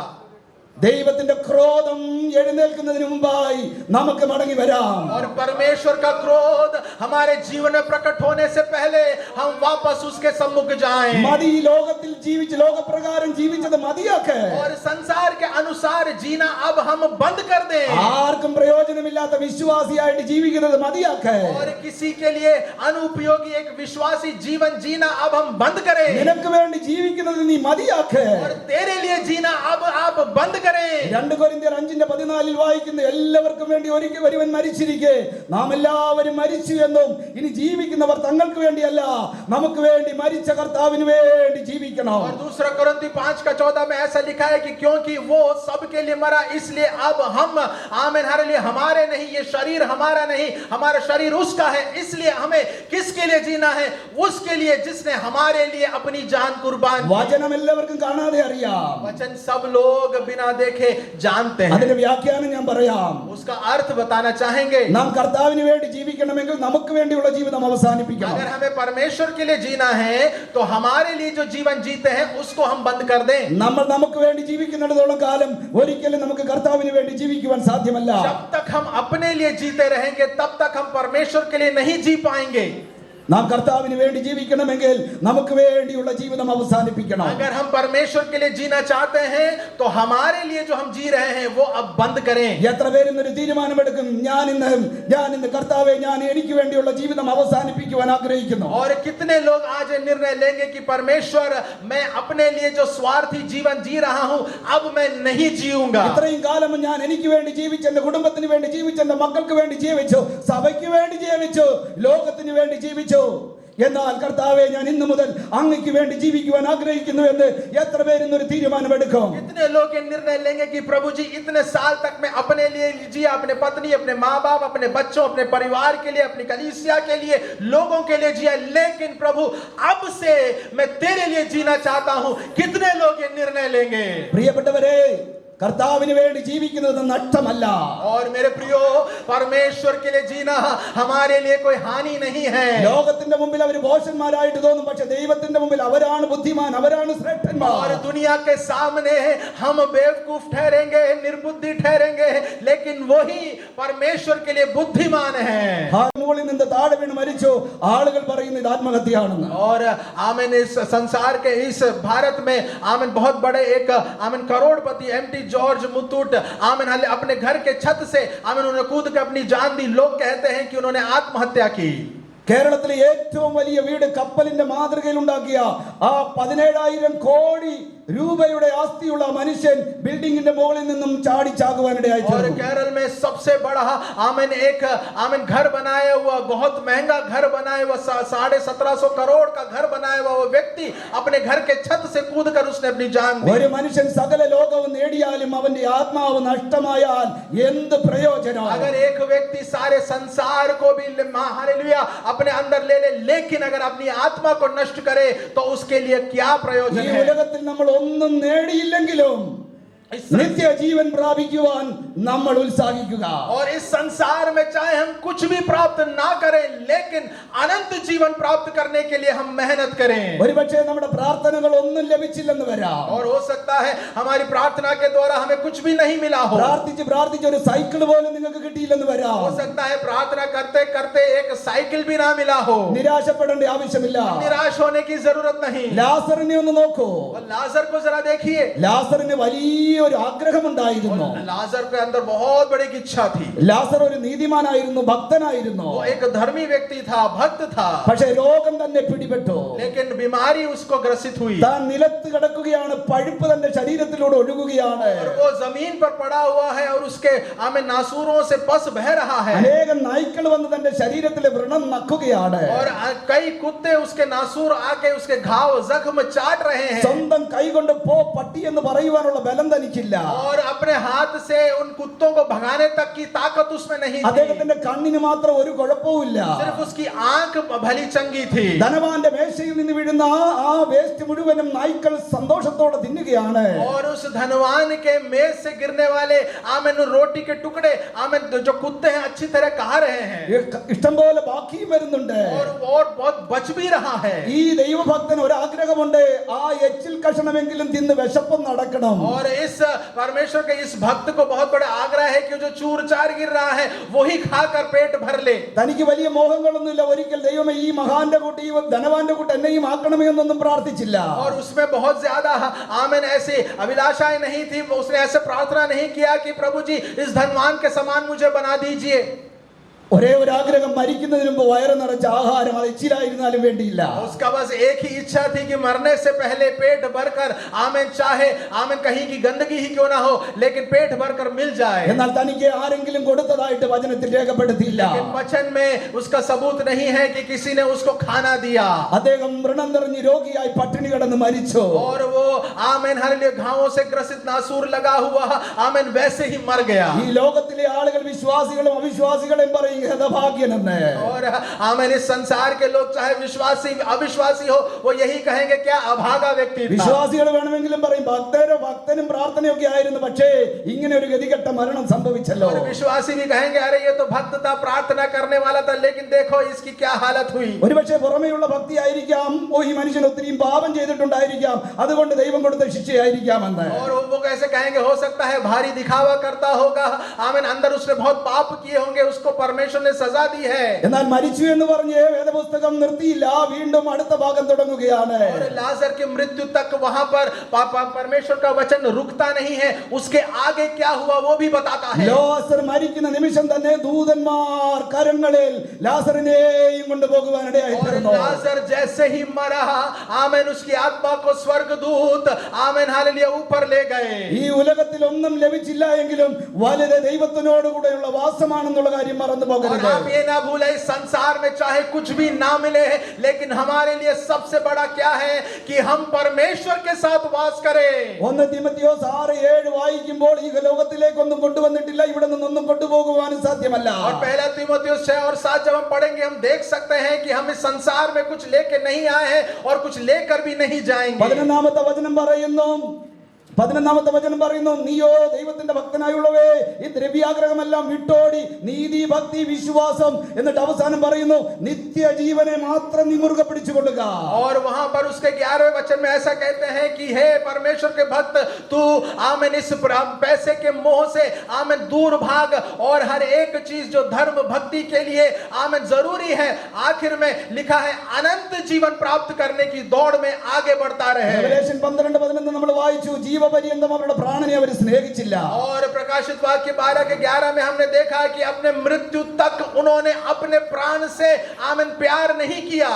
ദൈവത്തിന്റെ ക്രോധം എഴുന്നേൽക്കുന്നതിന് മുമ്പായി നമുക്ക് മടങ്ങി വരാം. और परमेश्वर का क्रोध हमारे जीवन में प्रकट होने से पहले हम वापस उसके सम्मुख जाएं. മതി ലോകത്തിൽ ജീവിച്ച് ലോകപ്രകാരം ജീവിച്ചത് മതിയാക്ക്. और संसार के अनुसार जीना अब हम बंद कर दें. ആർക്കും പ്രയോജനമില്ലാത്ത വിശ്വാസിയായിട്ട് ജീവിക്കുന്നത് മതിയാക്ക്. और किसी के लिए अनुपयोगी एक विश्वासी जीवन जीना अब हम बंद करें. നിനക്ക് വേണ്ടി ജീവിക്കുന്നത് നീ മതിയാക്ക്. और तेरे लिए जीना अब आप बंद करें. 2 കൊരിന്ത്യർ 5:14 വായിക്കുന്ന എല്ലാവർക്കും വേണ്ടി ഒരിക്കൽ ഒരുവൻ മരിച്ചിരിക്കെ നാം എല്ലാവരും മരിച്ചു എന്നും ഇനി ജീവിക്കുന്നവർ തങ്ങൾക്ക് വേണ്ടിയല്ല നമുക്ക് വേണ്ടി മരിച്ച കർത്താവിന് വേണ്ടി ജീവിക്കണം. और दूसरा कोरिन्थी 5:14 में ऐसा लिखा है कि क्योंकि वो सबके लिए मरा इसलिए अब हम आमीन हालेलुया हमारे नहीं, ये शरीर हमारा नहीं, हमारा शरीर उसका है. इसलिए हमें किसके लिए जीना है? उसके लिए जिसने हमारे लिए अपनी जान कुर्बान की. വചനം എല്ലാവർക്കും കാണാതെ അറിയാം. वचन सब लोग बिना देखे जानते हैं. അതിന്റെ വ്യാഖ്യാനം ഞാൻ പറയാം. उसका अर्थ बताना चाहेंगे. നാം കർത്താവിന് വേണ്ടി ജീവിക്കണമെങ്കിൽ നമുക്ക് വേണ്ടിയുള്ള ജീവിതം അവസാനിപ്പിക്കണം. अगर हमें परमेश्वर के लिए जीना है तो हमारे लिए जो जीवन जीते हैं उसको हम बंद कर दें. നമ്മൾ നമുക്ക് വേണ്ടി ജീവിക്കുന്നിടത്തോളം കാലം ഒരിക്കലും നമുക്ക് കർത്താവിന് വേണ്ടി ജീവിക്കുവാൻ സാധ്യമല്ല. जब तक हम अपने लिए जीते रहेंगे तब तक हम परमेश्वर के लिए नहीं जी पाएंगे. നാം കർത്താവിന് വേണ്ടി ജീവിക്കണമെങ്കിൽ നമുക്ക് വേണ്ടിയുള്ള ജീവിതം അവസാനിപ്പിക്കണം. अगर हम परमेश्वर के लिए जीना चाहते हैं तो हमारे लिए जो हम जी रहे हैं वो अब बंद करें. എത്ര പേരിന്നൊരു തീരുമാനമെടുക്കും, ഞാൻ ഇന്ന് കർത്താവെ ഞാൻ എനിക്ക് വേണ്ടിയുള്ള ജീവിതം അവസാനിപ്പിക്കുവാൻ ആഗ്രഹിക്കുന്നു. और कितने लोग आज निर्णय लेंगे कि परमेश्वर मैं अपने लिए जो स्वार्थी जीवन जी रहा हूं अब मैं नहीं जीऊंगा. ഇത്രയും കാലം ഞാൻ എനിക്ക് വേണ്ടി ജീവിച്ചു, എന്റെ കുടുംബത്തിന് വേണ്ടി ജീവിച്ചു, എന്റെ മക്കൾക്ക് വേണ്ടി ജീവിച്ചു, സഭയ്ക്ക് വേണ്ടി ജീവിച്ചു, ലോകത്തിന് വേണ്ടി ജീവിച്ചു. എന്നാൽ കർത്താവേ ഞാൻ ഇന്നു മുതൽ അങ്ങയ്ക്ക് വേണ്ടി ജീവിക്കുവാൻ ആഗ്രഹിക്കുന്നു എന്ന് എത്ര പേര് ഇന്നൊരു തീരുമാനമെടുക്കും? कितने लोग ये निर्णय लेंगे कि प्रभु जी इतने साल तक मैं अपने लिए जिया, अपने पत्नी, अपने माँ बाप, अपने बच्चों, अपने परिवार के लिए, अपनी कलीसिया के लिए, लोगों के लिए जिया, लेकिन प्रभु अब से मैं तेरे लिए जीना चाहता हूं. कितने लोग ये निर्णय लेंगे? പ്രിയപ്പെട്ടവരെ, കർത്താവിന് വേണ്ടി ജീവിക്കുന്നത് നഷ്ടമല്ല. और मेरे प्रियो, परमेश्वर के लिए जीना हमारे लिए कोई हानि नहीं है. ലോകത്തിന്റെ മുമ്പിൽ അവർ ഭോഷന്മാരായിട്ട് തോന്നും, പക്ഷെ ദൈവത്തിന്റെ മുമ്പിൽ അവരാണ് ബുദ്ധിമാൻ, അവരാണ് ശ്രേഷ്ഠന്മാർ. और दुनिया के सामने हम बेवकूफ ठहरेंगे, निर्बुद्धि ठहरेंगे, लेकिन वही परमेश्वर के लिए बुद्धिमान है. മുകളിൽ നിന്ന് താഴെ വീണ് മരിച്ചു, ആളുകൾ പറയുന്നത് ഇത് ആത്മഹത്യയാണെന്ന്. और आमीन, इस संसार के इस भारत में आमीन बहुत बड़े एक आमीन करोड़पति एमटी जॉर्ज मुथूट आमीन अपने घर के छत से आमीन उन्होंने कूद के अपनी जान दी. लोग कहते हैं कि उन्होंने आत्महत्या की. കേരളത്തിലെ ഏറ്റവും വലിയ വീട് കപ്പലിന്റെ മാതൃകയിൽ ഉണ്ടാക്കിയ ആ 17,000 കോടി രൂപയുടെ ആസ്തിയുള്ള മനുഷ്യൻ ബിൽഡിംഗിന്റെ മുകളിൽ നിന്നും ചാടി ചാകുവാനിടയായി. और केरल में सबसे बड़ा आमीन एक आमीन घर बनाया हुआ, बहुत महंगा घर बनाया हुआ, 1750 करोड़ का घर बनाया हुआ वो व्यक्ति अपने घर के छत से कूदकर उसने अपनी जान दी. ഒരു മനുഷ്യൻ സകല ലോകവും നേടിയാലും അവന്റെ ആത്മാവ് നഷ്ടമായാൽ എന്ത് പ്രയോജനം? अगर एक व्यक्ति सारे संसार को भी हालेलुया अपने अंदर ले ले, लेकिन अगर अपनी आत्मा को नष्ट करे तो उसके लिए क्या प्रयोजन ഈ है? ഉലകത്തിൽ നമ്മൾ ഒന്നും നേടിയില്ലെങ്കിലും नित्य जीवन प्रापिക്കുവാൻ നമ്മൾ ഉത്സാഹിക്കുക. और इस संसार में चाहे हम कुछ भी प्राप्त ना करें, लेकिन अनंत जीवन प्राप्त करने के लिए हम मेहनत करें. ഒരുപക്ഷേ നമ്മുടെ പ്രാർത്ഥനകൾ ഒന്നും ലഭിച്ചില്ലെന്ന് വരാം. और हो सकता है हमारी प्रार्थना के द्वारा हमें कुछ भी नहीं मिला हो. പ്രാർത്ഥിച്ച് ഒരു സൈക്കിൾ പോലും നിങ്ങൾക്ക് കിട്ടിയില്ലെന്ന് വരാം. हो सकता है प्रार्थना करते करते एक साइकिल भी ना मिला हो. നിരാശപ്പെടേണ്ട ആവശ്യമില്ല. निराश होने की जरूरत नहीं. ലാസറിനെ ഒന്ന് നോക്കൂ. और लाजर को जरा देखिए. ലാസറിന് വലിയ ഒരു ആഗ്രഹമുണ്ടായിരുന്നു. लाजर के अंदर बहुत बड़ी इच्छा थी. ലാസർ ഒരു നീതിമാനായിരുന്നു, ഭക്തനായിരുന്നു. वो एक धर्मी व्यक्ति था, भक्त था. പക്ഷേ രോഗം തന്നെ പിടിപെട്ടു. लेकिन बीमारी उसको ग्रसित हुई. താൻ നിലത്ത് കിടക്കുകയാണ്, പഴുപ്പ് തന്റെ ശരീരത്തിലൂടെ ഒഴുകുകയാണ്. और वो जमीन पर पड़ा हुआ है और उसके आमीन नासूरों से पस बह रहा है. അനേകം നായ്ക്കൾ വന്ന് തന്റെ ശരീരത്തിലെ വ്രണം നക്കുകയാണ്. और कई कुत्ते उसके नासूर आके उसके घाव जख्म चाट रहे हैं. സ്വന്തം കൈകൊണ്ട് പോ പട്ടി എന്ന് പറയുവാനുള്ള ബലം തനിക്കില്ല. और अपने हाथ से उन कुत्तों को भगाने तक की ताकत उसमें नहीं थी. അദ്ദേഹത്തിന്റെ കണ്ണിന് മാത്രം ഒരു കുഴപ്പവുമില്ല. सिर्फ उसकी आंख भली चंगी थी. ധനവാന്റെ മേശയിൽ നിന്ന് വീഴുന്ന ആ വേസ്റ്റ് മുഴുവനും നായ്ക്കൾ സന്തോഷത്തോടെ തിന്നുകയാണ്. और उस धनवान के मेज से गिरने वाले आमीन रोटी के टुकड़े आमीन जो कुत्ते हैं अच्छी तरह खा रहे हैं. ഇഷ്ടംപോലെ ബാക്കിയും വരുന്നുണ്ട്. और बहुत बच भी रहा है. ഈ ദൈവഭക്തന് ഒരു ആഗ്രഹമുണ്ട്, ആ എച്ചിൽ കഷണമെങ്കിലും തിന്ന് വിശപ്പം നടക്കണം. और इस परमेश्वर के इस भक्त को बहुत बड़ा आग्रह है कि जो चूर चार गिर रहा है वही खाकर पेट भर ले. തനിക്ക് വലിയ മോഹങ്ങളൊന്നുമില്ല. ഒരിക്കൽ ദൈവമേ ഈ മഹാന്റെ കൂട്ടി ഈ ധനവാന്റെ കൂട്ടി എന്നെയും ആക്കണമേ എന്നൊന്നും പ്രാർത്ഥിച്ചില്ല. और उसमें बहुत ज्यादा आमीन ऐसी अभिलाषाएं नहीं थी. उसने ऐसे प्रार्थना नहीं किया कि प्रभु जी इस धनवान के समान मुझे बना दीजिए. ഒരേ ഒരു ആഗ്രഹം, മരിക്കുന്നതിന് മുമ്പ് വയറ് നിറച്ച ആഹാരം അത് ഇച്ചിലായിരുന്നാലും വേണ്ടിയില്ല. उसका बस एक ही इच्छा थी कि मरने से पहले पेट भरकर आमीन चाहे आमीन कहीं की गंदगी ही क्यों ना हो, लेकिन पेट भरकर मिल जाए. എന്നാൽ തനിക്ക് ആരെങ്കിലും കൊടുത്തതായിട്ട് വചനത്തിൽ രേഖപ്പെടുത്തിയില്ല. लेकिन वचन में उसका सबूत नहीं है कि किसी ने उसको खाना दिया. അദ്ദേഹം വ്രണം നിറഞ്ഞ് രോഗിയായി പട്ടിണി കിടന്ന് മരിച്ചു. और वो आमीन हालेलुया घावों से ग्रसित नासूर लगा हुआ आमीन वैसे ही मर गया. ഈ ലോകത്തിലെ ആളുകൾ വിശ്വാസികളും അവിശ്വാസികളും പറയും ഹതഭാഗ്യനെന്ന്. और आमीन इस संसार के लोग चाहे विश्वासी अविश्वासी हो वो यही कहेंगे क्या अभागा व्यक्ति था. വിശ്വാസികൾ വേണമെങ്കിലും പറയും ഭക്തനും പ്രാർത്ഥനയൊക്കെ ആയിരുന്നു, പക്ഷേ ഇങ്ങനെ ഒരു ഗതികെട്ട മരണം സംഭവിച്ചല്ലോ. और विश्वासी भी कहेंगे अरे ये तो भक्त था, प्रार्थना करने वाला था, लेकिन देखो इसकी क्या हालत हुई. ഒരുപക്ഷെ പുറമേയുള്ള ഭക്തി ആയിരിക്കാം, ഈ മനുഷ്യൻ ഒത്തിരിയും പാപം ചെയ്തിട്ടുണ്ടായിരിക്കാം, അതുകൊണ്ട് ദൈവം കൊടുത്ത ശിക്ഷയായിരിക്കാമെന്ന്. और वो कैसे कहेंगे, हो सकता है भारी दिखावा करता होगा, आमीन अंदर उसने बहुत पाप किए होंगे, उसको परमेश्वर ने सजा दी है. എന്നാൽ മരിച്ചു എന്ന് പറഞ്ഞ് വേദപുസ്തകം നിർത്തിയില്ല, വീണ്ടും അടുത്ത ഭാഗം തുടങ്ങുകയാണ്. और लाजर की मृत्यु तक वहां पर परमेश्वर का वचन रुकता नहीं है, उसके आगे क्या हुआ वो भी बताता है. ലാസർ മരിക്കുന്ന നിമിഷം തന്നെ ദൂതന്മാർ കരങ്ങളിൽ ലാസറിനെയും കൊണ്ടുപോകുവാനിടയായി और തീർന്നു. लाजर जैसे ही मरा आमीन उसकी आत्मा को स्वर्गदूत आमीन हालेलुया ऊपर ले गए. ഈ ഉലകത്തിൽ ഒന്നും ലഭിച്ചില്ല എങ്കിലും വലുത് ദൈവത്തിനോട് കൂടെയുള്ള വാസമാണെന്നുള്ള കാര്യം മറന്നു और പോകരുത്. आप ये ना भूलें, इस संसार में चाहे कुछ भी ना मिले, लेकिन हमारे लिए सबसे बड़ा क्या है कि हम परमेश्वर के साथ वास करें. 1 തീമോഥെയോസ് 6:7 വായിക്കുമ്പോൾ ഈ ലോകത്തിലേക്കൊന്നും കൊണ്ടുവന്നിട്ടില്ല, ഇവിടെ നിന്നൊന്നും കൊണ്ടുപോകുവാനും സാധ്യമല്ല. और पहला तीमुथियुस 6 और 7 जब हम पढ़ेंगे हम देख सकते हैं कि हम इस संसार में कुछ लेके नहीं आए हैं और कुछ लेकर भी नहीं जाएंगे. 11ാമത്തെ വചനം പറയുന്നു, 11-ാമത്തെ വചനം പറയുന്നു, നീയോ ദൈവത്തിന്റെ ഭക്തനായുള്ളവേ ഈ ദ്രവ്യാഗ്രഹമെല്ലാം വിട്ടോടി നീതി, ഭക്തി, വിശ്വാസം, എന്നിട്ട് അവസാനം പറയുന്നു നിത്യജീവനെ മാത്രം നീ മുറുകെ പിടിച്ചുകൊള്ളുക. और वहां पर उसके 11वें वचन में ऐसा कहते हैं कि हे परमेश्वर के भक्त, तू आमेन इस पैसे के मोह से आमेन दूर भाग और हर एक चीज जो धर्म भक्ति के लिए आमेन जरूरी है, आखिर में लिखा है अनंत जीवन प्राप्त करने की दौड़ में आगे बढ़ता रहे. Revelation 12:11 നമ്മൾ വായിച്ചു, ജീവപര്യന്തം അവരുടെ പ്രാണനെ അവർ സ്നേഹിച്ചില്ല. और प्रकाशित वाक्य 12 के 11 में हमने देखा कि अपने मृत्यु तक उन्होंने अपने प्राण से आमेन प्यार नहीं किया.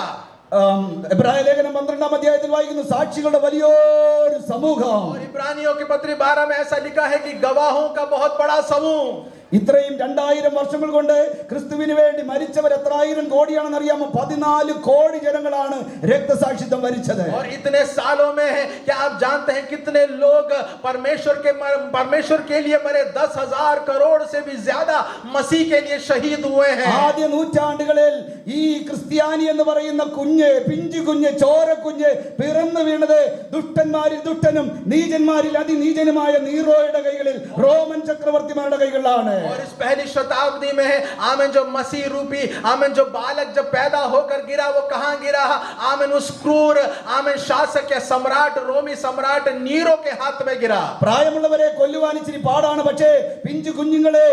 എബ്രായ ലേഖനം 12-ാം അധ്യായത്തിൽ വായിക്കുന്നു, സാക്ഷികളുടെ വലിയൊരു സമൂഹം. और इब्रानियों की पत्री 12 में ऐसा लिखा है कि गवाहों का बहुत बड़ा समूह. ഇത്രയും 2000 വർഷങ്ങൾ കൊണ്ട് ക്രിസ്തുവിന് വേണ്ടി മരിച്ചവർ എത്രായിരം കോടിയാണെന്ന് അറിയാമോ? 14 കോടി ജനങ്ങളാണ് രക്തസാക്ഷിത്വം വരിച്ചത്. और इतने सालों में है, क्या आप जानते हैं कितने लोग परमेश्वर के लिए मरे? 10,000 करोड़ से भी ज्यादा मसीह के लिए शहीद हुए हैं. ആദ്യ നൂറ്റാണ്ടുകളിൽ ഈ ക്രിസ്ത്യാനി എന്ന് പറയുന്ന കുഞ്ഞ്, പിഞ്ചു കുഞ്ഞ്, ചോര കുഞ്ഞ് പിറന്നു വീണത് ദുഷ്ടന്മാരിൽ ദുഷ്ടനും നീചന്മാരിൽ അതിനീചനുമായ നീറോയുടെ കൈകളിൽ, റോമൻ ചക്രവർത്തിമാരുടെ കൈകളിലാണ്. और इस पहली शताब्दी में है आमेन जो मसीह रूपी आमेन जो बालक जब पैदा होकर गिरा, वो कहां गिरा? आमेन उस क्रूर आमेन शासक या सम्राट, रोमी सम्राट नीरो के हाथ में गिरा. പ്രായമുള്ളവരെ കൊല്ലുവാൻ ഇച്ചിരി പാടാണ്, പക്ഷേ പിഞ്ചു കുഞ്ഞുങ്ങളെ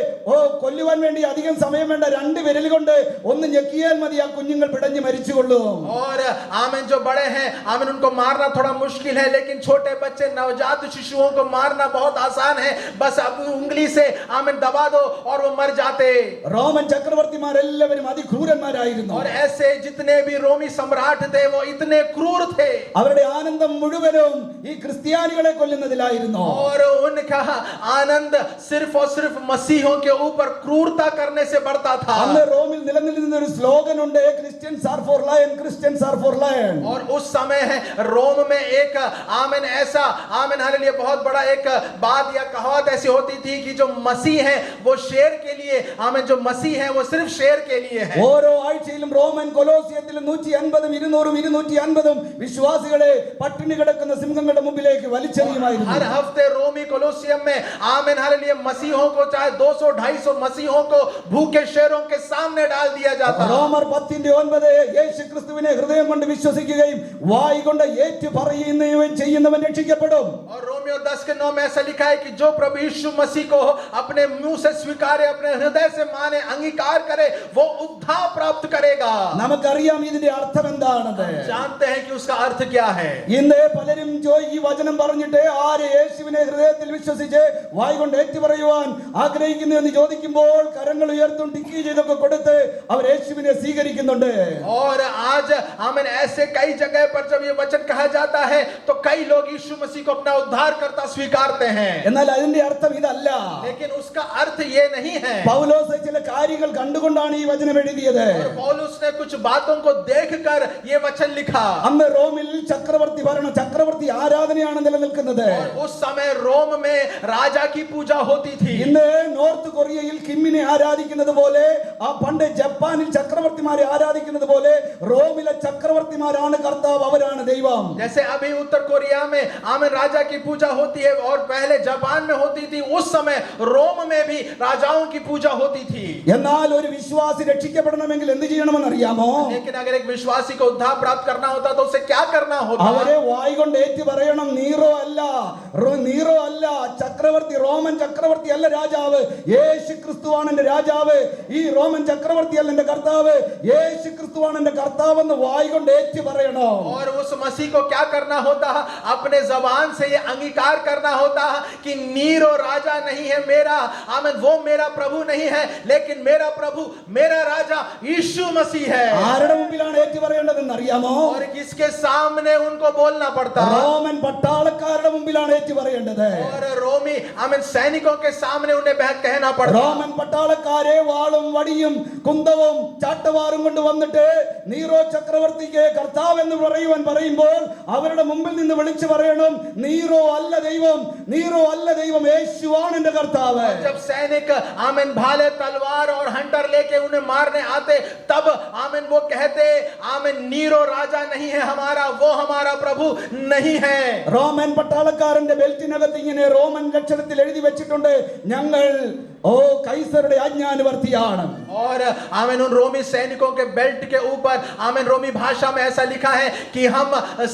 കൊല്ലുവാൻ വേണ്ടി അധികം സമയം വേണ്ട. 2 വിരൽ കൊണ്ട് ഒന്ന് ഞെക്കിയാൽ മതി, ആ കുഞ്ഞുങ്ങൾ പിടഞ്ഞ് മരിച്ചുകൊള്ളും. और आमेन जो बड़े हैं आमेन उनको मारना थोड़ा मुश्किल है, लेकिन छोटे बच्चे नवजात शिशुओं को मारना बहुत आसान है. बस अब उंगली से आमेन दबा दो और वो मर जाते. റോമൻ ചക്രവർത്തിമാർ എല്ലാവരും അതിക്രൂരന്മാരായിരുന്നു. और ऐसे जितने भी रोमी सम्राट थे वो इतने क्रूर थे. അവരുടെ ആനന്ദം മുഴുവനും ഈ ക്രിസ്ത്യാനികളെ കൊല്ലുന്നതിലായിരുന്നു. और उनका आनंद सिर्फ और सिर्फ मसीहों के ऊपर क्रूरता करने से बढ़ता था. അന്ന് റോമിൽ നിലനിന്നിരുന്ന ഒരു സ്ലോഗൻ ഉണ്ട്, Christians are for lion, Christians are for lion. और उस समय है रोम में एक आमेन ऐसा आमेन हालेलुया बहुत बड़ा एक बात या कहावत ऐसी होती थी कि जो मसीह है वो शेर के लिए, आमेन जो मसीह है वो सिर्फ शेर के लिए है. ഓരോ ആഴ്ചയിലും റോമൻ കൊലോസിയത്തിലും 150, 200, 250 വിശ്വാസികളെ പട്ടിണി കിടക്കുന്ന സിംഹങ്ങളുടെ മുമ്പിലേക്ക് വലിച്ചെറിയുമായിരുന്നു. हर हफ्ते रोमी कोलोसियम में आमेन हालेलुया मसीहों को, चाहे 200, 250 मसीहों को भूखे शेरों के सामने डाल दिया जाता. റോമർ 10:9 യേശു ക്രിസ്തുവിനെ ഹൃദയം കൊണ്ട് വിശ്വസിക്കുകയും വായി കൊണ്ട് ഏറ്റു പറയുകയും ചെയ്യുന്നവൻ രക്ഷിക്കപ്പെടും. और रोमियो 10:9 में ऐसा लिखा है कि जो प्रभु यीशु मसीह को अपने मुंह से स्वीकारे, अपने हृदय से माने, अंगीकार करे, वो उद्धार प्राप्त करेगा. നമുക്കറിയാം ഇതിന്റെ അർത്ഥം എന്താണെന്ന്. जानते हैं कि उसका अर्थ क्या है. ഇന്ന് പലരും ഈ വചനം പറഞ്ഞിട്ട് ആര് യേശുവിനെ ഹൃദയത്തിൽ വിശ്വസിച്ച് വായി കൊണ്ട് ഏറ്റു പറയുവാൻ ആഗ്രഹിക്കുന്നു എന്ന് ചോദിക്കുമ്പോൾ കരങ്ങൾ ഉയർത്തും ടിക്കി ചെയ്തൊക്കെ കൊടുത്ത് അവർ യേശുവിനെ സ്വീകരിക്കുന്നുണ്ട്. और आज आमेन ऐसे कई जगह पर जब ये वचन कहा जाता है तो कई लोग यीशु मसीह को अपना उद्धार करता स्वीकारते हैं. എന്നാൽ അതിന്റെ അർത്ഥം ഇതല്ല. लेकिन उसका अर्थ ये नहीं है. പൗലോസ് ചില കാര്യങ്ങൾ കണ്ടുകൊണ്ടാണ് ഈ വചനം എഴുതിയത്. और पौलुस ने कुछ बातों को देखकर ये वचन लिखा. അന്ന് റോമിൽ ചക്രവർത്തി ഭരണം, ചക്രവർത്തി ആരാധനയാണ് നിലനിൽക്കുന്നത്. और उस समय रोम में राजा की पूजा होती थी. ഇന്ന് നോർത്ത് കൊറിയയിൽ കിമ്മിനെ ആരാധിക്കുന്നത് പോലെ, ആ പണ്ട് ജപ്പാനിൽ ചക്രവർത്തിമാരെ ആരാധിക്കുന്നത് പോലെ റോമിലെ ചക്രവർത്തിമാരാണ് കർത്താവ്, അവരാണ് ദൈവം. जैसे अभी उत्तर कोरिया में आमेन राजा की पूजा होती है और पहले जापान में होती थी, उस समय रोम में भी राजाओं की पूजा होती थी. എന്നാൽ ഒരു വിശ്വാസി രക്ഷിക്കപ്പെടണമെങ്കിൽ എന്ത് ചെയ്യണമെന്ന് അറിയാമോ? लेकिन अगर एक विश्वासी को उद्धार प्राप्त करना होता तो उसे क्या करना होता? അവരെ വായി കൊണ്ട് ഏറ്റു പറയണം, നീറോ അല്ല, നീറോ അല്ല ചക്രവർത്തി, റോമൻ ചക്രവർത്തി അല്ല രാജാവ്, യേശു ക്രിസ്തുവാണ് എന്റെ രാജാവ്. ഈ റോമൻ ചക്രവർത്തി അല്ല എന്റെ കർത്താവ്, യേശു ക്രിസ്തുവാണ് എന്റെ കർത്താവ് എന്ന് വായി കൊണ്ട് ഏറ്റു പറയണം. और उस मसीह को क्या करना होता है? अपने जबान से ये अंगीकार करना होता है कि नीरो राजा नहीं है मेरा, आमीन, वो मेरा प्रभु नहीं है, लेकिन मेरा प्रभु, मेरा राजा यीशु मसीह है. ആരുടെ മുമ്പിലാണ് ഏറ്റു പറയേണ്ടതെന്ന് അറിയാമോ? और किसके सामने उनको बोलना पड़ता है? റോമൻ പട്ടാളക്കാരുടെ മുമ്പിലാണ് ഏറ്റു പറയേണ്ടത്. और रोमी आमीन सैनिकों के सामने उन्हें कहना पड़ता. റോമൻ പട്ടാളക്കാരെ വാളും വടിയും കുന്തവും ചാട്ടവാറും കൊണ്ട് വന്നിട്ട് നീറോ ചക്രവർത്തിക്ക് കർത്താവ് എന്ന് പറയുമ്പോൾ അവരുടെ മുമ്പിൽ നിന്ന് വിളിച്ചു പറയണം, നീറോ അല്ല ദൈവം, നീറോ അല്ല ദൈവം, യേശുവാണ് എന്റെ കർത്താവ്. जब सैनिक सैनिक आमीन भाले तलवार और हंटर लेके उन्हें मारने आते, तब आमीन वो कहते आमीन नीरो राजा नहीं है हमारा, वो हमारा प्रभु नहीं है. റോമൻ പട്ടാളക്കാരന്റെ ബെൽറ്റിനകത്ത് ഇങ്ങനെ റോമൻ ലക്ഷണത്തിൽ എഴുതി വെച്ചിട്ടുണ്ട്, ഞങ്ങൾ കൈസറുടെ ആജ്ഞാനുവർത്തിയാണ്. और आमीन उन रोमी सैनिकों के बेल्ट के ऊपर आमीन रोमी भाषा में ऐसा लिखा है कि हम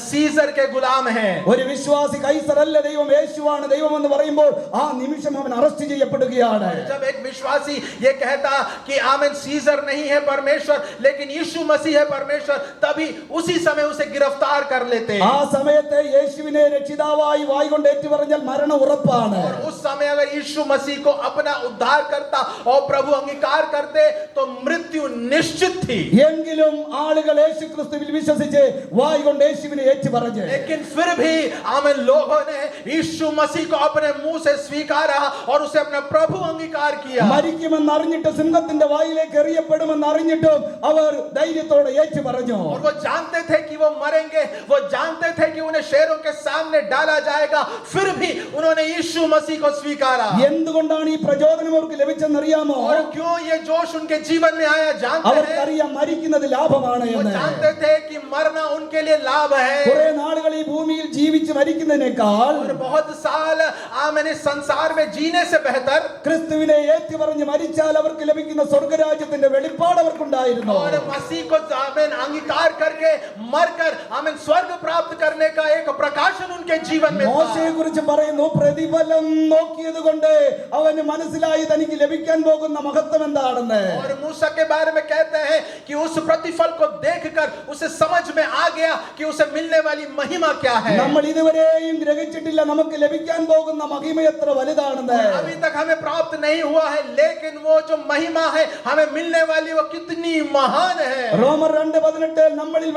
सीजर के गुलाम हैं. ഒരു വിശ്വാസി കൈസറല്ല ദൈവം, യേശുവാണ് ദൈവം എന്ന് പറയുമ്പോൾ ആ നിമിഷം അവൻ അറസ്റ്റ് ചെയ്യപ്പെടുകയാണ്. जब एक विश्वासी ये कहता कि आमीन सीजर नहीं है परमेश्वर लेकिन यीशु मसीह है परमेश्वर, तभी उसी समय उसे गिरफ्तार कर लेते. ആ സമയത്ത് യേശുവിനെ രക്ഷിതാവായി വായ്കൊണ്ട് ഏറ്റുപറഞ്ഞാൽ മരണം ഉറപ്പാണ്. और उस समय अगर यीशु मसीह को अपना उद्धार करता और प्रभु अंगीकार करते तो मृत्यु निश्चित थी. എങ്കിലും ആളുകൾ യേശുക്രിസ്തുവിൽ വിശ്വസിച്ച് വായ്കൊണ്ട് യേശുവിനെ ഏറ്റുപറഞ്ഞു. लेकिन फिर भी आमीन लोगों ने यीशु मसीह को अपने मुंह से स्वीकारा और उसे अपना प्रभु अंगीकार किया. മരിക്കുമെന്ന് അറിഞ്ഞിട്ട് സിംഹത്തിന്റെ വായിലേക്ക് എറിയപ്പെടുമെന്ന് അറിഞ്ഞിട്ടും അവർ ധൈര്യത്തോടെ ഏറ്റുപറഞ്ഞു. और वो जानते थे कि वो मरेंगे, वो जानते थे कि उन्हें शेरों के सामने डाला जाएगा, फिर भी उन्होंने यीशु मसीह को स्वीकारा. എന്തുകൊണ്ടാണ് ഈ പ്രചോദനം അവർക്ക് ലഭിച്ചെന്നറിയാമോ? और क्यों ये जोश उनके जीवन में आया जानते हैं? അവർക്കറിയാം മരിക്കുന്നത് ലാഭമാണ് वो എന്ന്. जानते थे कि मरना उनके लिए लाभ है. കുറെ നാളുകൾ ഈ ഭൂമിയിൽ ജീവിച്ച് മരിക്കുന്നതിനേക്കാൾ और बहुत साल आमीन इस संसार में जीने से बेहतर ക്രിസ്തുവിനെ ഏറ്റുപറഞ്ഞ് മരിച്ചാൽ അവർക്ക് ലഭിക്കുന്ന സ്വർഗരാജ്യത്തിന്റെ വെളിപ്പാട് അവർക്കുണ്ടായിരുന്നു. और मसीह को आमीन अंगीकार करके मरकर आमीन स्वर्ग प्राप्त करने का एक प्रकाशन उनके जीवन में था. മോശയെ കുറിച്ച് പറയുന്നു, പ്രതിഫലം നോക്കിയത് കൊണ്ട് അവന് മനസ്സിലായി തനിക്ക് ലഭിക്കാൻ പോകുന്ന മഹത്വം എന്താണെന്ന്. और मूसा के बारे में कहते हैं कि उस प्रतिफल को देखकर उसे समझ में आ गया कि उसे मिलने वाली महिमा क्या है. നമ്മൾ ഇതുവരെയും ഗ്രഹിച്ചിട്ടില്ല നമുക്ക് ലഭിക്കാൻ പോകുന്ന മഹിമ എത്ര വലുതാണെന്ന്. अभी तक हमें प्राप्त नहीं हुआ है, लेकिन वो जो महिमा है हमें मिलने वाली वो कितनी महान है. റോമർ 2:18 നമ്മളിൽ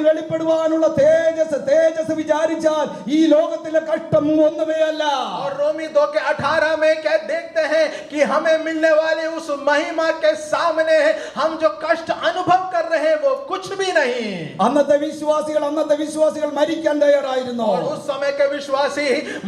വെളിപ്പെടുവാനുള്ള തേജസ് വിചാരിച്ചാൽ ഈ ലോകത്തിലെ കഷ്ടം ഒന്നുമേ അല്ല. और रोमी 2:18 में क्या देखते हैं कि हमें मिलने वाले उस महिमा के सामने हम जो कष्ट अनुभव कर रहे हैं वो कुछ भी नहीं. അന്നത്തെ വിശ്വാസികൾ മരിക്കാൻ തയ്യാറായിരുന്നു. और उस समय के विश्वासी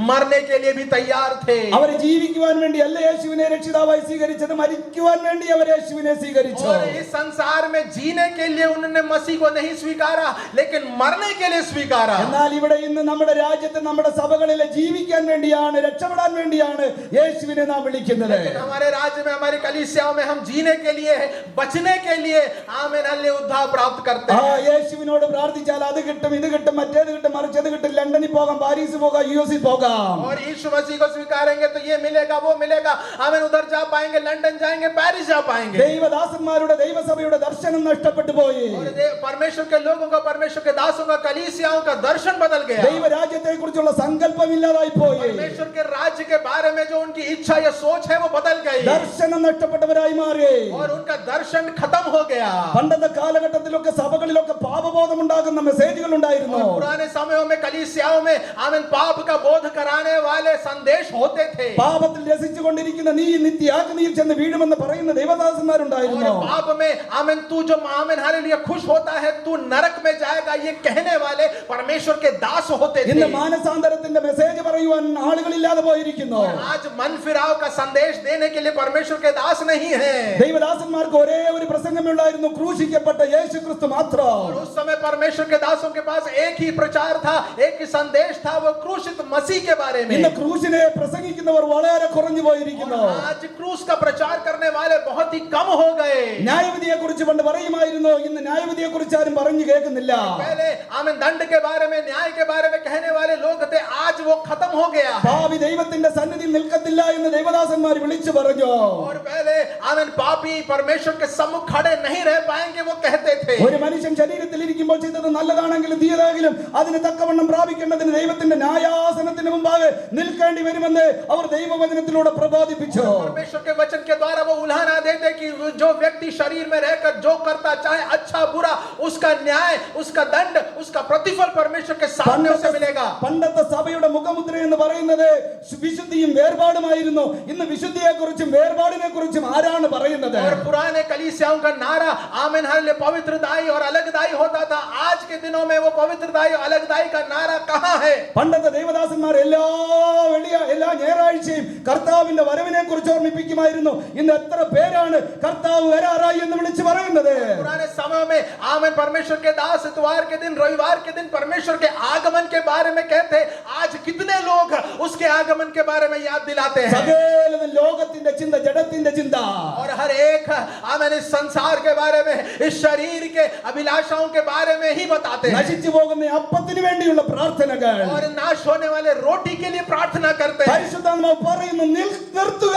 मरने के लिए भी तैयार थे. അവർ ജീവിക്കുവാൻ വേണ്ടി അല്ല യേശുവിനെ രക്ഷിതാവായി സ്വീകരിച്ചത്, മരിക്കുവാൻ വേണ്ടി അവർ യേശുവിനെ സ്വീകരിച്ചു. और इस संसार में जीने के लिए उन्होंने मसीह को नहीं स्वीकारा लेकिन मरने के लिए स्वीकारा. എന്നാൽ ഇവിടെ ഇന്ന് നമ്മുടെ രാജ്യത്ത് നമ്മുടെ സഭകളിലെ ജീവിക്കാൻ വേണ്ടിയാണ്, രക്ഷപ്പെടാൻ വേണ്ടിയാണ് യേശുവിനെ നാം വിളിക്കുന്നത്. लेकिन हमारे राज्य में हमारी कलीसियाओं में हम जीने के लिए बचने के लिए आमीन हल्ले उद्धार प्राप्त करते हैं. യേശുവിനോട് പ്രാർത്ഥിച്ചാൽ അത് കിട്ടും, ഇത് കിട്ടും, മറ്റേത് കിട്ടും, മറിച്ചത് കിട്ടും, ലണ്ടനിൽ പോകാം, പാരീസിൽ പോകാം, യുഎസിൽ പോകാം. और यीशु मसीह को स्वीकारेंगे तो ये मिलेगा वो मिलेगा, आमीन उधर जा पाएंगे, लंदन जाएंगे, पेरिस जा पाएंगे. ദൈവദാസന്മാരുടെ ദൈവസഭയുടെ ദർശനം നഷ്ടപ്പെട്ടു പോയി. और परमेश्वर के लोगों का, परमेश्वर के दासों का, कलीसियाओं का दर्शन बदल गया. ദൈവരാജ്യത്തെ കുറിച്ചുള്ള സങ്കല്പം ഇല്ലാതായി പോയി. परमेश्वर के राज्य के बारे में जो उनकी इच्छा या सोच है वो बदल गई. ദർശനം നഷ്ടപ്പെട്ടവരായി മാറി. और उनका दर्शन खत्म हो गया. പണ്ടത്തെ കാലഘട്ടത്തിലൊക്കെ സഭകളിലൊക്കെ പാപബോധം ഉണ്ടാകുന്ന മെസ്സേജുകൾ ഉണ്ടായിരുന്നു. पुराने समयों में कलीसियाओं में आमीन पाप का बोध कराने वाले संदेश होते थे. പാപത്തിൽ രസിച്ചുകൊണ്ടിരിക്കുന്ന നീ നിത്യാഗ്നിയിൽ ചെന്ന് വീഴുമെന്ന് പറയുന്ന ദൈവദാസന്മാരുണ്ടായിരുന്നു. और पाप में आमीन तू जो आमीन हालेलुया खुश होता है तू नरक में जाएगा ये कहने वाले परमेश्वर के दास होते थे. ഇന്ന് മാനസാന്തരത്തിന്റെ മെസ്സേജ് പറയുവാൻ ആളുകളില്ലാതെ പോയിരിക്കുന്നു. आज मन फिराव का संदेश देने के लिए परमेश्वर के दास नहीं है. ദൈവദാസന്മാർക്ക് ഒരേ ഒരു പ്രസംഗമേ ഉണ്ടായിരുന്നു, ക്രൂശിക്കപ്പെട്ട യേശുക്രിസ്തു മാത്രം. और उस समय परमेश्वर के दासों के पास एक ही प्रचार था, एक ही संदेश था, वो क्रूसित मसीह के बारे में. ഇന്ന് ക്രൂശിനെ പ്രസംഗിക്കുന്നവർ വളരെ കുറഞ്ഞു പോയിരിക്കുന്നു. आज क्रूस का प्रचार करने वाले बहुत ही कम हो गए. ന്യായവിധിയെ കുറിച്ച് പണ്ട് പറയുമായിരുന്നു, ഇന്ന് ന്യായവിധിയെ കുറിച്ച് ആരും പറഞ്ഞു കേൾക്കുന്നില്ല. पहले आमीन दंड के बारे में, न्याय के बारे में कहने वाले लोग थे, आज वो खत्म हो गया. പാപി ദൈവത്തിന്റെ സന്നിധിയിൽ നിൽക്കത്തില്ല എന്ന് ദൈവദാസന്മാർ വിളിച്ചു പറഞ്ഞു. और पहले आमीन पापी परमेश्वर के सम्मुख खड़े नहीं रह पाएंगे वो कहते थे. ഒരു മനുഷ്യൻ ശരീരത്തിൽ ഇരിക്കുമ്പോൾ ചെയ്തത് നല്ലതാണെങ്കിലും തീയതാകിലും അതിന് തക്കവണ്ണം പ്രാപിക്കേണ്ടതിന് ദൈവത്തിന്റെ ന്യായാസനത്തിന് മുമ്പാകെ നിൽക്കേണ്ടി വരുമെന്ന് അവർ ദൈവവചനത്തിലൂടെ പ്രബോധിപ്പിച്ചു. परमेश्वर के वचन के द्वारा वो उल्हाना देते कि जो व्यक्ति शरीर में रहकर जो करता चाहे अच्छा बुरा, उसका न्याय, उसका दंड, उसका प्रतिफल परमेश्वर के सामने उसे मिलेगा. പണ്ടത്തെ സഭയുടെ മുഖമുദ്ര എന്ന് പറയുന്നത് വിശുദ്ധിയും വേർപാടുമായിരുന്നു. ഇന്ന് വിശുദ്ധിയെ കുറിച്ചും വേർപാടിനെ കുറിച്ചും ആരാണ് പറയുന്നത്? और पुराने कलीसियाओं का नारा आमीन हालेलुया पवित्रदाई और अलगदाई होता था. आज के दिनों में वो पवित्रदाई और अलगदाई का नारा कहां है? പണ്ടത്തെ ദൈവദാസന്മാർ എല്ലാ ഞായറാഴ്ചയും കർത്താവിന്റെ വരവിനെ കുറിച്ച് ഓർമ്മിപ്പിക്കുമായിരുന്നു. ഇന്ന് എത്ര പേരാണ് കർത്താവ് വരാറായി എന്ന് വിളിച്ചു പറയുന്നത്? पुराने समय में आमेन परमेश्वर के दास इतवार के दिन रविवार के दिन परमेश्वर के आगमन के बारे में कहते, आज कितने लोग उसके आगमन के बारे में याद दिलाते हैं? സകലതും ലോകത്തിന്റെ ചിന്ത, ജഡത്തിന്റെ ചിന്ത. और हर एक आमेन इस संसार के बारे में, इस शरीर के अभिलाषाओं के बारे में ही बताते हैं. നശിച്ചു പോകുന്ന അപ്പത്തിന് വേണ്ടിയുള്ള പ്രാർത്ഥനകൾ. और नाश होने वाले रोटी के लिए प्रार्थना करते हैं. പരിശുദ്ധാത്മാവ് പറയുന്നു, നിർത്തുക,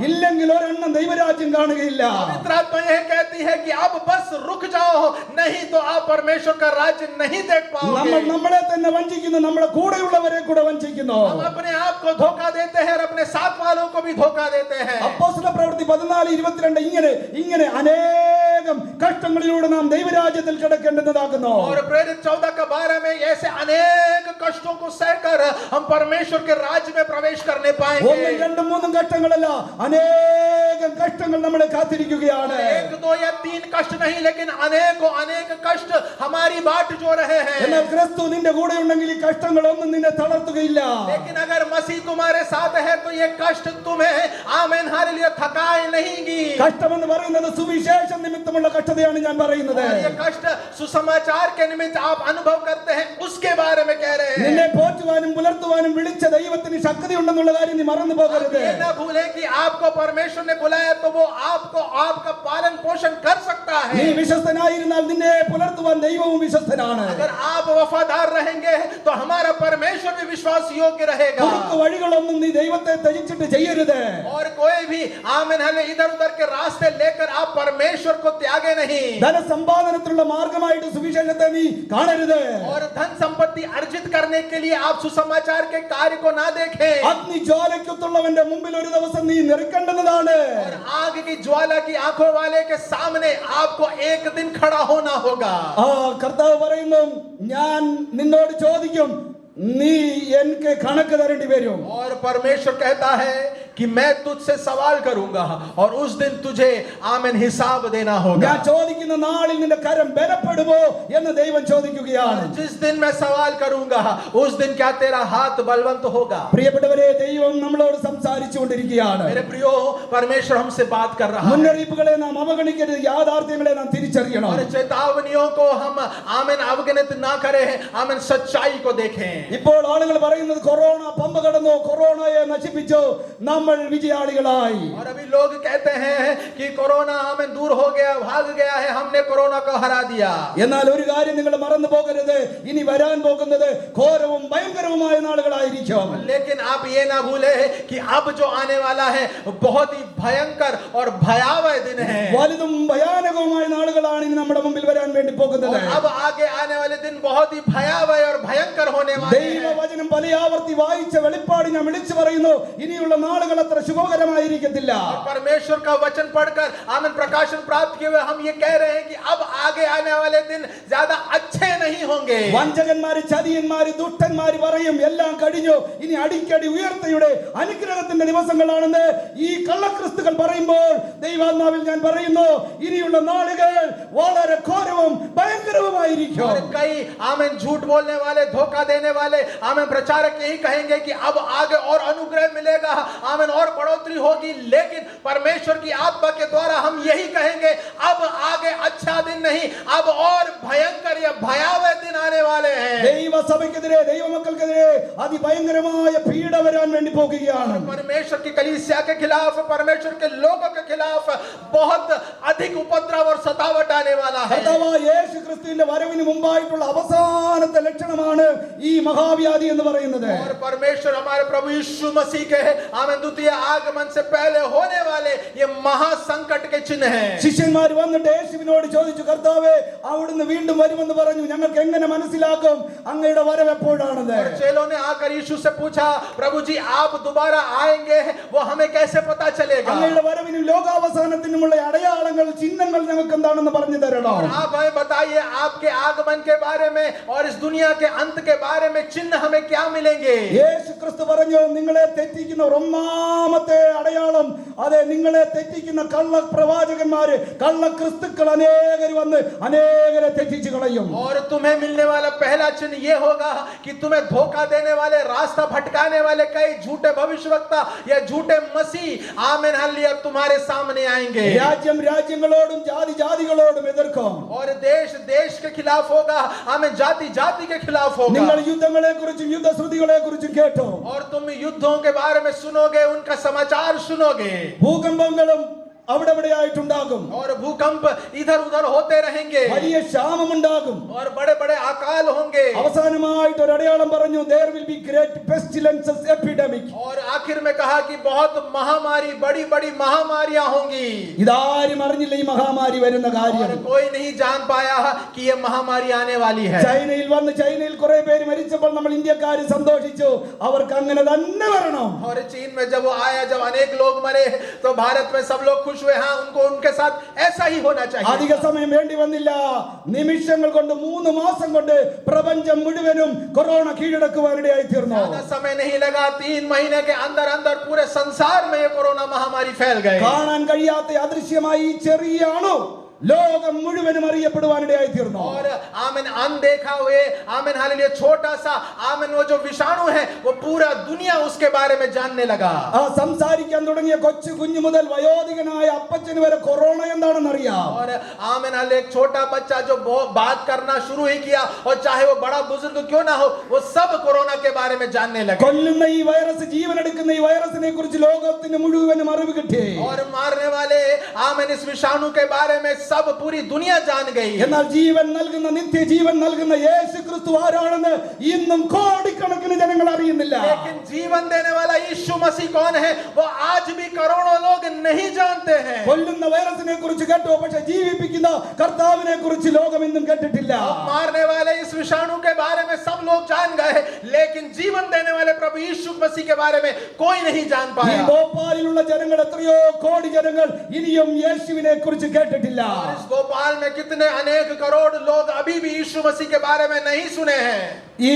ഇല്ലെങ്കിൽ ഒരെണ്ണം ദൈവരാജ്യം കാണുകയില്ല. पवित्र आत्मा यह कहती है कि अब बस रुक जाओ, नहीं तो आप परमेश्वर का राज्य नहीं देख पाओगे. നമ്മൾ നമ്മളെ തന്നെ വഞ്ചിക്കുന്നു, നമ്മുടെ കൂടെയുള്ളവരെ കൂടെ വഞ്ചിക്കുന്നു. हम अपने आप को धोखा देते हैं और अपने साथ वालों को भी धोखा देते हैं. അപ്പോസ്തല പ്രവൃത്തി 14:22 ഇങ്ങനെ അനേകം കഷ്ടങ്ങളിലൂടെ നാം ദൈവരാജ്യത്തിൽ കിടക്കേണ്ടതാകുന്നു. और प्रेरित 14 के बारे में ऐसे अनेक कष्टों को सहकर हम परमेश्वर के राज्य में प्रवेश करने पाएंगे. ഒന്നും രണ്ടും മൂന്നും കഷ്ടങ്ങളല്ല, അനേകം കഷ്ടങ്ങൾ നമ്മളെ കാത്തിരിക്കുകയാണ്. 1 2 या 3 कष्ट नहीं, लेकिन अनेक कष्ट हमारी बाट जो रहे हैं. എന്നാൽ ക്രിസ്തു നിന്റെ കൂടെ ഉണ്ടെങ്കിൽ ഈ കഷ്ടങ്ങളൊന്നും നിന്നെ തളർത്തുകയില്ല. लेकिन अगर मसीह तुम्हारे साथ है तो ये कष्ट तुम्हें आमीन हालेलुया थकाए नहीं. കഷ്ടമെന്ന് പറയുന്നത് സുവിശേഷ നിമിത്തമുള്ള കഷ്ടതയാണ് ഞാൻ പറയുന്നത്. और ये कष्ट सुसमाचार के निमित्त आप अनुभव करते हैं, उसके बारे में कह रहे हैं. നിന്നെ പോറ്റുവാനും പുലർത്തുവാനും വിളിച്ച ദൈവത്തിന് ശക്തി ഉണ്ടെന്നുള്ള കാര്യം നീ മറന്നു പോകരുത്. ये ना भूलें कि आपको परमेश्वर ने बुलाया तो वो आपको आपका पालन पोषण कर सकता നീ है. വിശ്വസ്തനായിരുന്നാൽ നിന്നെ പുലർത്തുവാൻ ദൈവവും വിശ്വസ്തനാണ്. अगर आप वफादार रहेंगे तो हमारा परमेश्वर भी विश्वास योग्य रहेगा. കുറുക്ക് വഴികളൊന്നും നീ ദൈവത്തെ ത്യജിച്ചിട്ട് ചെയ്യരുത്. और कोई भी आमीन हालेलुया इधर उधर के रास्ते लेकर आप परमेश्वर को त्यागे नहीं. ധനസമ്പാദനത്തിലുള്ള മാർഗമായിട്ട് സുവിശേഷത്തെ നീ കാണരുത്. और धन संपत्ति अर्जित करने के लिए आप सुसमाचार के कार्य को ना देखें. അഗ്നിജ്വാലയ്ക്കുള്ളവന്റെ മുമ്പിൽ ഒരു ദിവസം നീ നിൽക്കേണ്ടതാണ്. और आग की ज्वाला की आंखों वाले के सामने आपको एक दिन खड़ा होना होगा. കർത്താവ് പറയുന്നു, ഞാൻ നിന്നോട് ചോദിക്കും, നീ എനിക്ക് കണക്ക് തരേണ്ടി വരും. और परमेश्वर कहता है कि मैं तुझसे सवाल करूंगा और उस दिन तुझे आमीन हिसाब देना होगा. ഞാൻ ചോദിക്കുന്ന നാളിൽ നിന്റെ കരം ബലപ്പെടുമോ എന്ന് ദൈവം ചോദിക്കുകയാണ്. जिस दिन मैं सवाल करूंगा उस दिन क्या तेरा हाथ बलवंत होगा. പ്രിയപ്പെട്ടവരെ, ദൈവം നമ്മളോട് സംസാരിച്ചുകൊണ്ടിരിക്കുകയാണ്. मेरे प्रियो, परमेश्वर हमसे बात कर रहा है. മുന്നറിയിപ്പുകളെ നാം അവഗണിക്കരുത്, യാഥാർത്ഥ്യങ്ങളെ നാം തിരിച്ചറിയണം. और चेतावनियों को हम आमीन अवगणित ना करें, आमीन सच्चाई को देखें. ഇപ്പോൾ ആളുകൾ പറയുന്നത് കൊറോണ പമ്പ കടന്നു, കൊറോണയെ നശിപ്പിച്ചു, നമ്മൾ വിജയാളികളായി. और अभी लोग कहते हैं कि कोरोना हमें दूर हो गया, भाग गया है, हमने कोरोना को हरा दिया. എന്നാൽ ഒരു കാര്യം നിങ്ങൾ മറന്നു പോകരുത്, ഇനി വരാൻ പോകുന്നത് ഘോരവും ഭയങ്കരവുമായ നാളുകളായിരിക്കും. लेकिन आप ये ना भूले कि अब जो आने वाला है बहुत ही भयंकर और भयावह दिन है. വലുതും ഭയാനകവുമായ നാളുകളാണ് ഇനി നമ്മുടെ മുമ്പിൽ വരാൻ വേണ്ടി പോകുന്നത്. और अब आगे आने वाले दिन बहुत ही भयावह और भयंकर होने वाले हैं. ദൈവവചനം പല ആവർത്തി വായിച്ച വെളിപ്പാട് ഞാൻ വിളിച്ചു പറയുന്നു, ഇനിയുള്ള നാളുകൾ അത്ര ശുഭകരമായിരിക്കത്തില്ല. और परमेश्वर का वचन पढ़कर आमीन प्रकाशन प्राप्त किए हुए हम ये कह रहे हैं कि अब आगे आने वाले दिन ज्यादा अच्छे नहीं होंगे. വഞ്ചകന്മാര്, ചതിയന്മാര്, ദുഷ്ടന്മാര് പറയും എല്ലാം കഴിഞ്ഞു, ഇനി അടിക്കടി ഉയർത്തയുടെ അനുഗ്രഹത്തിന്റെ ദിവസങ്ങളാണെന്ന് ഈ കള്ളക്രിസ്തുക്കൾ പറയുമ്പോൾ ദൈവാത്മാവിൽ ഞാൻ പറയുന്നു, ഇനിയുള്ള നാളുകൾ വളരെ ഘോരവും ഭയങ്കരവുമായിരിക്കും. और कई आमीन झूठ बोलने वाले, धोखा देने वाले आमीन प्रचारक यही कहेंगे कि अब आगे और अनुग्रह मिलेगा, आमीन और बढ़ोतरी होगी. लेकिन परमेश्वर की आत्मा के द्वारा हम यही कहेंगे, अब आगे अच्छा दिन नहीं, अब और भयंकर या भयावह दिन आने वाले हैं. ദൈവസഭയ്ക്കെതിരെ, ദൈവമക്കൾക്കെതിരെ അതിഭയങ്കരമായ പീഡ വരാൻ വേണ്ടി പോകുകയാണ്. परमेश्वर की कलीसिया के खिलाफ, परमेश्वर के लोगों के खिलाफ बहुत अधिक उपद्रव और सतावट आने वाला है. കർത്താവായ യേശു ക്രിസ്തുവിന്റെ വരവിന് മുമ്പായിട്ടുള്ള അവസാനത്തെ ലക്ഷണമാണ് ഈ മഹാവ്യാധി എന്ന് പറയുന്നത്. और परमेश्वर हमारे प्रभु यीशु मसीह के आमीन द्वितीय आगमन से पहले होने वाले ये महासंकट के चिन्ह हैं. ശിഷ്യന്മാർ വന്നിട്ട് യേശുവിനോട് ചോദിച്ചു, കർത്താവേ, അവിടുന്ന് വീണ്ടും വരുമെന്ന് പറഞ്ഞു, ഞങ്ങൾക്ക് എങ്ങനെ മനസ്സിലാക്കും അങ്ങയുടെ വരവ് എപ്പോഴാണെന്ന്? और चेलों ने आकर यीशु से पूछा, प्रभु जी आप दोबारा आएंगे, वो हमें कैसे पता चलेगा? അങ്ങയുടെ വരവിനും ലോകാവസാനത്തിനുമുള്ള അടയാളങ്ങൾ, ചിഹ്നങ്ങൾ ഞങ്ങൾക്ക് എന്താണെന്ന് പറഞ്ഞു തരണം. और आप हमें बताइए आपके आगमन के बारे में और इस दुनिया के अंत के बारे में चिन्ह हमें क्या मिलेंगे? യേശു ക്രിസ്തു പറഞ്ഞു, നിങ്ങളെ തെറ്റിക്കുന്ന ഒന്നാമത്തെ അടയാളം, അതെ, നിങ്ങളെ തെറ്റിക്കുന്ന കള്ള പ്രവാചകന്മാര്, കള്ള ക്രിസ്തുക്കൾ അനേകർ വന്ന് അനേകരെ തെറ്റിച്ചു കളയും. और तुम्हें मिलने वाला पहला चिन्ह ये होगा कि तुम्हें धोखा देने वाले, रास्ता भटकाने वाले कई झूठे भविष्यवक्ता या झूठे मसीह, आमीन हालेलुया, तुम्हारे सामने आएंगे. രാജ്യം രാജ്യങ്ങളോടും ജാതി ജാതികളോടും എതിർക്കും. और देश देश के खिलाफ होगा, आमीन, जाति जाति के खिलाफ होगा. നിങ്ങൾ യുദ്ധങ്ങളെ കുറിച്ചും യുദ്ധശ്രുതികളെ കുറിച്ചും കേട്ടോ. और तुम युद्धों के बारे में सुनोगे, उनका समाचार सुनोगे. ഭൂകമ്പങ്ങളും അവിടെ ഇവിടെയായിട്ടുണ്ടാകും. और भूकंप इधर उधर होते रहेंगे. വലിയ ക്ഷാമമുണ്ടാകും. और बड़े बड़े अकाल होंगे. അവസാനമായിട്ട് ഒരു അടയാളം പറഞ്ഞു, there will be great pestilences, epidemic. और आखिर में कहा कि बहुत महामारी, बड़ी बड़ी महामारियां होंगी. ഇതാരും അറിഞ്ഞില്ല ഈ മഹാമാരി വരുന്ന കാര്യം. और कोई नहीं जान पाया कि ये महामारी आने वाली है. ചൈനയിൽ വന്ന് ചൈനയിൽ കുറെ പേര് മരിച്ചപ്പോൾ നമ്മൾ ഇന്ത്യക്കാർ സന്തോഷിച്ചു. അവർക്ക് അങ്ങനെ തന്നെ വരണം. और चीन में जब वो आया, जब अनेक लोग मरे, तो भारत में सब लोग खुश हुए. हाँ, उनको उनके साथ ऐसा ही होना चाहिए. അധിക സമയം വേണ്ടി വന്നില്ല. നിമിഷങ്ങൾ കൊണ്ട് 3 മാസം കൊണ്ട് പ്രപഞ്ചം മുഴുവനും കൊറോണ കീഴടക്കുവാനിടയായി തീർന്നു. ज्यादा समय नहीं लगा, 3 महीने के अंदर अंदर पूरे संसार में ये कोरोना महामारी फैल गई. കാണാൻ കഴിയാത്ത അദൃശ്യമായി ഈ ചെറിയ അണു ലോകം മുഴുവനും അറിയപ്പെടുവാനിടയായി തീർന്നു. और आमीन, अनदेखा हुए, आमीन हालेलुया, छोटा सा, आमीन, वो जो विषाणु है वो पूरा दुनिया उसके बारे में जानने लगा. ആ സംസാരിക്കാൻ തുടങ്ങിയ കൊച്ചു കുഞ്ഞു മുതൽ വയോധികനായ അപ്പച്ചന് വരെ കൊറോണ എന്താണെന്ന് അറിയാം. और आमीन हालेलुया, एक छोटा बच्चा जो बात करना शुरू ही किया, और चाहे वो बड़ा बुजुर्ग क्यों ना हो, वो सब कोरोना के बारे में जानने लगे. കൊല്ലുന്ന ഈ വൈറസ്, ജീവനെടുക്കുന്ന ഈ വൈറസിനെ കുറിച്ച് ലോകത്തിന് മുഴുവനും അറിവ് കിട്ടി. और मारने वाले, आमीन, इस विषाणु के बारे में सब पूरी दुनिया जान गई. എന്നാൽ ജീവൻ നൽകുന്ന, നിത്യജീവൻ നൽകുന്ന യേശു ക്രിസ്തു ആരാണെന്ന് ഇന്നും കോടിക്കണക്കിന് ജനങ്ങൾ അറിയുന്നില്ല. लेकिन जीवन देने वाला यीशु मसीह कौन है, वो आज भी करोड़ों लोग नहीं जानते हैं. കൊല്ലുന്ന വൈറസിനെ കുറിച്ച് കേട്ടോ, പക്ഷെ ജീവിപ്പിക്കുന്ന കർത്താവിനെ കുറിച്ച് ലോകം ഇന്നും കേട്ടിട്ടില്ല. मारने वाले इस विषाणु के बारे में सब लोग जान गए, लेकिन जीवन देने वाले प्रभु यीशु मसीह के बारे में कोई नहीं जान ഈ पाया. ഭോപ്പാലിലുള്ള ജനങ്ങൾ, എത്രയോ കോടി ജനങ്ങൾ ഇനിയും യേശുവിനെ കുറിച്ച് കേട്ടിട്ടില്ല. और इस भोपाल में कितने अनेक करोड़ लोग अभी भी यीशु मसीह के बारे में नहीं सुने हैं. ഈ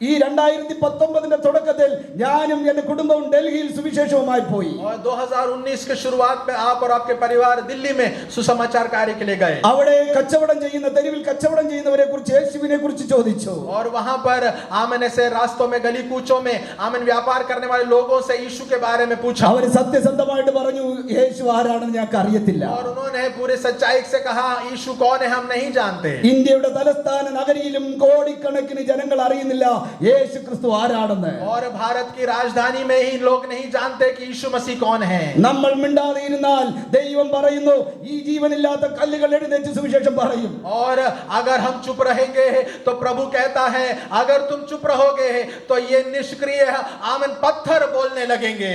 2019 തുടക്കത്തിൽ ഞാനും എന്റെ കുടുംബവും ഡൽഹിയിൽ സുവിശേഷവുമായി പോയി. और 2019 के शुरुआत में आप और आपके परिवार दिल्ली में सुसमाचार कार्य के लिए गए. അവിടെ കച്ചവടം ചെയ്യുന്ന, തെരുവിൽ കച്ചവടം ചെയ്യുന്നവരെ കുറിച്ച് യേശുവിനെ കുറിച്ച് ചോദിച്ചു. और वहां पर आमन ऐसे रास्तों में, गली कूचों में, आमन व्यापार करने वाले लोगों से यीशु के बारे में पूछा. അവർ സത്യസന്ധമായിട്ട് പറഞ്ഞു, യേശു ആരാണെന്ന് ഞങ്ങൾക്ക് അറിയത്തില്ല. और उन्होंने पूरे सच्चाई से कहा, यीशु कौन है हम नहीं जानते. ഇന്ത്യയുടെ തലസ്ഥാന നഗരിയിലും കോടിക്കണക്കിന് ജനങ്ങൾ അറിയുന്നില്ല യേശു ക്രിസ്തു ആരാണെന്ന്. और भारत की राजधानी में ही लोग नहीं जानते कि यीशु मसीह कौन है. നമ്മൾ മിണ്ടാതെ ഇരുന്നാൽ ദൈവം പറയുന്നു, ഈ ജീവനില്ലാത്ത കല്ലുകൾ എഴുന്നേറ്റ് സുവിശേഷം പറയും. और अगर हम चुप रहेंगे तो प्रभु कहता है, अगर तुम चुप रहोगे तो ये निष्क्रिय आमन पत्थर बोलने लगेंगे.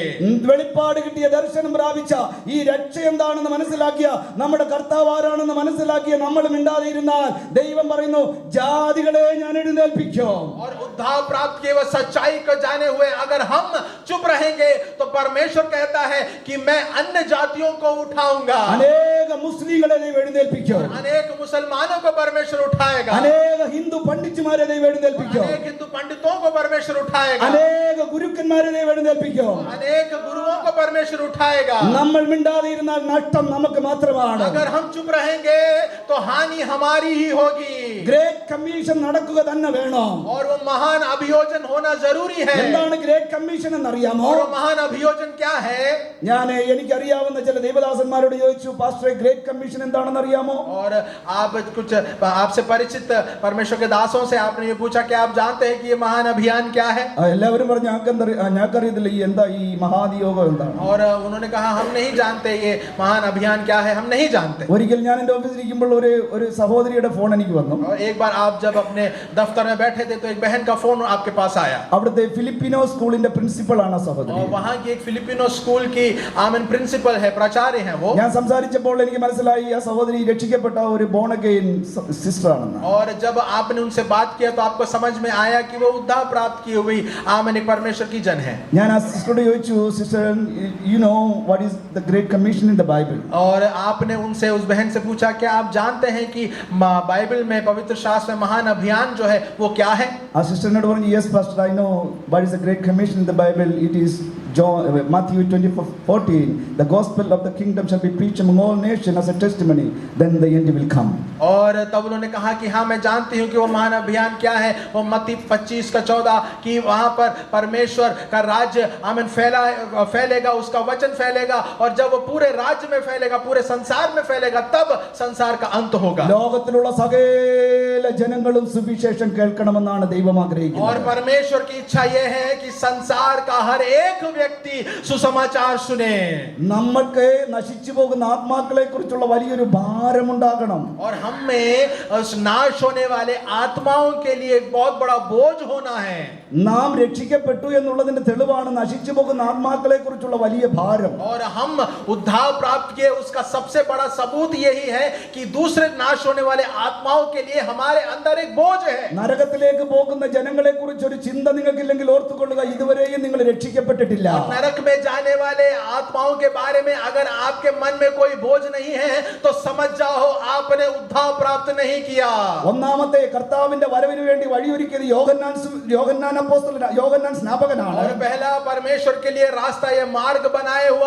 വെളിപ്പാട് കിട്ടിയ, ദർശനം പ്രാപിച്ച, ഈ രക്ഷ എന്താണെന്ന് മനസ്സിലാക്കിയ, നമ്മുടെ കർത്താവ് ആരാണെന്ന് മനസ്സിലാക്കിയ നമ്മൾ മിണ്ടാതെ ഇരുന്നാൽ ദൈവം പറയുന്നു, ജാതികളെ ഞാൻ എഴുന്നേൽപ്പിക്കും. और उद्धार प्राप्त किए हुए, सच्चाई को जाने हुए अगर हम चुप रहेंगे तो परमेश्वर कहता है कि मैं अन्य जातियों को उठाऊंगा. അനേക മുസ്ലിങ്ങളെ ദൈവം എഴുന്നേൽപ്പിക്കും. अनेक मुसलमानों को परमेश्वर उठाएगा. അനേക ഹിന്ദു പണ്ഡിതന്മാരെ ദൈവം എഴുന്നേൽപ്പിക്കും. अनेक हिंदू पंडितों को परमेश्वर उठाएगा. അനേക ഗുരുക്കന്മാരെ ദൈവം എഴുന്നേൽപ്പിക്കും. अनेक गुरुओं को परमेश्वर उठाएगा. നമ്മൾ മിണ്ടാതെ ഇരുന്നാൽ നഷ്ടം നമുക്ക് മാത്രമാണ്. अगर हम चुप रहेंगे तो हानि हमारी ही होगी. ഗ്രേറ്റ് കമ്മീഷൻ നടക്കുക തന്നെ വേണം. और वो महान अभियोजन होना जरूरी है. എന്താണ് ഗ്രേറ്റ് കമ്മീഷൻ എന്നറിയാമോ? और वो महान अभियोजन क्या है? ഞാൻ എനിക്കറിയാവുന്ന ചില ദേവദാസന്മാരോട് ചോദിച്ചു, പാസ്റ്ററെ ഗ്രേറ്റ് കമ്മീഷൻ എന്താണെന്ന് അറിയാമോ? और आप कुछ आपसे परिचित परमेश्वर के दासों से आपने ये पूछा कि आप जानते हैं कि ये महान अभियान क्या है? എല്ലാവരും പറഞ്ഞു, ഞങ്ങൾക്കറിയത്തില്ല ഈ എന്താ ഈ മഹാധിയോഗം എന്താണ്. और उन्होंने कहा, हम नहीं जानते ये महान अभियान क्या है, हम नहीं जानते. ഒരിക്കൽ ഞാൻ എൻ്റെ ഓഫീസിലിരിക്കുമ്പോൾ ഒരു സഹോദരിയുടെ ഫോൺ എനിക്ക് വന്നു. और एक बार आप जब अपने दफ्तर में बैठे थे तो एक बहन का फोन आपके पास आया. അവിടുത്തെ ഫിലിപ്പിനോ സ്കൂളിന്റെ പ്രിൻസിപ്പളാണ് ആ സഹോദരി. और वहाँ की एक फिलिपिनो स्कूल की आमन प्रिंसिपल है, प्राचार्य हैं वो. ഞാൻ സംസാരിച്ചപ്പോൾ എനിക്ക് മനസ്സിലായി ആ സഹോദരി രക്ഷിക്കപ്പെട്ട ഒരു ബോൺ അഗെയിൻ സിസ്റ്റർ ആണെന്ന്. और जब आपने उनसे बात किया तो आपको समझ में आया कि वो उद्धार प्राप्त की हुई आमेन एक परमेश्वर की जन है। ഞാൻ ആ സിസ്റ്ററോട് ചോദിച്ചു, sister you know what is the great commission in the Bible? और आपने उनसे उस बहन से पूछा क्या आप जानते हैं कि बाइबल में पवित्र शास्त्र में महान अभियान जो है वो क्या है? ആ സിസ്റ്ററിനോട് പറഞ്ഞു, yes pastor I know what is the great commission in the Bible. It is Matthew 24:14, the gospel of the kingdom shall be preached among all nations as a testimony, then the end will come. और तब उन्होंने कहा कि हाँ मैं जानती हूँ कि वो महान अभियान क्या है। वो मत्ती 25:14 कि वहाँ पर परमेश्वर का राज्य आमीन फैलेगा, उसका वचन फैलेगा, और जब वो पूरे राज्य में फैलेगा, पूरे संसार में फैलेगा, तब संसार का अंत होगा। ലോകത്തിലുള്ള സകല ജനങ്ങളും സുവിശേഷം കേൾക്കണമെന്നാണ് ദൈവം ആഗ്രഹിക്കുന്നത്. और परमेश्वर की इच्छा ये है कि संसार का हर एक व्यक्ति सुसमाचार सुने। നമ്മൾക്ക് നശിച്ചു പോകുന്ന ആത്മാക്കളെ കുറിച്ചുള്ള വലിയൊരു ഭാരമുണ്ടാകണം. और हम में उस नाश होने वाले आत्माओं के लिए एक बहुत बड़ा बोझ होना है। നാം രക്ഷിക്കപ്പെട്ടു എന്നുള്ളതിന്റെ തെളിവാണ് നശിച്ചു പോകുന്ന ആത്മാക്കളെ കുറിച്ചുള്ള വലിയ ഭാരം. और हम उद्धार प्राप्त किए उसका सबसे बड़ा सबूत यही है कि दूसरे नाश होने वाले आत्माओं के लिए हमारे अंदर एक बोझ है। നരകത്തിലേക്ക് പോകുന്ന ജനങ്ങളെ കുറിച്ച് ഒരു ചിന്ത നിങ്ങൾക്കില്ലെങ്കിൽ ഓർത്തുകൊള്ളുക, ഇതുവരെയും നിങ്ങൾ രക്ഷിക്കപ്പെട്ടിട്ടില്ല. नरक में जाने वाले आत्माओं के बारे में अगर आपके मन में कोई बोझ नहीं है तो समझ जाओ आपने उद्धार प्राप्त नहीं किया। ഒന്നാമത്തെ കർത്താവിന്റെ വരവിന് വേണ്ടി വഴിയൊരുക്കിയത് യോഹന്നാൻ അപ്പോസ്തലൻ, യോഹന്നാൻ സ്നാപകനാണ്. और पहला परमेश्वर के लिए रास्ता ये मार्ग बनाए हुआ